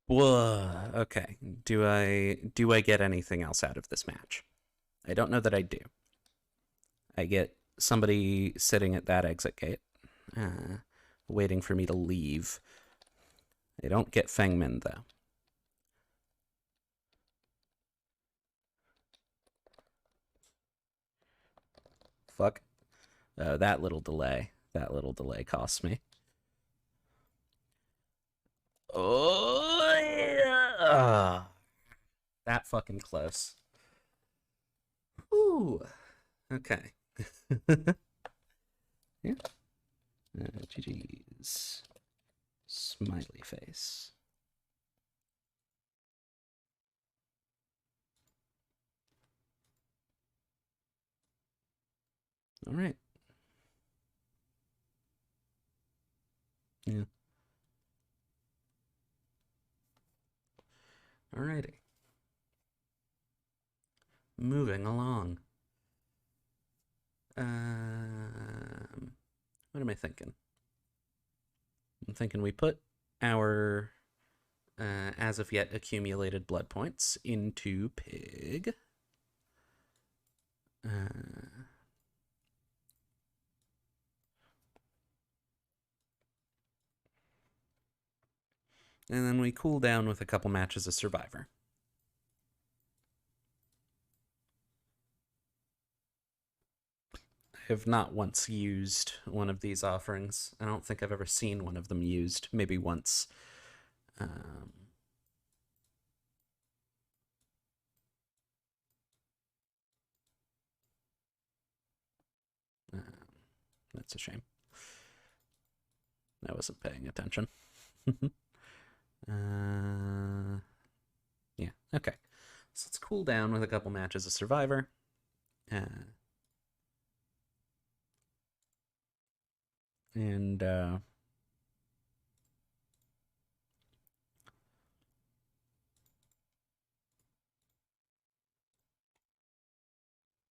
Whoa. Okay. Do I get anything else out of this match? I don't know that I do. I get somebody sitting at that exit gate, waiting for me to leave. I don't get Fengmin, though. Fuck. That little delay. That little delay costs me. Oh, yeah. That fucking close. Ooh. Okay. Yeah. GG's. Smiley face. All right. Yeah. Alrighty. Moving along. What am I thinking? I'm thinking we put our as of yet accumulated blood points into Pig. And then we cool down with a couple matches of Survivor. I have not once used one of these offerings. I don't think I've ever seen one of them used. Maybe once. That's a shame. I wasn't paying attention. Yeah, okay. So let's cool down with a couple matches of Survivor. And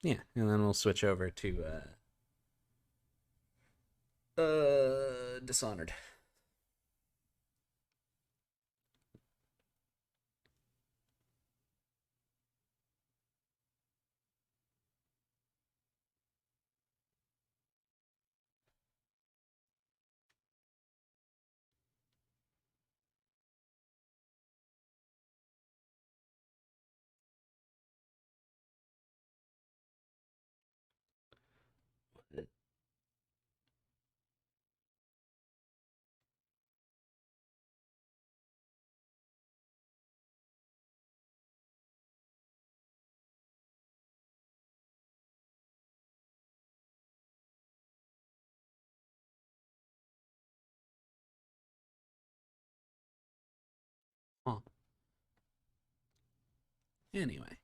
yeah, and then we'll switch over to Dishonored. Oh. Anyway.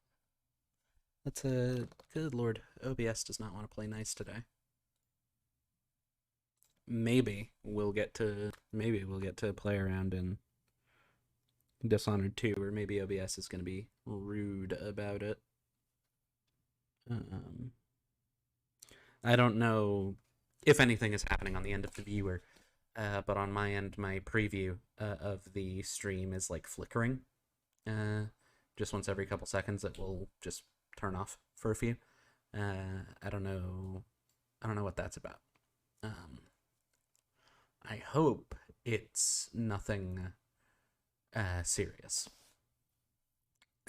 That's a good lord. OBS does not want to play nice today. Maybe we'll get to play around in Dishonored 2, or maybe OBS is going to be rude about it. I don't know if anything is happening on the end of the viewer, but on my end, my preview of the stream is like flickering just once every couple seconds it will just turn off for a few. I don't know. I don't know what that's about. I hope it's nothing serious.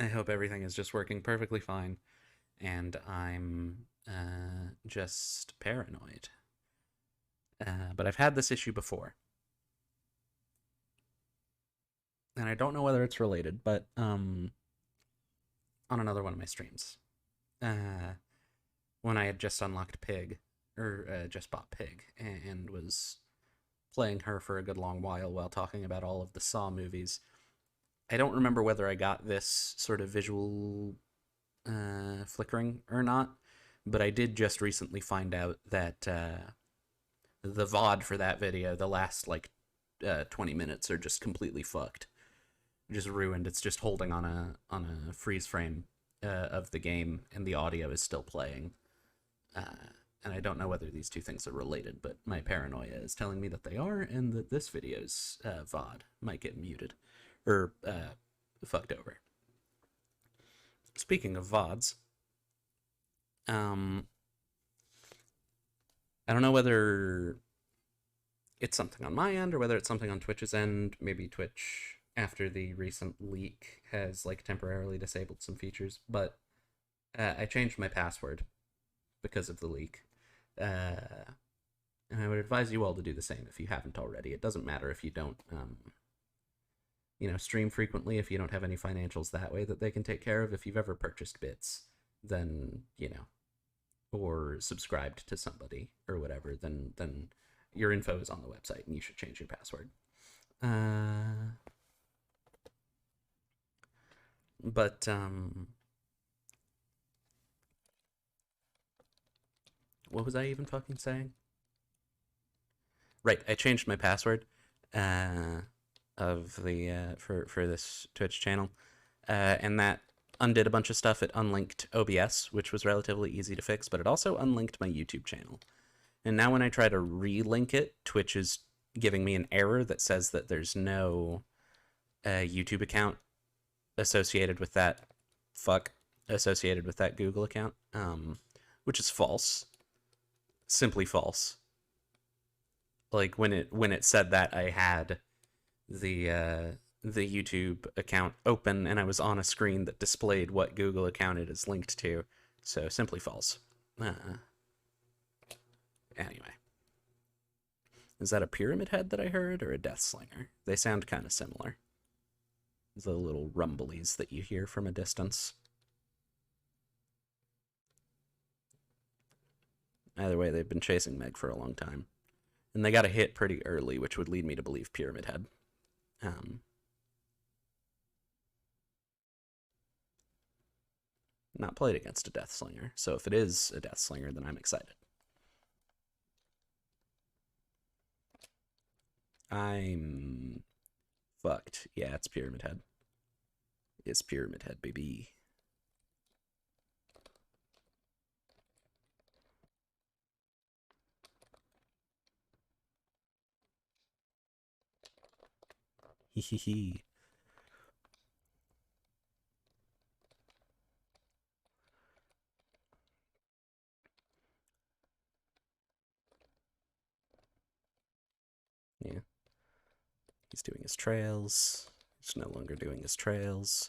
I hope everything is just working perfectly fine, and I'm just paranoid. But I've had this issue before. And I don't know whether it's related, but on another one of my streams, when I had just unlocked Pig, or just bought Pig, and was playing her for a good long while talking about all of the Saw movies, I don't remember whether I got this sort of visual flickering or not, but I did just recently find out that the VOD for that video, the last like 20 minutes, are just completely fucked. Just ruined. It's just holding on a freeze frame of the game, and the audio is still playing. And I don't know whether these two things are related, but my paranoia is telling me that they are, and that this video's VOD might get muted or fucked over. Speaking of VODs, I don't know whether it's something on my end or whether it's something on Twitch's end. Maybe Twitch, after the recent leak, has like temporarily disabled some features, but I changed my password because of the leak. And I would advise you all to do the same if you haven't already. It doesn't matter if you don't stream frequently, if you don't have any financials that way that they can take care of. If you've ever purchased bits, then, or subscribed to somebody or whatever, then your info is on the website and you should change your password. But what was I even fucking saying? Right, I changed my password of the for this Twitch channel, and that undid a bunch of stuff. It unlinked OBS, which was relatively easy to fix, but it also unlinked my YouTube channel. And now when I try to relink it, Twitch is giving me an error that says that there's no YouTube account associated with that Google account, which is false. Simply false. Like when it said that, I had the YouTube account open and I was on a screen that displayed what Google account it is linked to. So simply false. Anyway. Is that a pyramid head that I heard, or a death slinger? They sound kind of similar. The little rumblies that you hear from a distance. Either way, they've been chasing Meg for a long time. And they got a hit pretty early, which would lead me to believe pyramid head. Not played against a death slinger, so if it is a death slinger, then I'm excited. I'm fucked. Yeah, it's pyramid head. It's pyramid head, baby. Hee. Yeah. He's doing his trails. He's no longer doing his trails.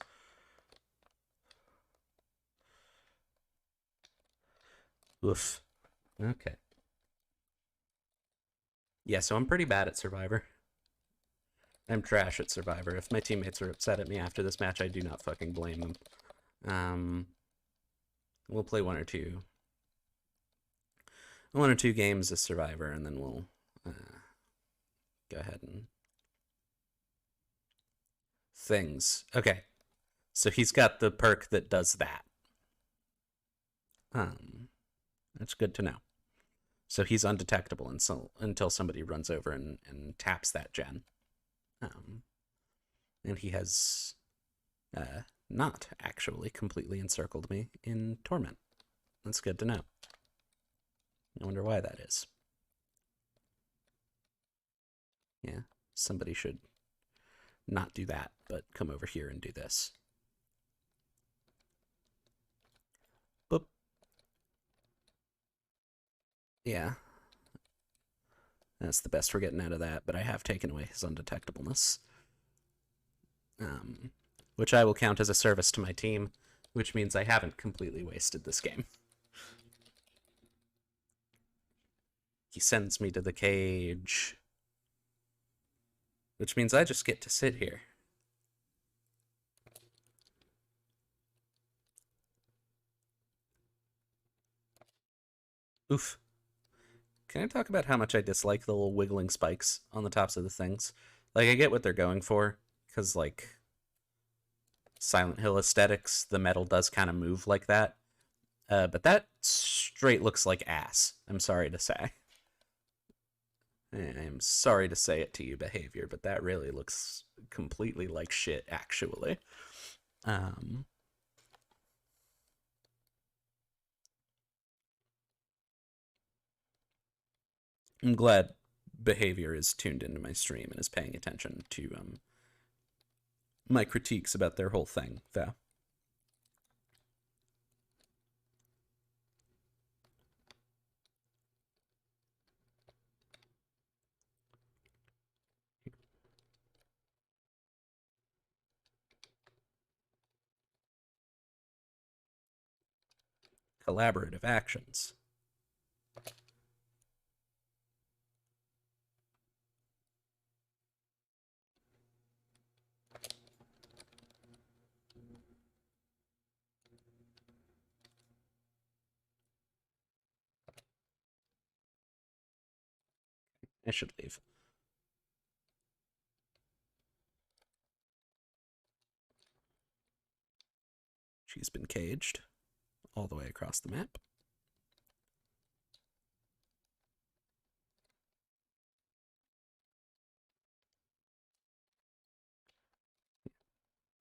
Oof. Okay. Yeah, so I'm pretty bad at Survivor. I'm trash at Survivor. If my teammates are upset at me after this match, I do not fucking blame them. We'll play one or two games as Survivor, and then we'll go ahead and things. Okay, so he's got the perk that does that. That's good to know. So he's undetectable until somebody runs over and taps that gen. And he has not actually completely encircled me in Torment. That's good to know. I wonder why that is. Yeah, somebody should not do that, but come over here and do this. Yeah, that's the best we're getting out of that, but I have taken away his undetectableness. Which I will count as a service to my team, which means I haven't completely wasted this game. He sends me to the cage, which means I just get to sit here. Oof. Can I talk about how much I dislike the little wiggling spikes on the tops of the things? Like, I get what they're going for, because, like, Silent Hill aesthetics, the metal does kind of move like that. But that straight looks like ass, I'm sorry to say. I'm sorry to say it to you, behavior, but that really looks completely like shit, actually. I'm glad behavior is tuned into my stream and is paying attention to my critiques about their whole thing, though. Collaborative actions. I should leave. She's been caged all the way across the map.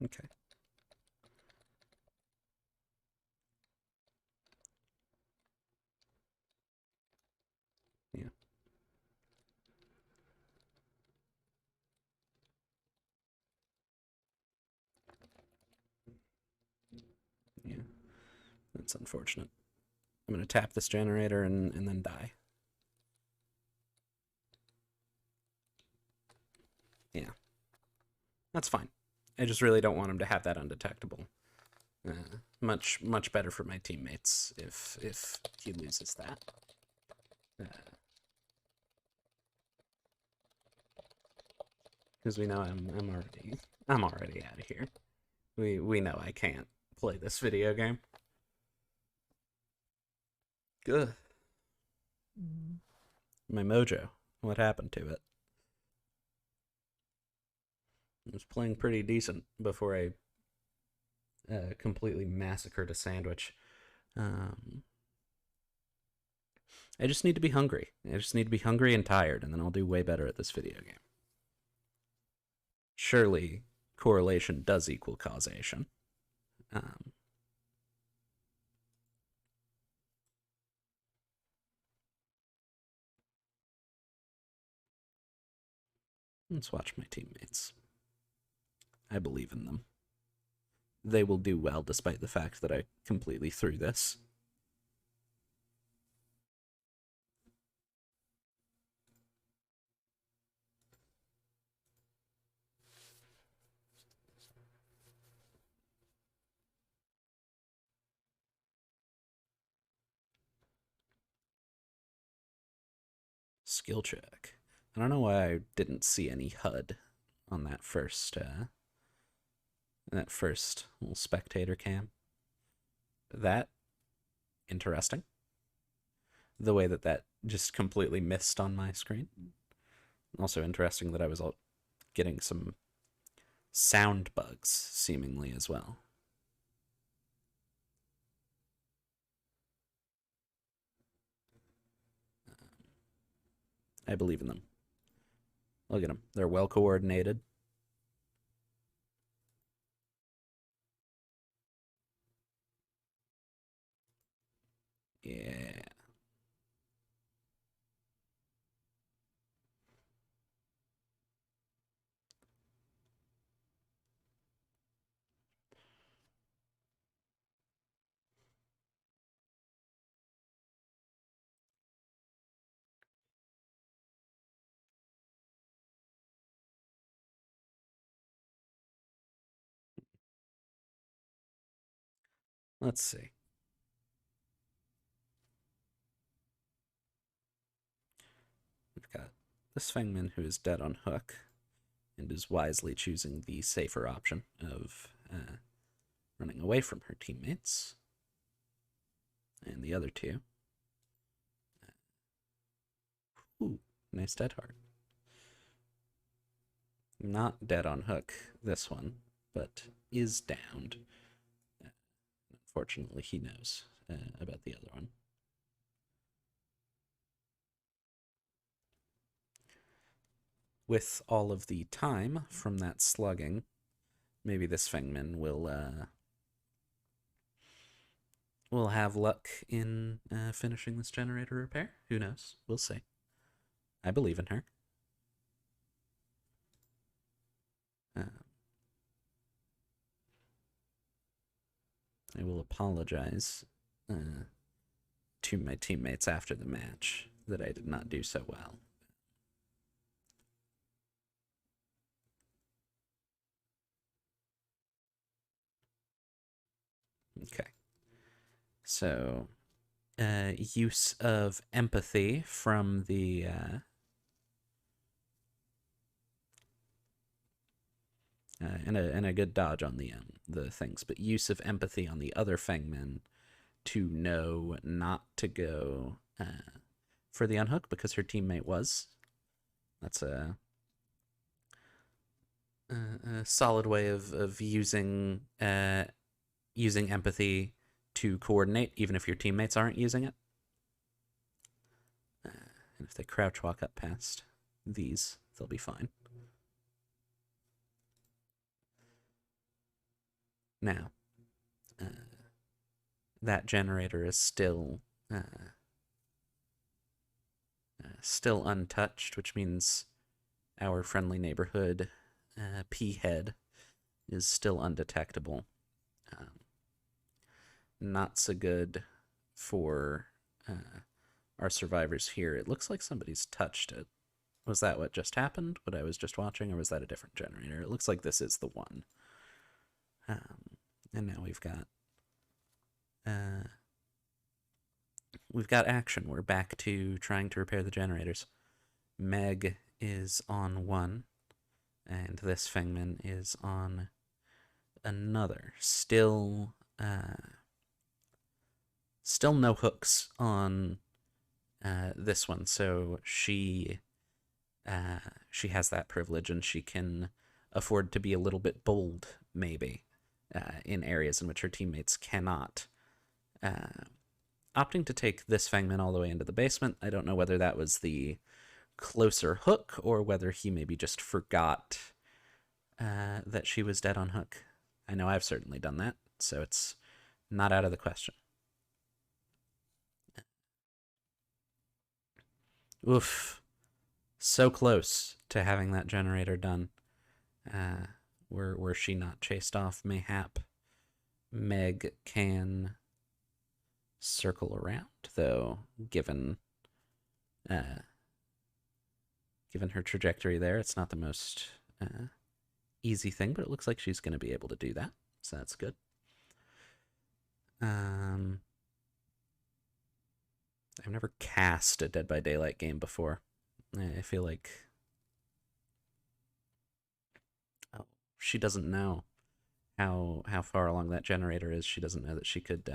Okay. Yeah. Yeah. That's unfortunate. I'm going to tap this generator and then die. Yeah. That's fine. I just really don't want him to have that undetectable. Much better for my teammates if he loses that. Because we know I'm already out of here. We know I can't play this video game. Good. My mojo. What happened to it? It was playing pretty decent before I completely massacred a sandwich. I just need to be hungry. I just need to be hungry and tired, and then I'll do way better at this video game. Surely correlation does equal causation. Let's watch my teammates. I believe in them. They will do well despite the fact that I completely threw this. Skill check. I don't know why I didn't see any HUD on that first little spectator cam. That interesting. The way that just completely missed on my screen. Also interesting that I was getting some sound bugs seemingly as well. I believe in them. Look at them. They're well coordinated. Yeah. Let's see. We've got this Fengman who is dead on hook and is wisely choosing the safer option of running away from her teammates. And the other two. Ooh, nice dead heart. Not dead on hook, this one, but is downed. Unfortunately, he knows about the other one. With all of the time from that slugging, maybe this Fengman will have luck in finishing this generator repair. Who knows? We'll see. I believe in her. I will apologize to my teammates after the match that I did not do so well. Okay. So, use of empathy from the and a good dodge on the things, but use of empathy on the other Fengmen to know not to go for the unhook because her teammate was. That's a solid way of using empathy to coordinate, even if your teammates aren't using it. And if they crouch walk up past these, they'll be fine. Now, that generator is still untouched, which means our friendly neighborhood P head is still undetectable. Not so good for our survivors here. It looks like somebody's touched it. Was that what just happened? What I was just watching, or was that a different generator? It looks like this is the one. And now we've got action. We're back to trying to repair the generators. Meg is on one, and this Fengman is on another. Still no hooks on this one, so she has that privilege, and she can afford to be a little bit bold, maybe, in areas in which her teammates cannot. Opting to take this Fengman all the way into the basement. I don't know whether that was the closer hook or whether he maybe just forgot that she was dead on hook. I know I've certainly done that, so it's not out of the question. Oof. So close to having that generator done. Were she not chased off, mayhap Meg can circle around, though, given her trajectory there, it's not the most easy thing, but it looks like she's going to be able to do that, so that's good. I've never cast a Dead by Daylight game before. I feel like she doesn't know how far along that generator is. She doesn't know that she could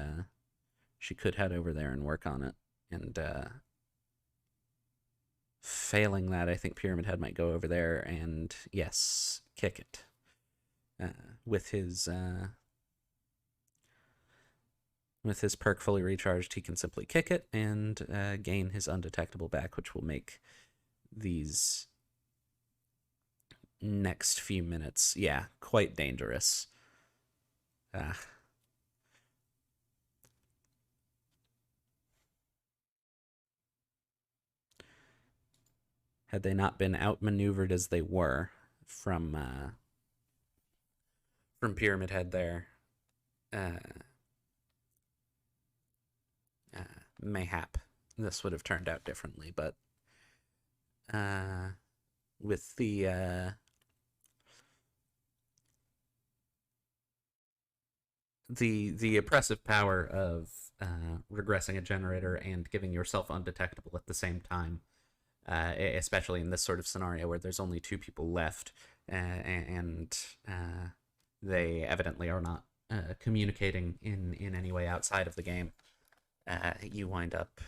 head over there and work on it. And failing that, I think Pyramid Head might go over there and, yes, kick it. With his perk fully recharged, he can simply kick it and gain his undetectable back, which will make these next few minutes, yeah, quite dangerous. Had they not been outmaneuvered as they were from Pyramid Head there, mayhap this would have turned out differently, but with the the oppressive power of regressing a generator and giving yourself undetectable at the same time, especially in this sort of scenario where there's only two people left, and they evidently are not communicating in any way outside of the game. You wind up,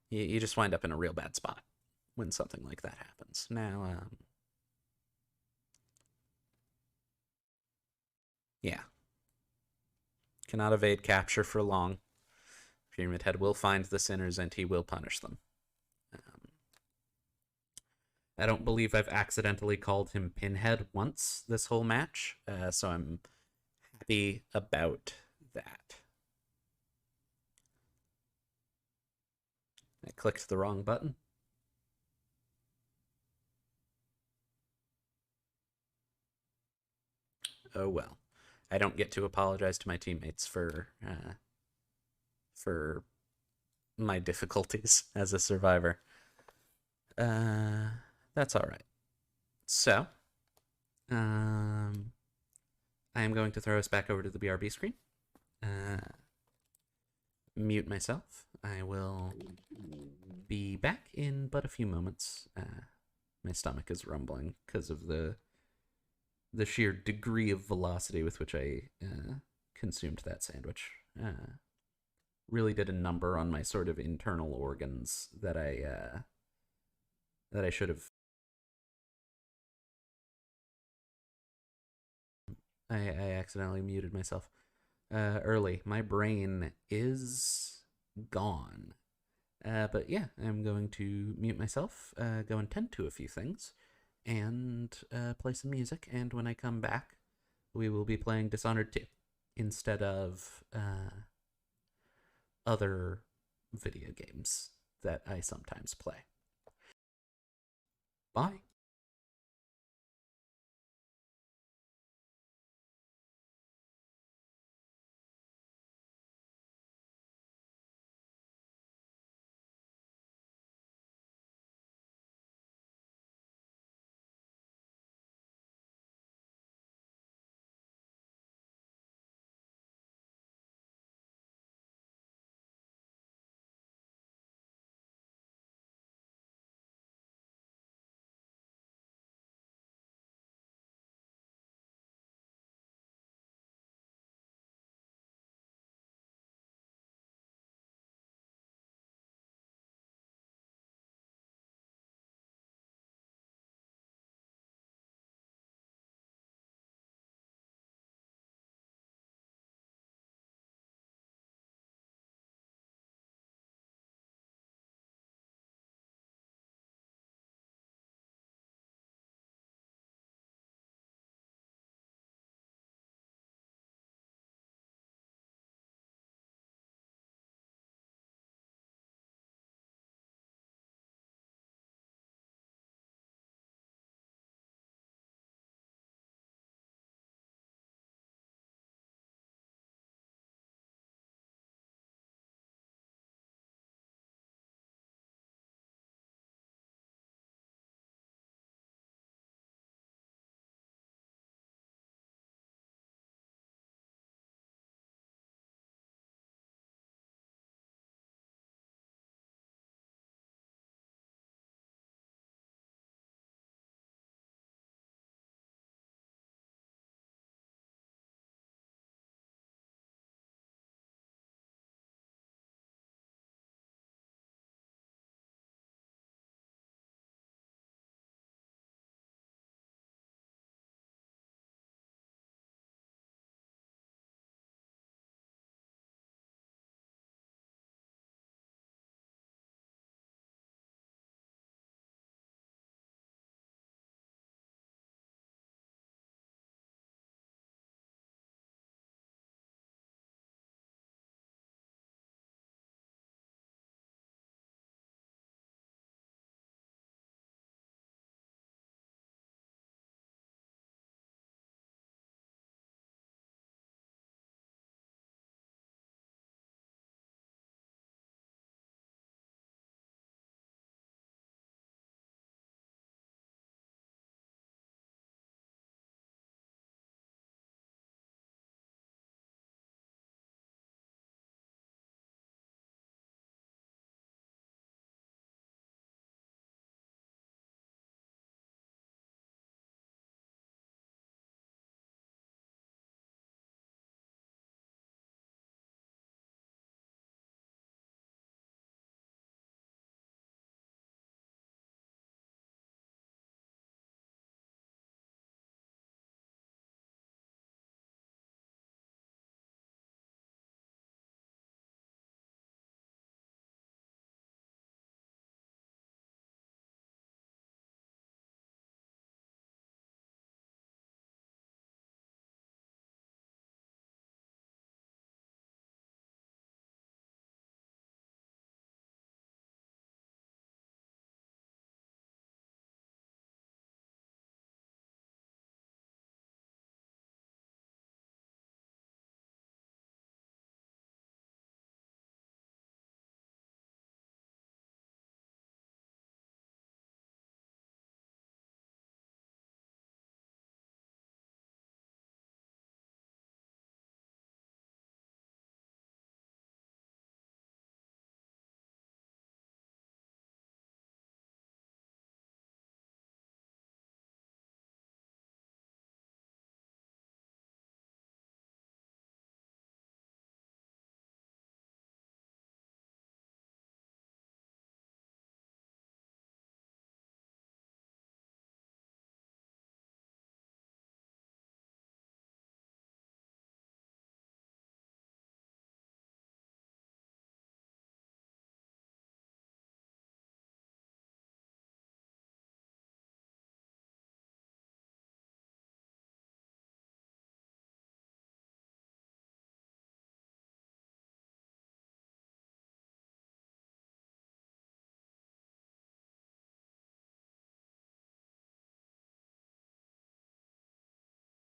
you just wind up in a real bad spot when something like that happens. Now, yeah, cannot evade capture for long. Pyramid Head will find the sinners and he will punish them. I don't believe I've accidentally called him Pinhead once this whole match, so I'm happy about that. I clicked the wrong button. Oh well. I don't get to apologize to my teammates for my difficulties as a survivor. That's all right. So, I am going to throw us back over to the BRB screen. Mute myself. I will be back in but a few moments. My stomach is rumbling because of the sheer degree of velocity with which I consumed that sandwich. Really did a number on my sort of internal organs that I should have. I accidentally muted myself early. My brain is gone. But yeah, I'm going to mute myself, go and tend to a few things, and play some music. And when I come back, we will be playing Dishonored 2 instead of other video games that I sometimes play. Bye.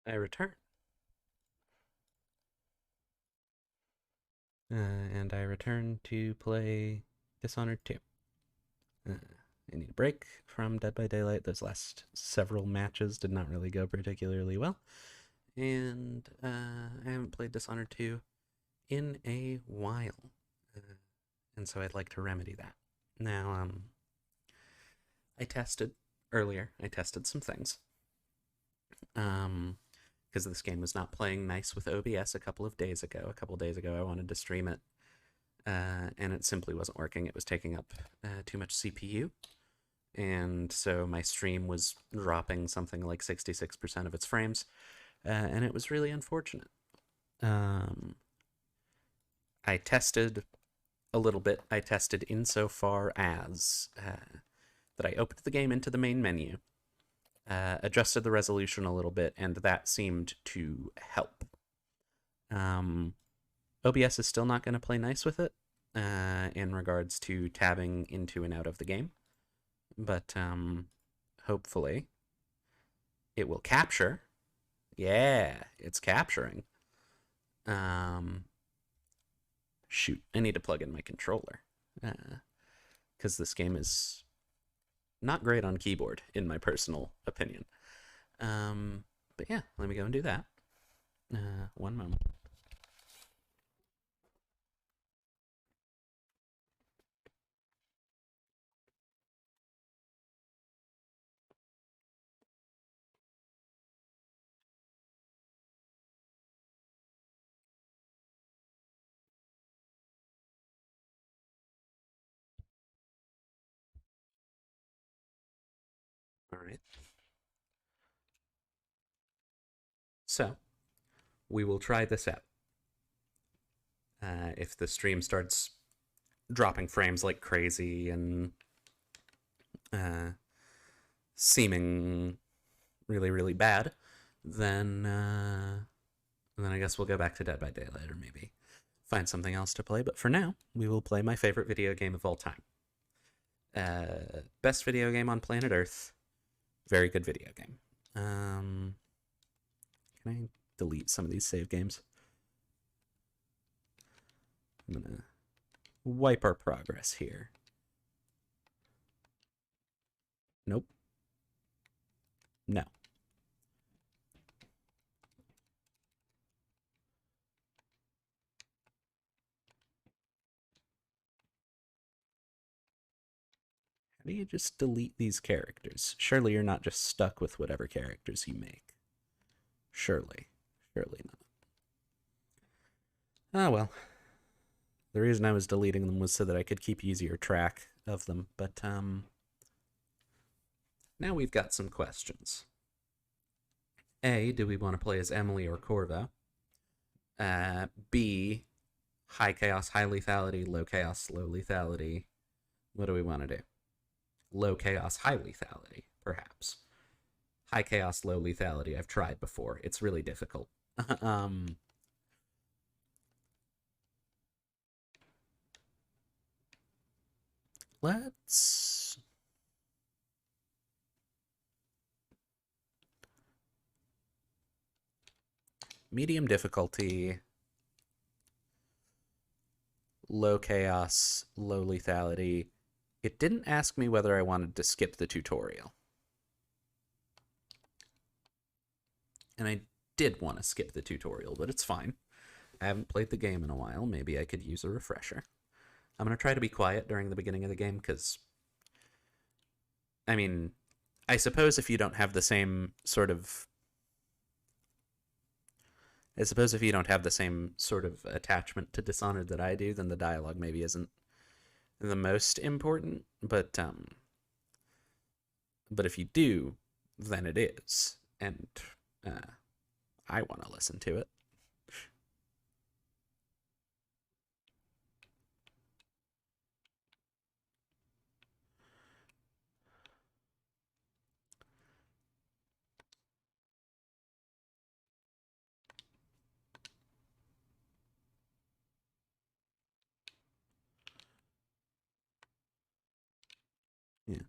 I return. And I return to play Dishonored 2. I need a break from Dead by Daylight. Those last several matches did not really go particularly well. And I haven't played Dishonored 2 in a while. And so I'd like to remedy that. Now, I tested some things. Because this game was not playing nice with OBS a couple of days ago. A couple of days ago, I wanted to stream it, and it simply wasn't working. It was taking up too much CPU, and so my stream was dropping something like 66% of its frames, and it was really unfortunate. I tested a little bit. I tested insofar as that I opened the game into the main menu, adjusted the resolution a little bit, and that seemed to help. OBS is still not going to play nice with it in regards to tabbing into and out of the game, but hopefully it will capture. Yeah, it's capturing. Shoot, I need to plug in my controller because this game is not great on keyboard, in my personal opinion. But yeah, let me go and do that. One moment. All right. So, we will try this out. If the stream starts dropping frames like crazy and seeming really, really bad, then I guess we'll go back to Dead by Daylight or maybe find something else to play. But for now, we will play my favorite video game of all time. Best video game on planet Earth. Very good video game. Can I delete some of these save games? I'm gonna wipe our progress here. Nope. No. How do you just delete these characters? Surely you're not just stuck with whatever characters you make. Surely. Surely not. Ah, well. The reason I was deleting them was so that I could keep easier track of them, but now we've got some questions. A, do we want to play as Emily or Corvo? B, high chaos, high lethality, low chaos, low lethality. What do we want to do? Low chaos, high lethality, perhaps. High chaos, low lethality, I've tried before. It's really difficult. Let's... medium difficulty, low chaos, low lethality. It didn't ask me whether I wanted to skip the tutorial. And I did want to skip the tutorial, but it's fine. I haven't played the game in a while. Maybe I could use a refresher. I'm going to try to be quiet during the beginning of the game because, I mean, I suppose if you don't have the same sort of attachment to Dishonored that I do, then the dialogue maybe isn't the most important, but if you do, then it is, and I want to listen to it. Yeah.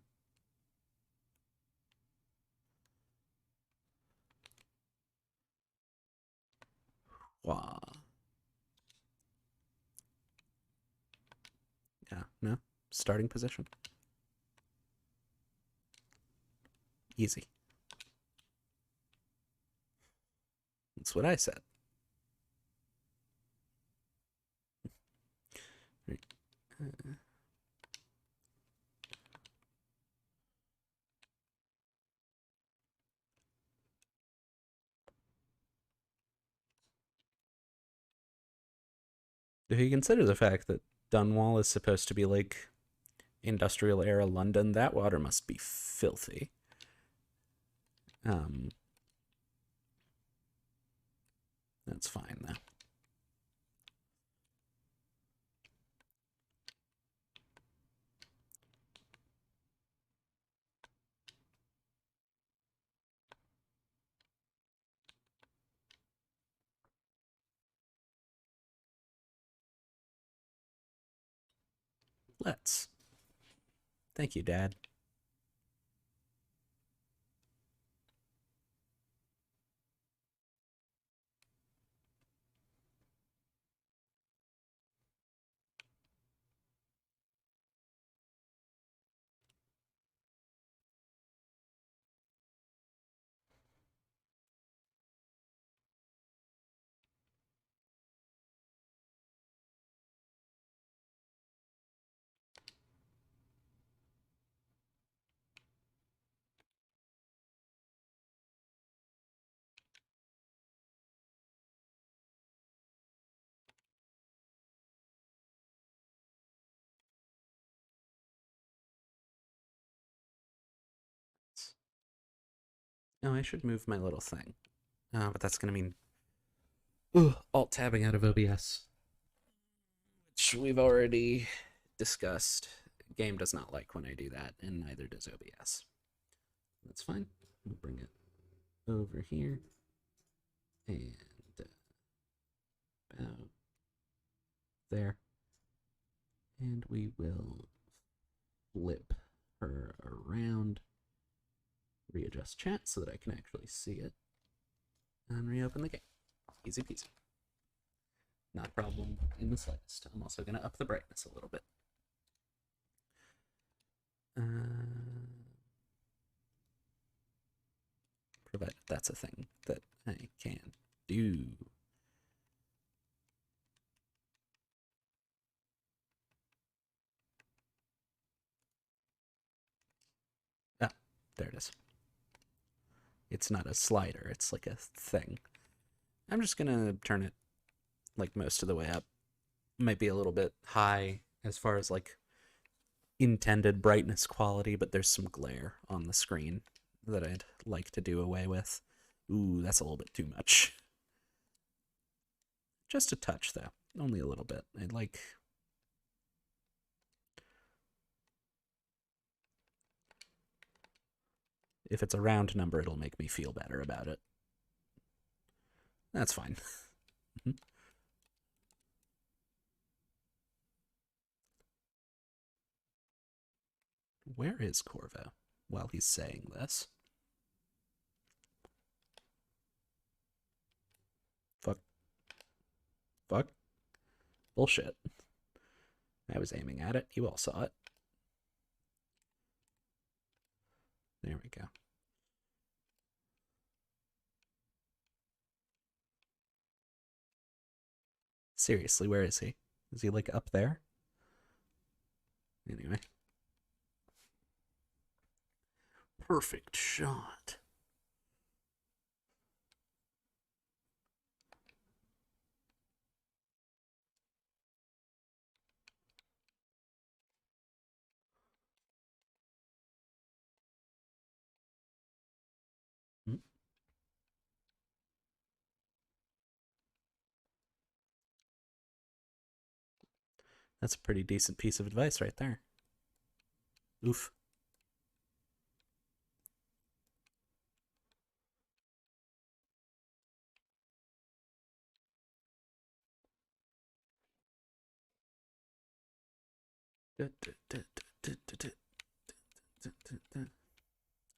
Wow. Yeah, no. Starting position. Easy. That's what I said. Right. If you consider the fact that Dunwall is supposed to be like industrial era London, that water must be filthy. That's fine though. Let's. Thank you, Dad. Oh, I should move my little thing. But that's going to mean alt tabbing out of OBS, which we've already discussed. Game does not like when I do that, and neither does OBS. That's fine. We'll bring it over here and about there. And we will flip her around, readjust chat so that I can actually see it, and reopen the game. Easy peasy. Not a problem in the slightest. I'm also going to up the brightness a little bit. Provided that's a thing that I can do. Ah, there it is. It's not a slider, it's like a thing. I'm just gonna turn it like most of the way up. Might be a little bit high as far as like intended brightness quality, but there's some glare on the screen that I'd like to do away with. Ooh, that's a little bit too much. Just a touch though, only a little bit. I'd like... If it's a round number, it'll make me feel better about it. That's fine. Where is Corvo while he's saying this? Fuck. Fuck. Bullshit. I was aiming at it. You all saw it. There we go. Seriously, where is he? Is he like up there? Anyway. Perfect shot. That's a pretty decent piece of advice right there. Oof.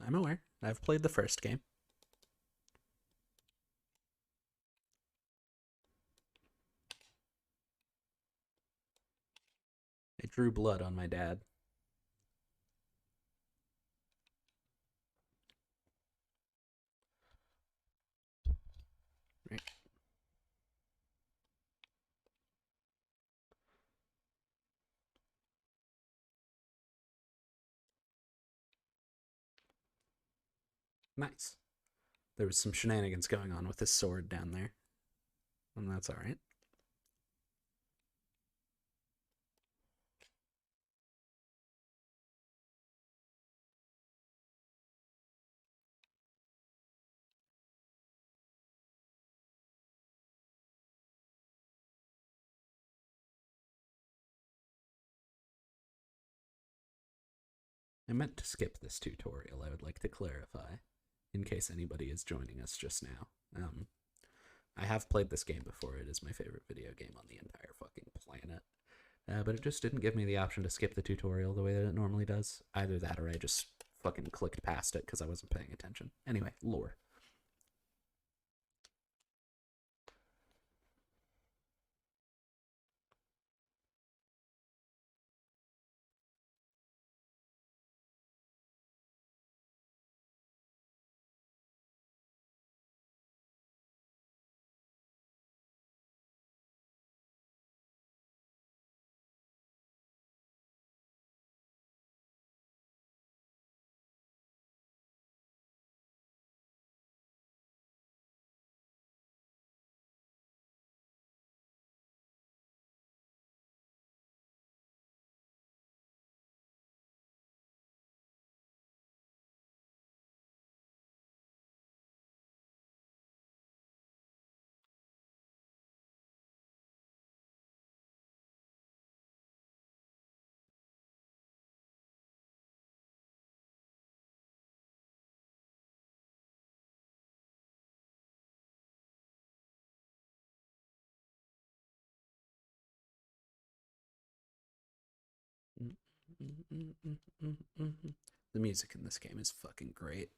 I'm aware. I've played the first game. drew blood on my dad. Right. Nice. There was some shenanigans going on with this sword down there. And that's alright. I meant to skip this tutorial, I would like to clarify, in case anybody is joining us just now. I have played this game before. It is my favorite video game on the entire fucking planet. But it just didn't give me the option to skip the tutorial the way that it normally does. Either that or I just fucking clicked past it because I wasn't paying attention. Anyway, lore. The music in this game is fucking great.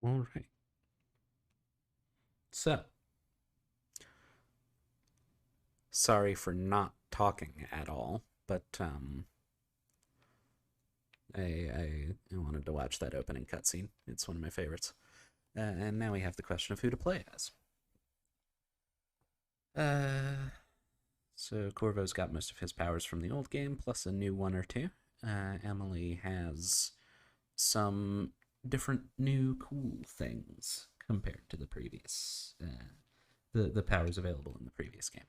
All right. So, sorry for not talking at all, but I wanted to watch that opening cutscene. It's one of my favorites. And now we have the question of who to play as. So Corvo's got most of his powers from the old game, plus a new one or two. Emily has some different new cool things compared to the previous, the powers available in the previous game.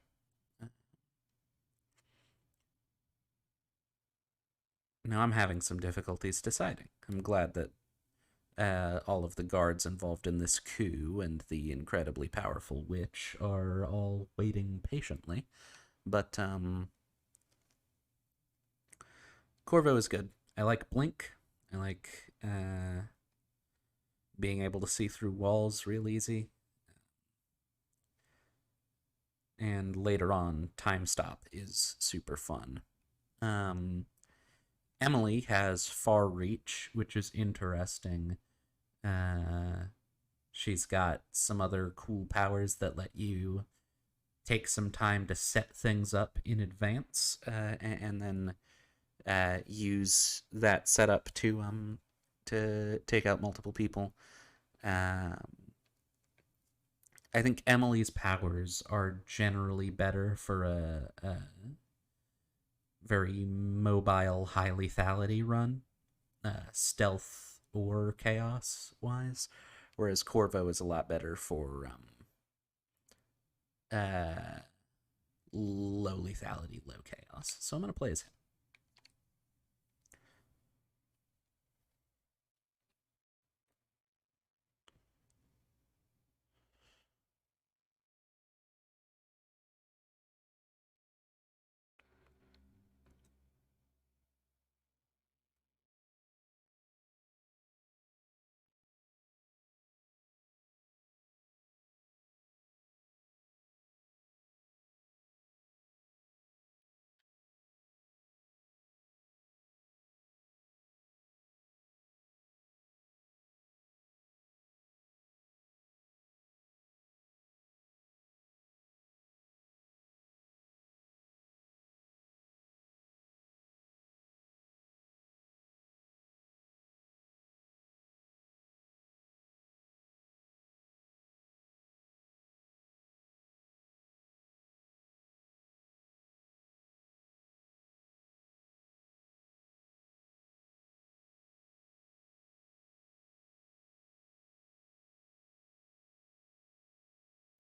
Now I'm having some difficulties deciding. I'm glad that all of the guards involved in this coup and the incredibly powerful witch are all waiting patiently. But Corvo is good. I like Blink. I like being able to see through walls real easy. And later on, Time Stop is super fun. Emily has Far Reach, which is interesting. She's got some other cool powers that let you take some time to set things up in advance, and then use that setup to take out multiple people. I think Emily's powers are generally better for a very mobile, high lethality run, stealth or chaos wise, whereas Corvo is a lot better for low lethality, low chaos. So I'm gonna play as him.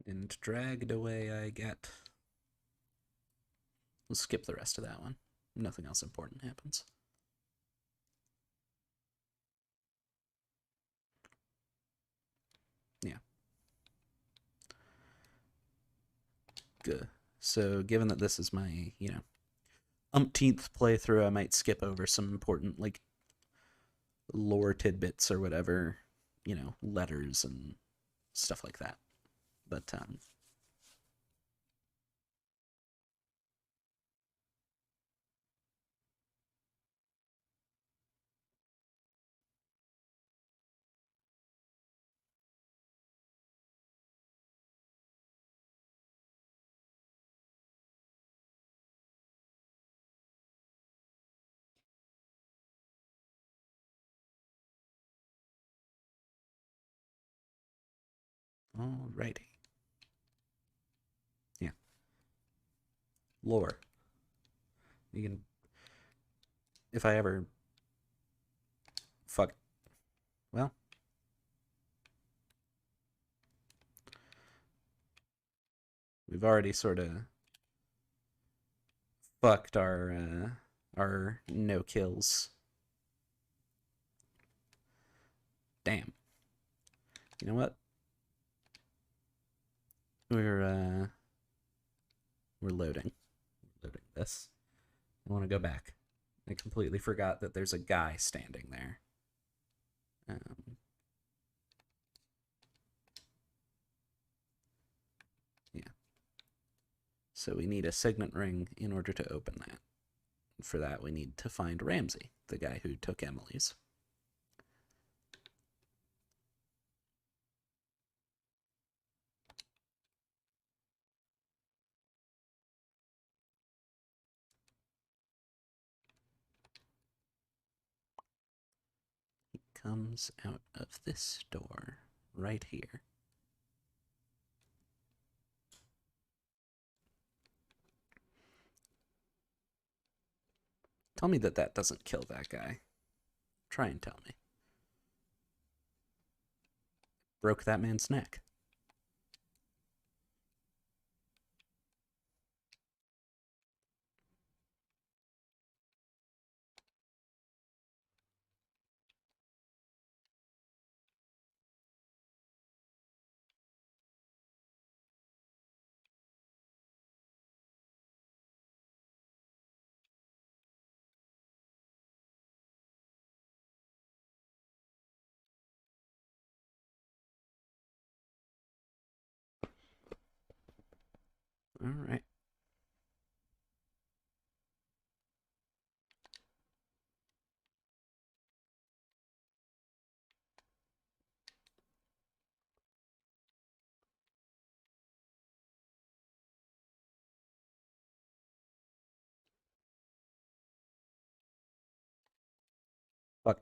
And dragged away I get. We'll skip the rest of that one. Nothing else important happens. Yeah. Good. So, given that this is my, umpteenth playthrough, I might skip over some important, like, lore tidbits or whatever, letters and stuff like that. But, alrighty. Yeah. Lore. You can. If I ever. Fuck. Well. We've already sort of fucked our no kills. Damn. You know what? We're loading. Loading this. I want to go back. I completely forgot that there's a guy standing there. Yeah. So we need a signet ring in order to open that. For that, we need to find Ramsey, the guy who took Emily's. comes out of this door right here. Tell me that that doesn't kill that guy. Try and tell me. Broke that man's neck. All right. Fuck.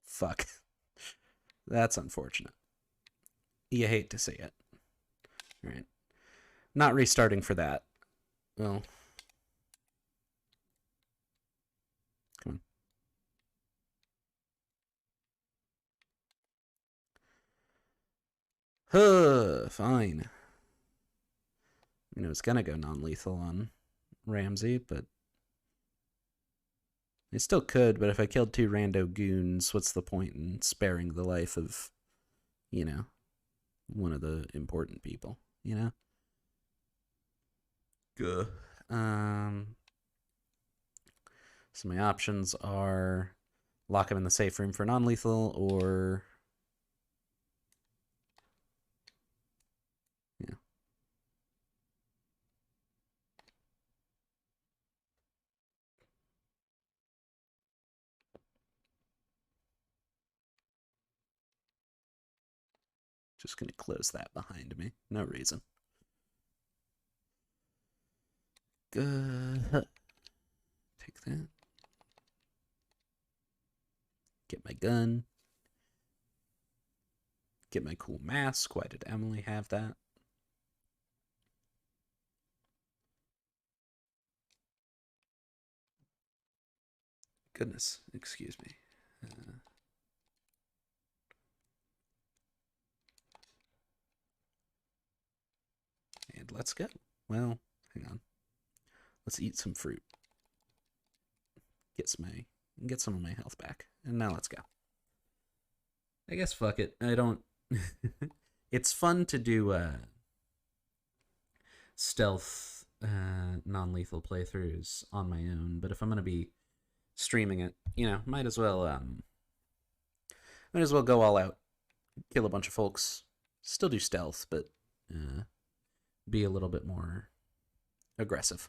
Fuck. That's unfortunate. You hate to see it. All right. Not restarting for that. Well. Come on. Huh, fine. You know, it's gonna go non-lethal on Ramsey, but I still could, but if I killed 2 rando goons, what's the point in sparing the life of, you know, one of the important people, you know? Good. So my options are lock him in the safe room for non-lethal, or yeah. Just gonna close that behind me. No reason. Good. Take that. Get my gun. Get my cool mask. Why did Emily have that? Goodness, excuse me. And let's go. Well, hang on. Let's eat some fruit. Get some of my health back. And now let's go. I guess fuck it. I don't it's fun to do stealth non-lethal playthroughs on my own, but if I'm going to be streaming it, you know, might as well go all out. Kill a bunch of folks. Still do stealth, but be a little bit more aggressive.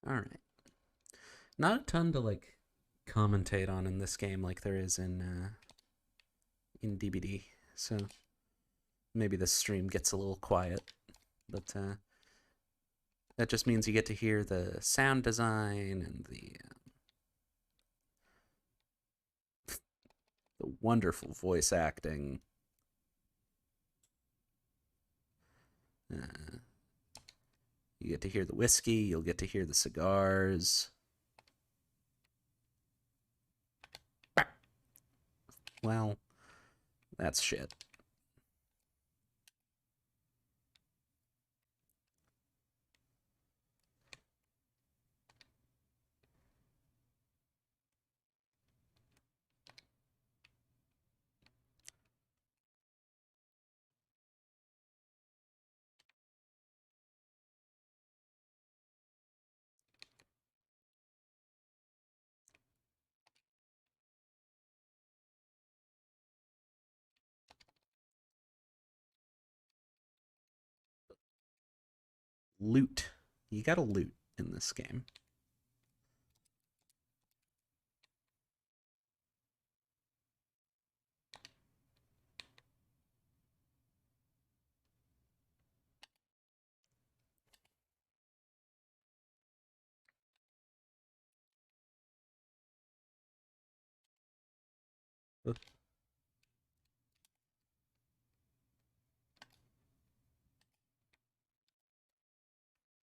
All right. Not a ton to like commentate on in this game like there is in DBD. So maybe this stream gets a little quiet, but that just means you get to hear the sound design and the wonderful voice acting. You get to hear the whiskey, you'll get to hear the cigars. Well, that's shit. Loot. You gotta loot in this game.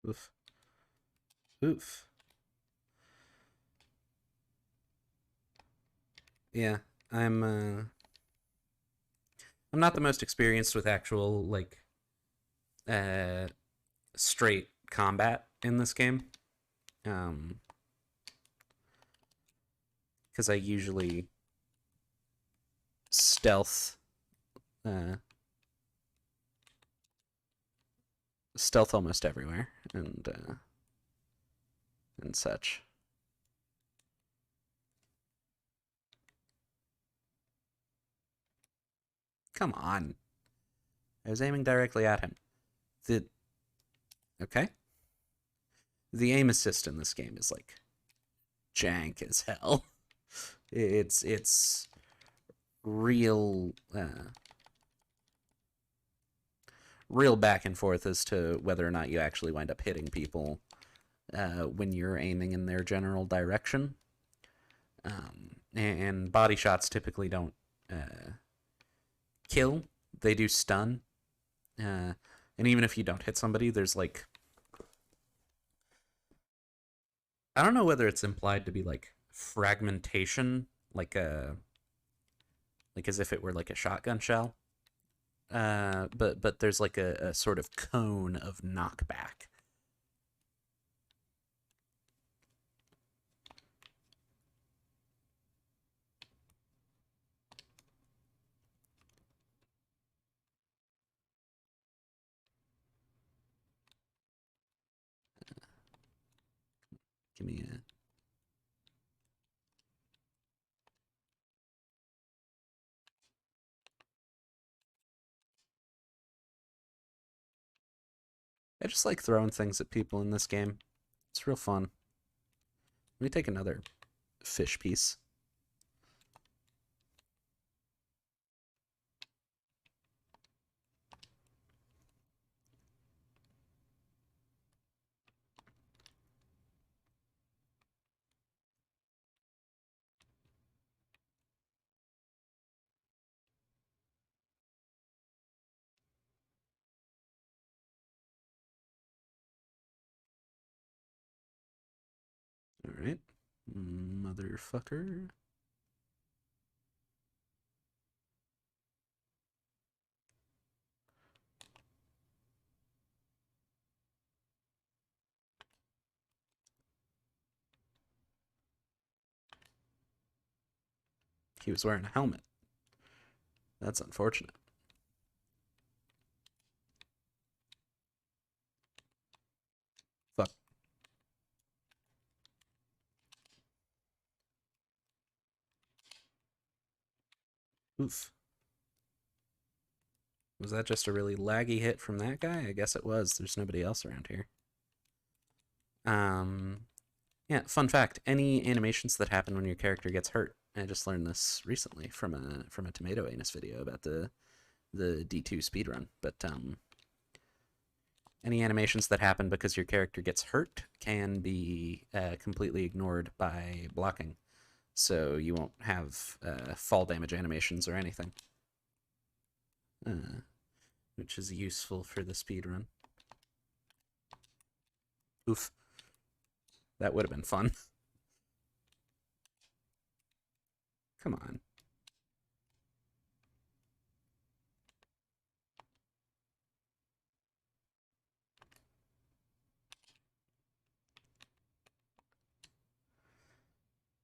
Oof. Oof. Yeah, I'm not the most experienced with actual like uh straight combat in this game. Because I usually stealth uh stealth almost everywhere and such. Come on. I was aiming directly at him. Okay. The aim assist in this game is like jank as hell. It's real real back and forth as to whether or not you actually wind up hitting people when you're aiming in their general direction. And body shots typically don't kill, they do stun. And even if you don't hit somebody, there's like, I don't know whether it's implied to be like fragmentation, like as if it were like a shotgun shell. But there's like a sort of cone of knockback. Give me a. I just like throwing things at people in this game. It's real fun. Let me take another fish piece. All right, motherfucker. He was wearing a helmet. That's unfortunate. Fuck. Oof. Was that just a really laggy hit from that guy? I guess it was. There's nobody else around here. Yeah, fun fact. Any animations that happen when your character gets hurt. I just learned this recently from a Tomato Anus video about the D2 speedrun. But any animations that happen because your character gets hurt can be completely ignored by blocking. so you won't have fall damage animations or anything, which is useful for the speed run. Oof. That would have been fun. Come on.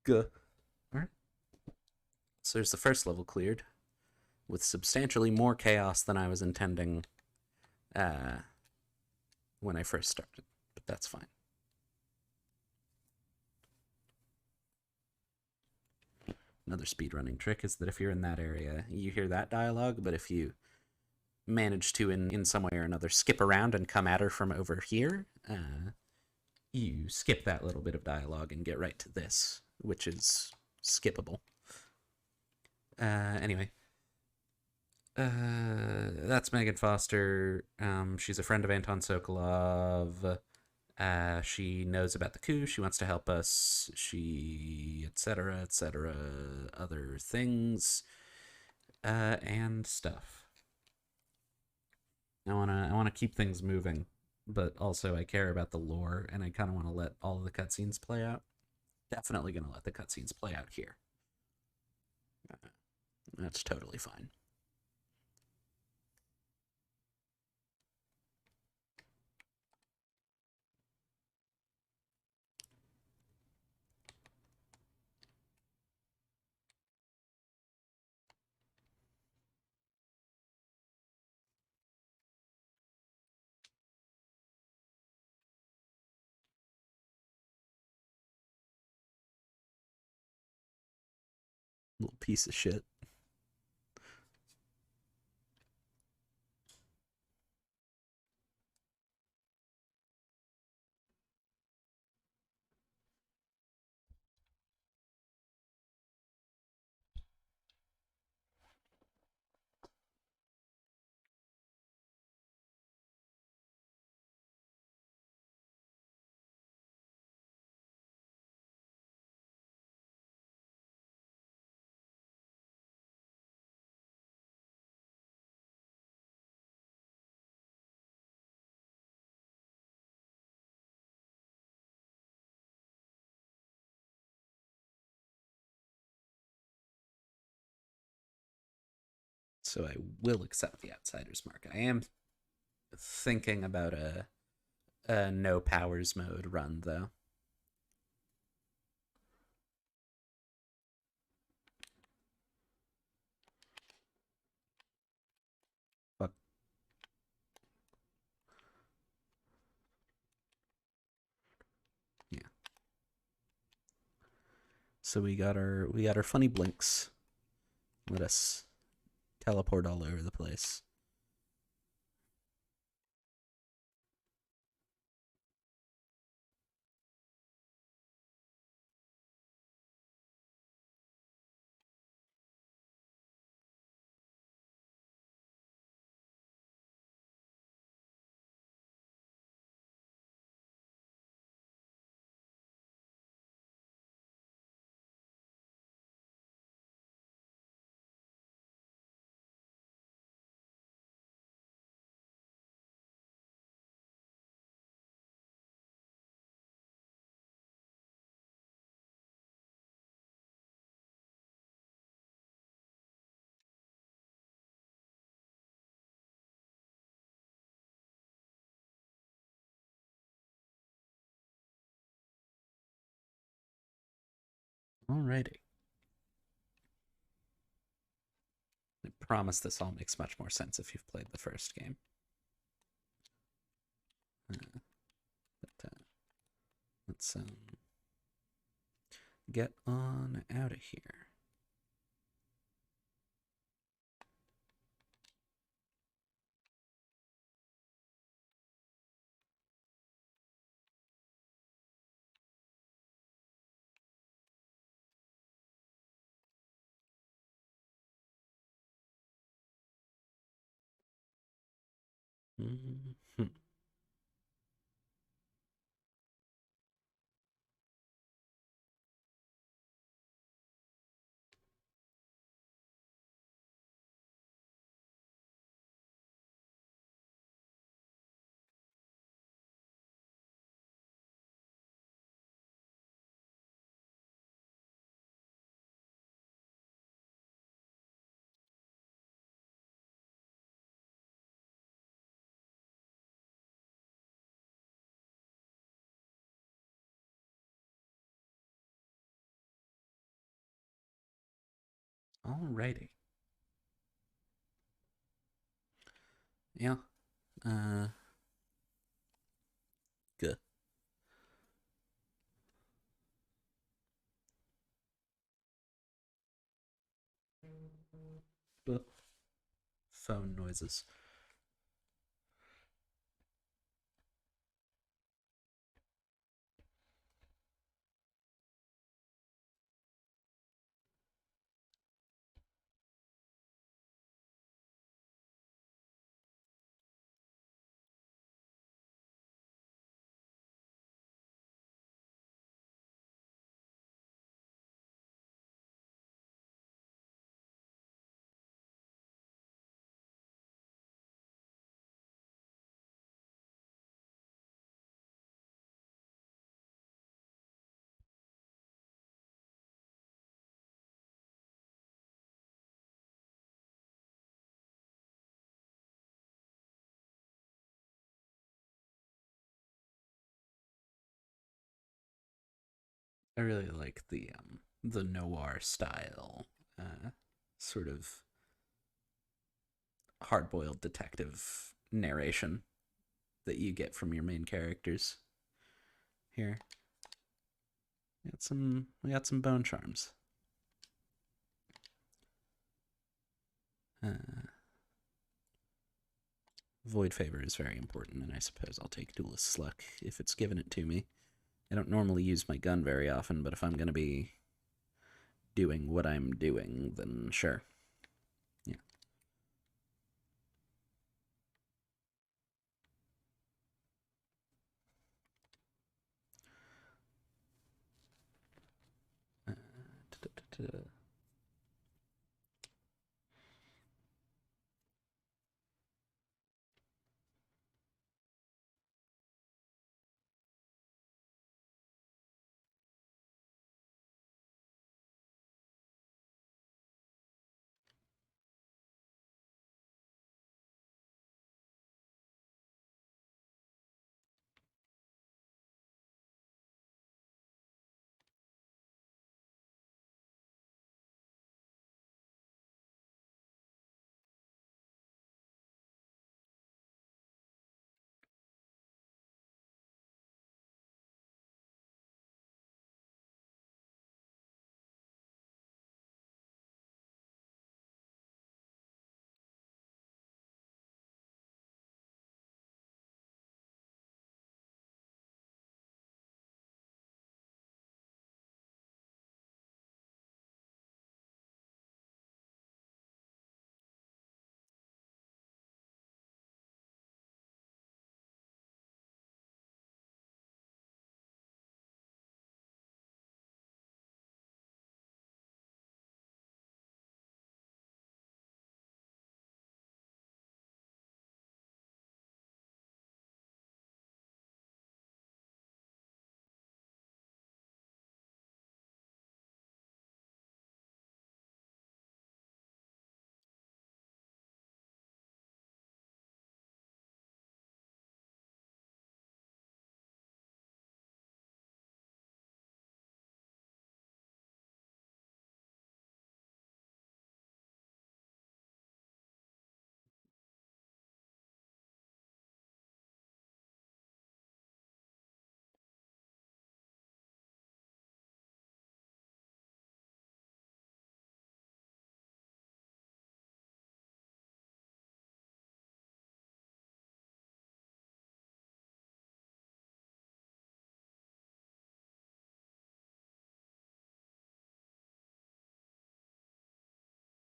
Good. All right. So there's the first level cleared, with substantially more chaos than I was intending when I first started, but that's fine. Another speedrunning trick is that if you're in that area, you hear that dialogue, but if you manage to, in some way or another, skip around and come at her from over here, you skip that little bit of dialogue and get right to this, which is skippable. Anyway, that's Megan Foster. She's a friend of Anton Sokolov. She knows about the coup. She wants to help us. She, etc., other things, and stuff. I wanna keep things moving, but also I care about the lore, and I kind of want to let all of the cutscenes play out. Definitely gonna let the cutscenes play out here. That's totally fine. Little piece of shit. So I will accept the Outsider's Mark. I am thinking about a no powers mode run, though. Fuck. Yeah. So we got our funny blinks. Let us teleport all over the place. Alrighty. I promise this all makes much more sense if you've played the first game. Let's get on out of here. Mm-hmm. Alrighty. Yeah. Good. But phone noises. I really like the noir style, sort of hard-boiled detective narration that you get from your main characters. Here, we got some bone charms. Void favor is very important, and I suppose I'll take duelist's luck if it's given it to me. I don't normally use my gun very often, but if I'm gonna be doing what I'm doing, then sure. Yeah. Uh,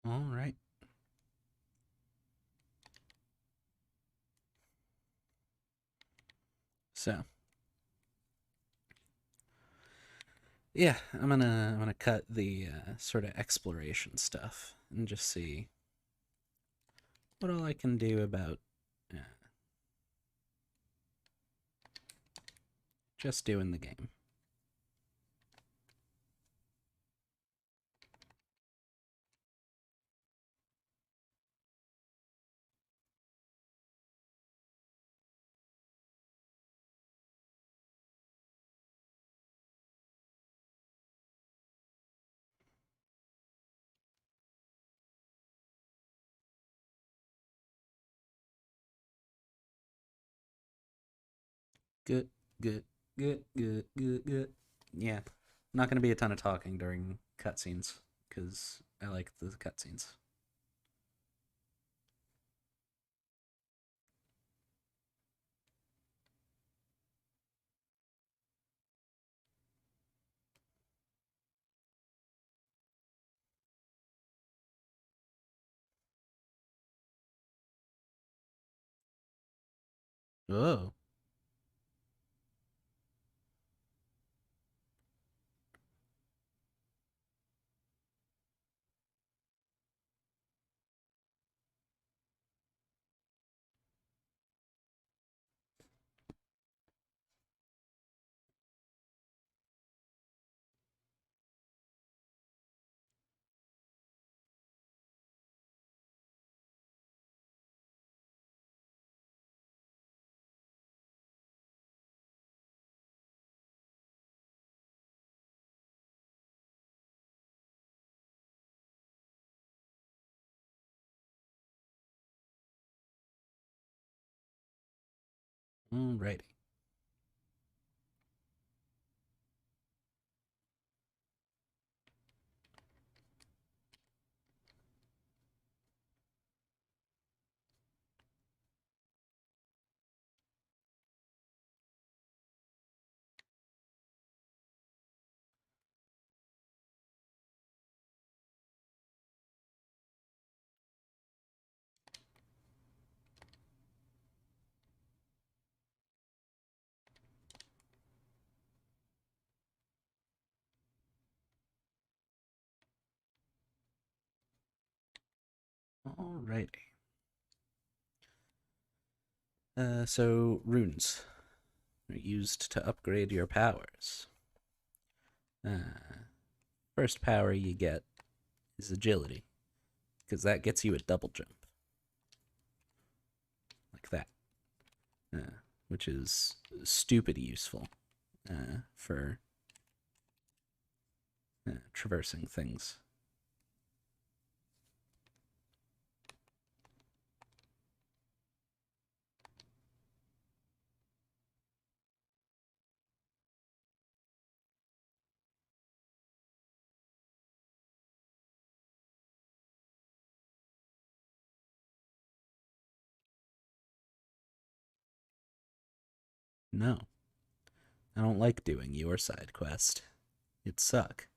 all right. So, yeah, I'm gonna cut the sort of exploration stuff and just see what all I can do about uh, just doing the game. Good, good, good, good, good, good. Yeah, not gonna be a ton of talking during cutscenes because I like the cutscenes. Oh, alrighty. Alrighty. So runes are used to upgrade your powers. First power you get is agility, because that gets you a double jump. Like that. Which is stupid useful for traversing things. No, I don't like doing your side quest. It suck.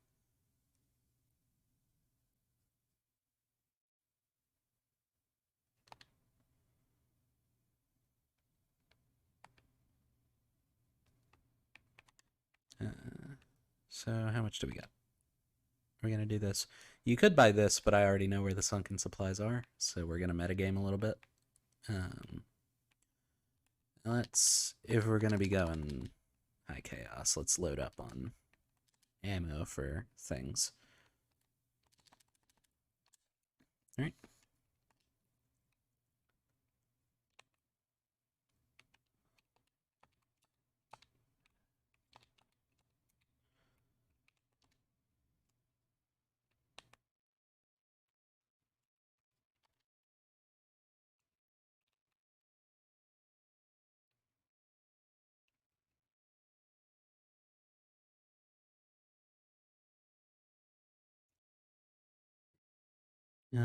So how much do we got? We're gonna do this. You could buy this, but I already know where the sunken supplies are, so we're gonna metagame a little bit. If we're gonna be going high chaos, let's load up on ammo for things. All right. I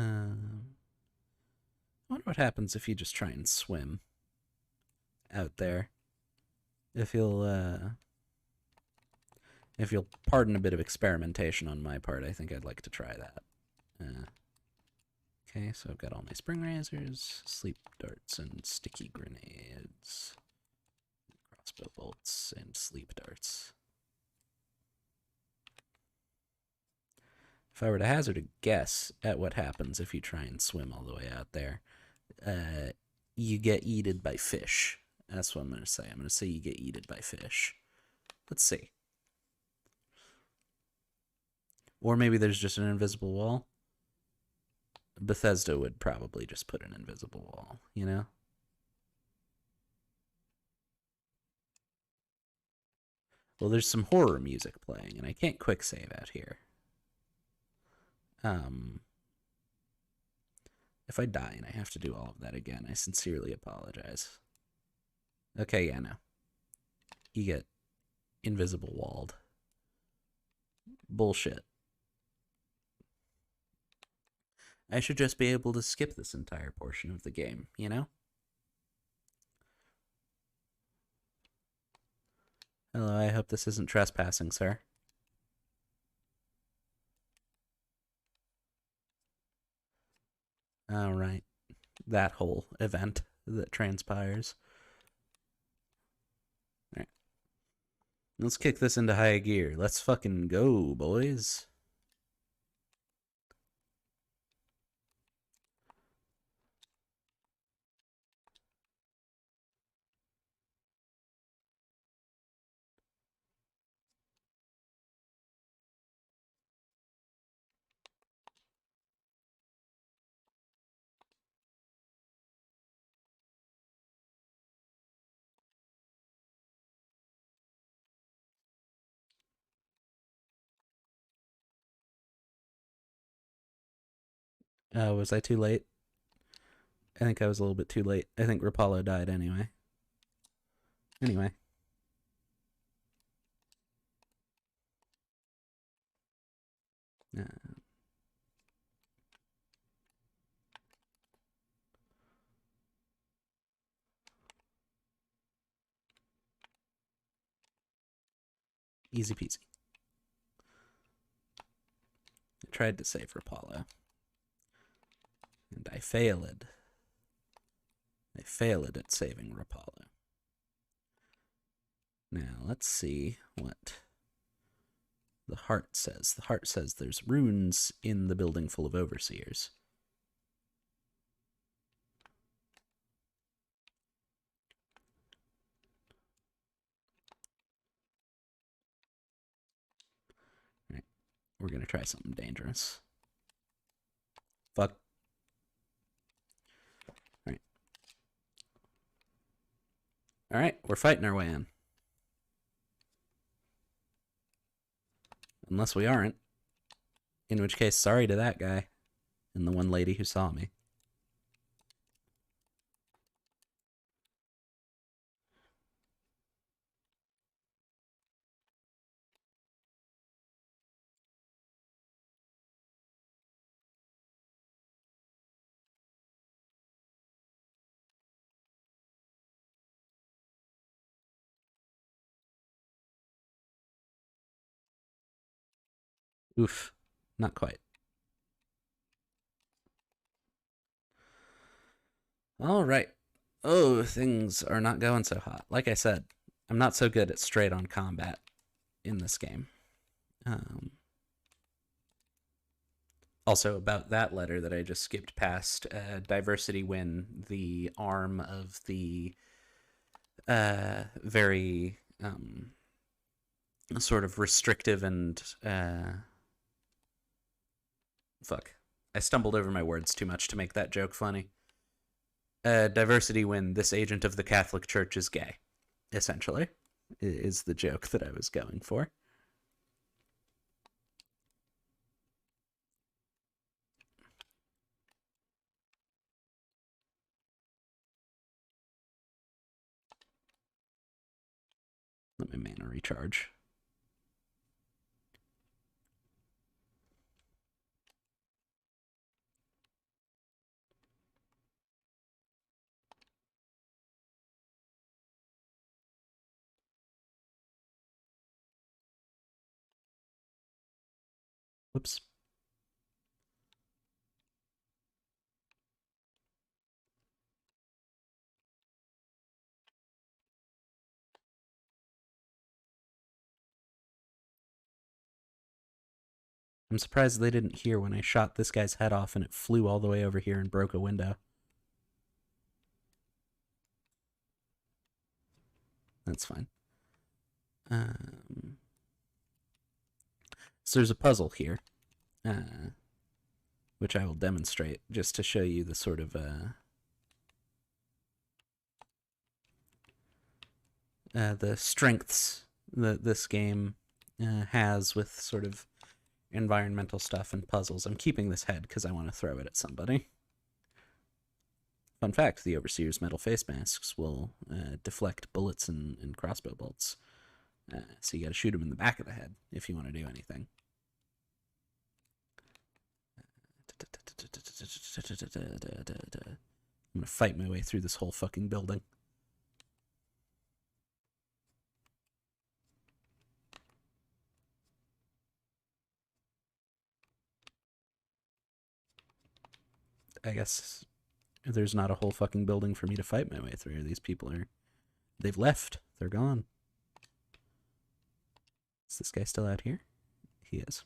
wonder what happens if you just try and swim out there. If you'll pardon a bit of experimentation on my part, I think I'd like to try that. Okay, so I've got all my spring razors, sleep darts, and sticky grenades, crossbow bolts, and sleep darts. If I were to hazard a guess at what happens if you try and swim all the way out there, you get eaten by fish. That's what I'm going to say. I'm going to say you get eaten by fish. Let's see. Or maybe there's just an invisible wall. Bethesda would probably just put an invisible wall, you know? Well, there's some horror music playing, and I can't quick save out here. If I die and I have to do all of that again, I sincerely apologize. Okay, yeah, no. you get invisible walled. Bullshit. I should just be able to skip this entire portion of the game, you know? Hello, I hope this isn't trespassing, sir. Alright. That whole event that transpires. Alright. Let's kick this into high gear. Let's fucking go, boys. Was I too late? I think I was a little bit too late. I think Rapallo died anyway. Anyway. Easy peasy. I tried to save Rapallo. And I failed. I failed at saving Rapallo. Now, let's see what the heart says. The heart says there's runes in the building full of overseers. All right, we're going to try something dangerous. Fuck. Alright. Alright, we're fighting our way in. Unless we aren't. In which case, sorry to that guy. And the one lady who saw me. Oof. Not quite. Alright. Oh, things are not going so hot. Like I said, I'm not so good at straight-on combat in this game. Also, about that letter that I just skipped past, Diversity Win, the arm of the very sort of restrictive and fuck. I stumbled over my words too much to make that joke funny. Diversity Win, this agent of the Catholic Church is gay, essentially, is the joke that I was going for. Let my mana recharge. Whoops. I'm surprised they didn't hear when I shot this guy's head off and it flew all the way over here and broke a window. That's fine. So there's a puzzle here, which I will demonstrate just to show you the sort of the strengths that this game has with sort of environmental stuff and puzzles. I'm keeping this head because I want to throw it at somebody. Fun fact, the Overseer's metal face masks will deflect bullets and crossbow bolts. So you got to shoot him in the back of the head if you want to do anything. I'm gonna fight my way through this whole fucking building. I guess there's not a whole fucking building for me to fight my way through. These people they've left. They're gone. Is this guy still out here? He is.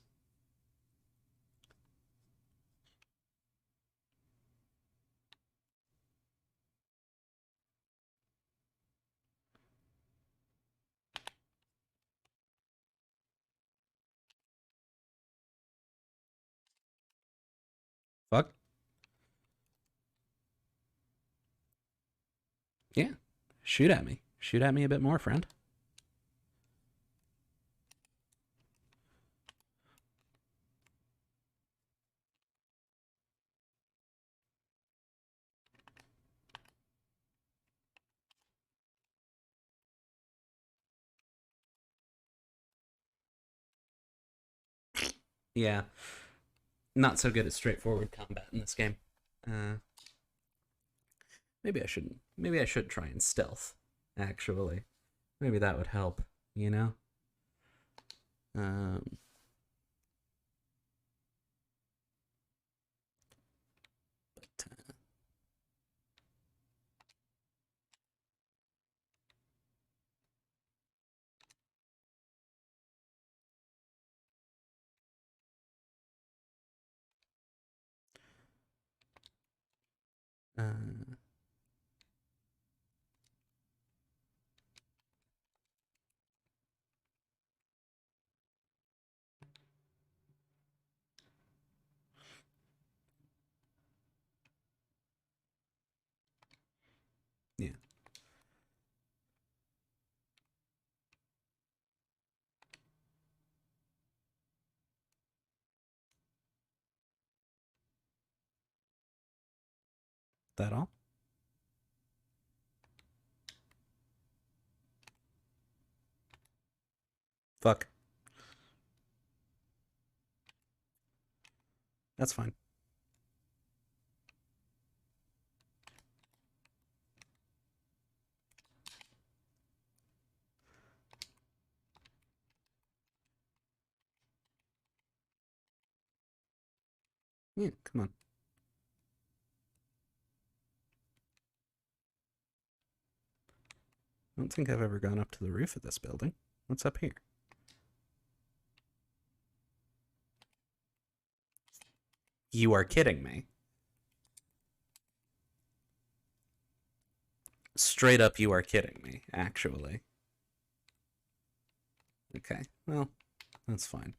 Fuck. Yeah. Shoot at me. Shoot at me a bit more, friend. Yeah. Not so good at straightforward combat in this game. Maybe I shouldn't. Maybe I should try and stealth, actually. Maybe that would help, you know? Um, but, yeah. That all? Fuck. That's fine. Yeah, come on. I don't think I've ever gone up to the roof of this building. What's up here? You are kidding me. Straight up, you are kidding me, actually. Okay, well, that's fine.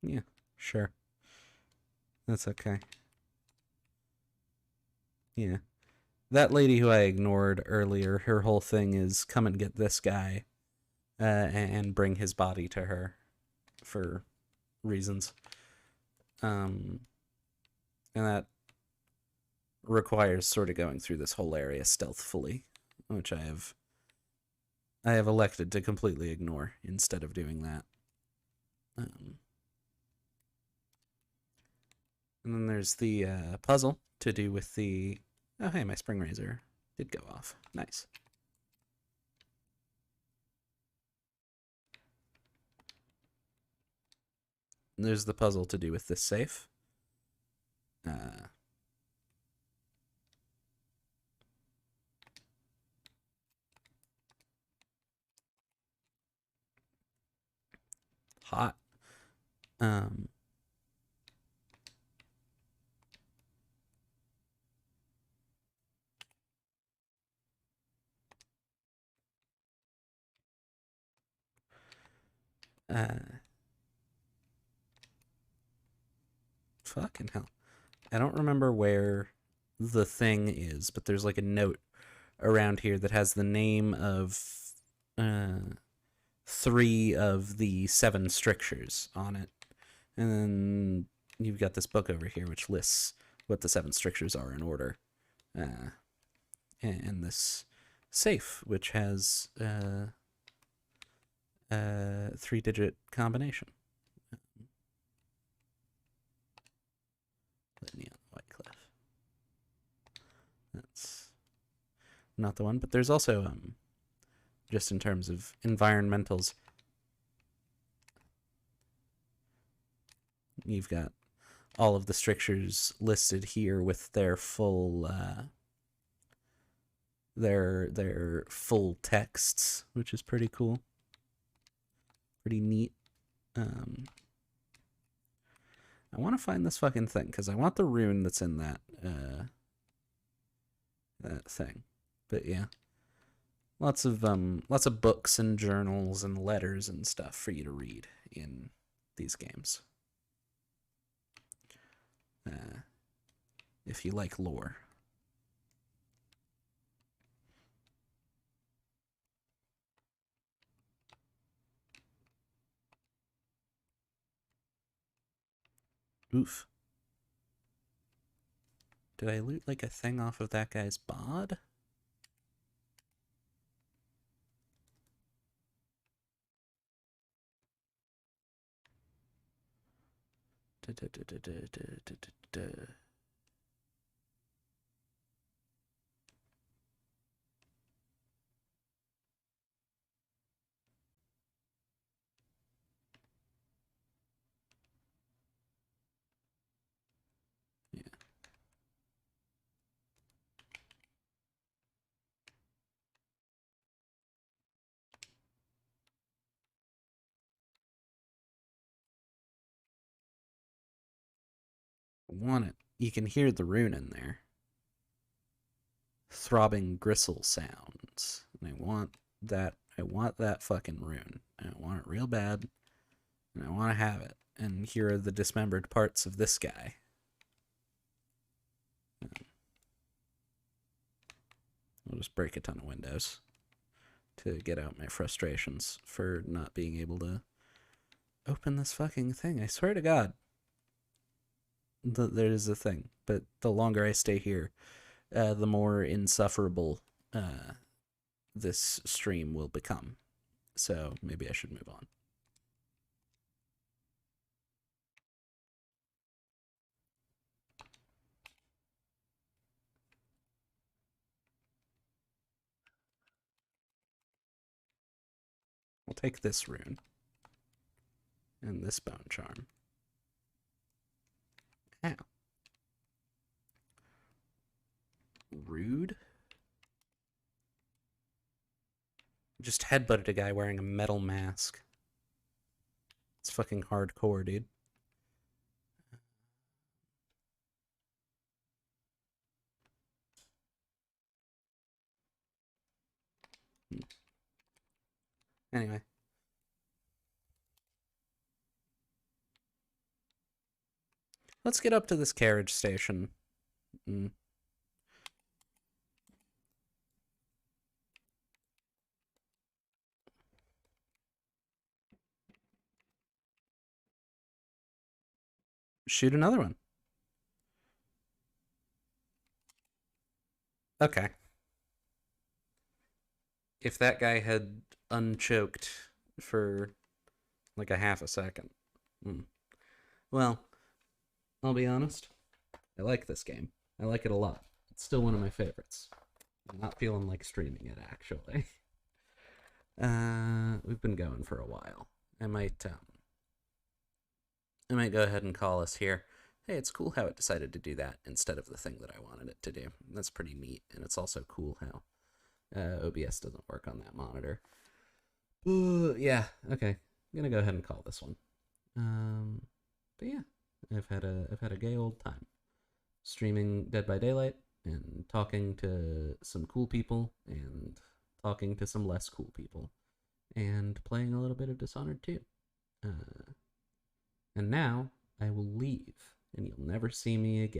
Yeah, sure. That's okay. Yeah. That lady who I ignored earlier, her whole thing is come and get this guy and bring his body to her for reasons. And that requires sort of going through this whole area stealthily, which I have elected to completely ignore instead of doing that. And then there's the puzzle to do with the... Oh, hey, my spring razor did go off. Nice. And there's the puzzle to do with this safe. Hot. Fucking hell. I don't remember where the thing is, but there's like a note around here that has the name of 3 of the 7 strictures on it. And then you've got this book over here which lists what the 7 strictures are in order. And this safe which has a 3-digit combination. Put me on White Cliff. That's not the one, but there's also just in terms of environmentals, you've got all of the strictures listed here with their full their full texts, which is pretty cool, pretty neat. I want to find this fucking thing because I want the rune that's in that that thing. But yeah, lots of books and journals and letters and stuff for you to read in these games. If you like lore. Oof. Did I loot like a thing off of that guy's bod? Want it. You can hear the rune in there. Throbbing gristle sounds. And I want that fucking rune. I want it real bad. And I want to have it. And here are the dismembered parts of this guy. I'll just break a ton of windows to get out my frustrations for not being able to open this fucking thing. I swear to God. There's a thing, but the longer I stay here, the more insufferable this stream will become. So maybe I should move on. I'll take this rune and this bone charm. Ow. Rude. Just headbutted a guy wearing a metal mask. It's fucking hardcore, dude. Anyway. Let's get up to this carriage station. Shoot another one. Okay. If that guy had unchoked for like a half a second. Well, I'll be honest. I like this game. I like it a lot. It's still one of my favorites. I'm not feeling like streaming it, actually. We've been going for a while. I might go ahead and call us here. Hey, it's cool how it decided to do that instead of the thing that I wanted it to do. That's pretty neat, and it's also cool how OBS doesn't work on that monitor. Yeah, okay. I'm gonna go ahead and call this one. But yeah, I've had a gay old time streaming Dead by Daylight and talking to some cool people and talking to some less cool people and playing a little bit of Dishonored 2. And now I will leave, and you'll never see me again.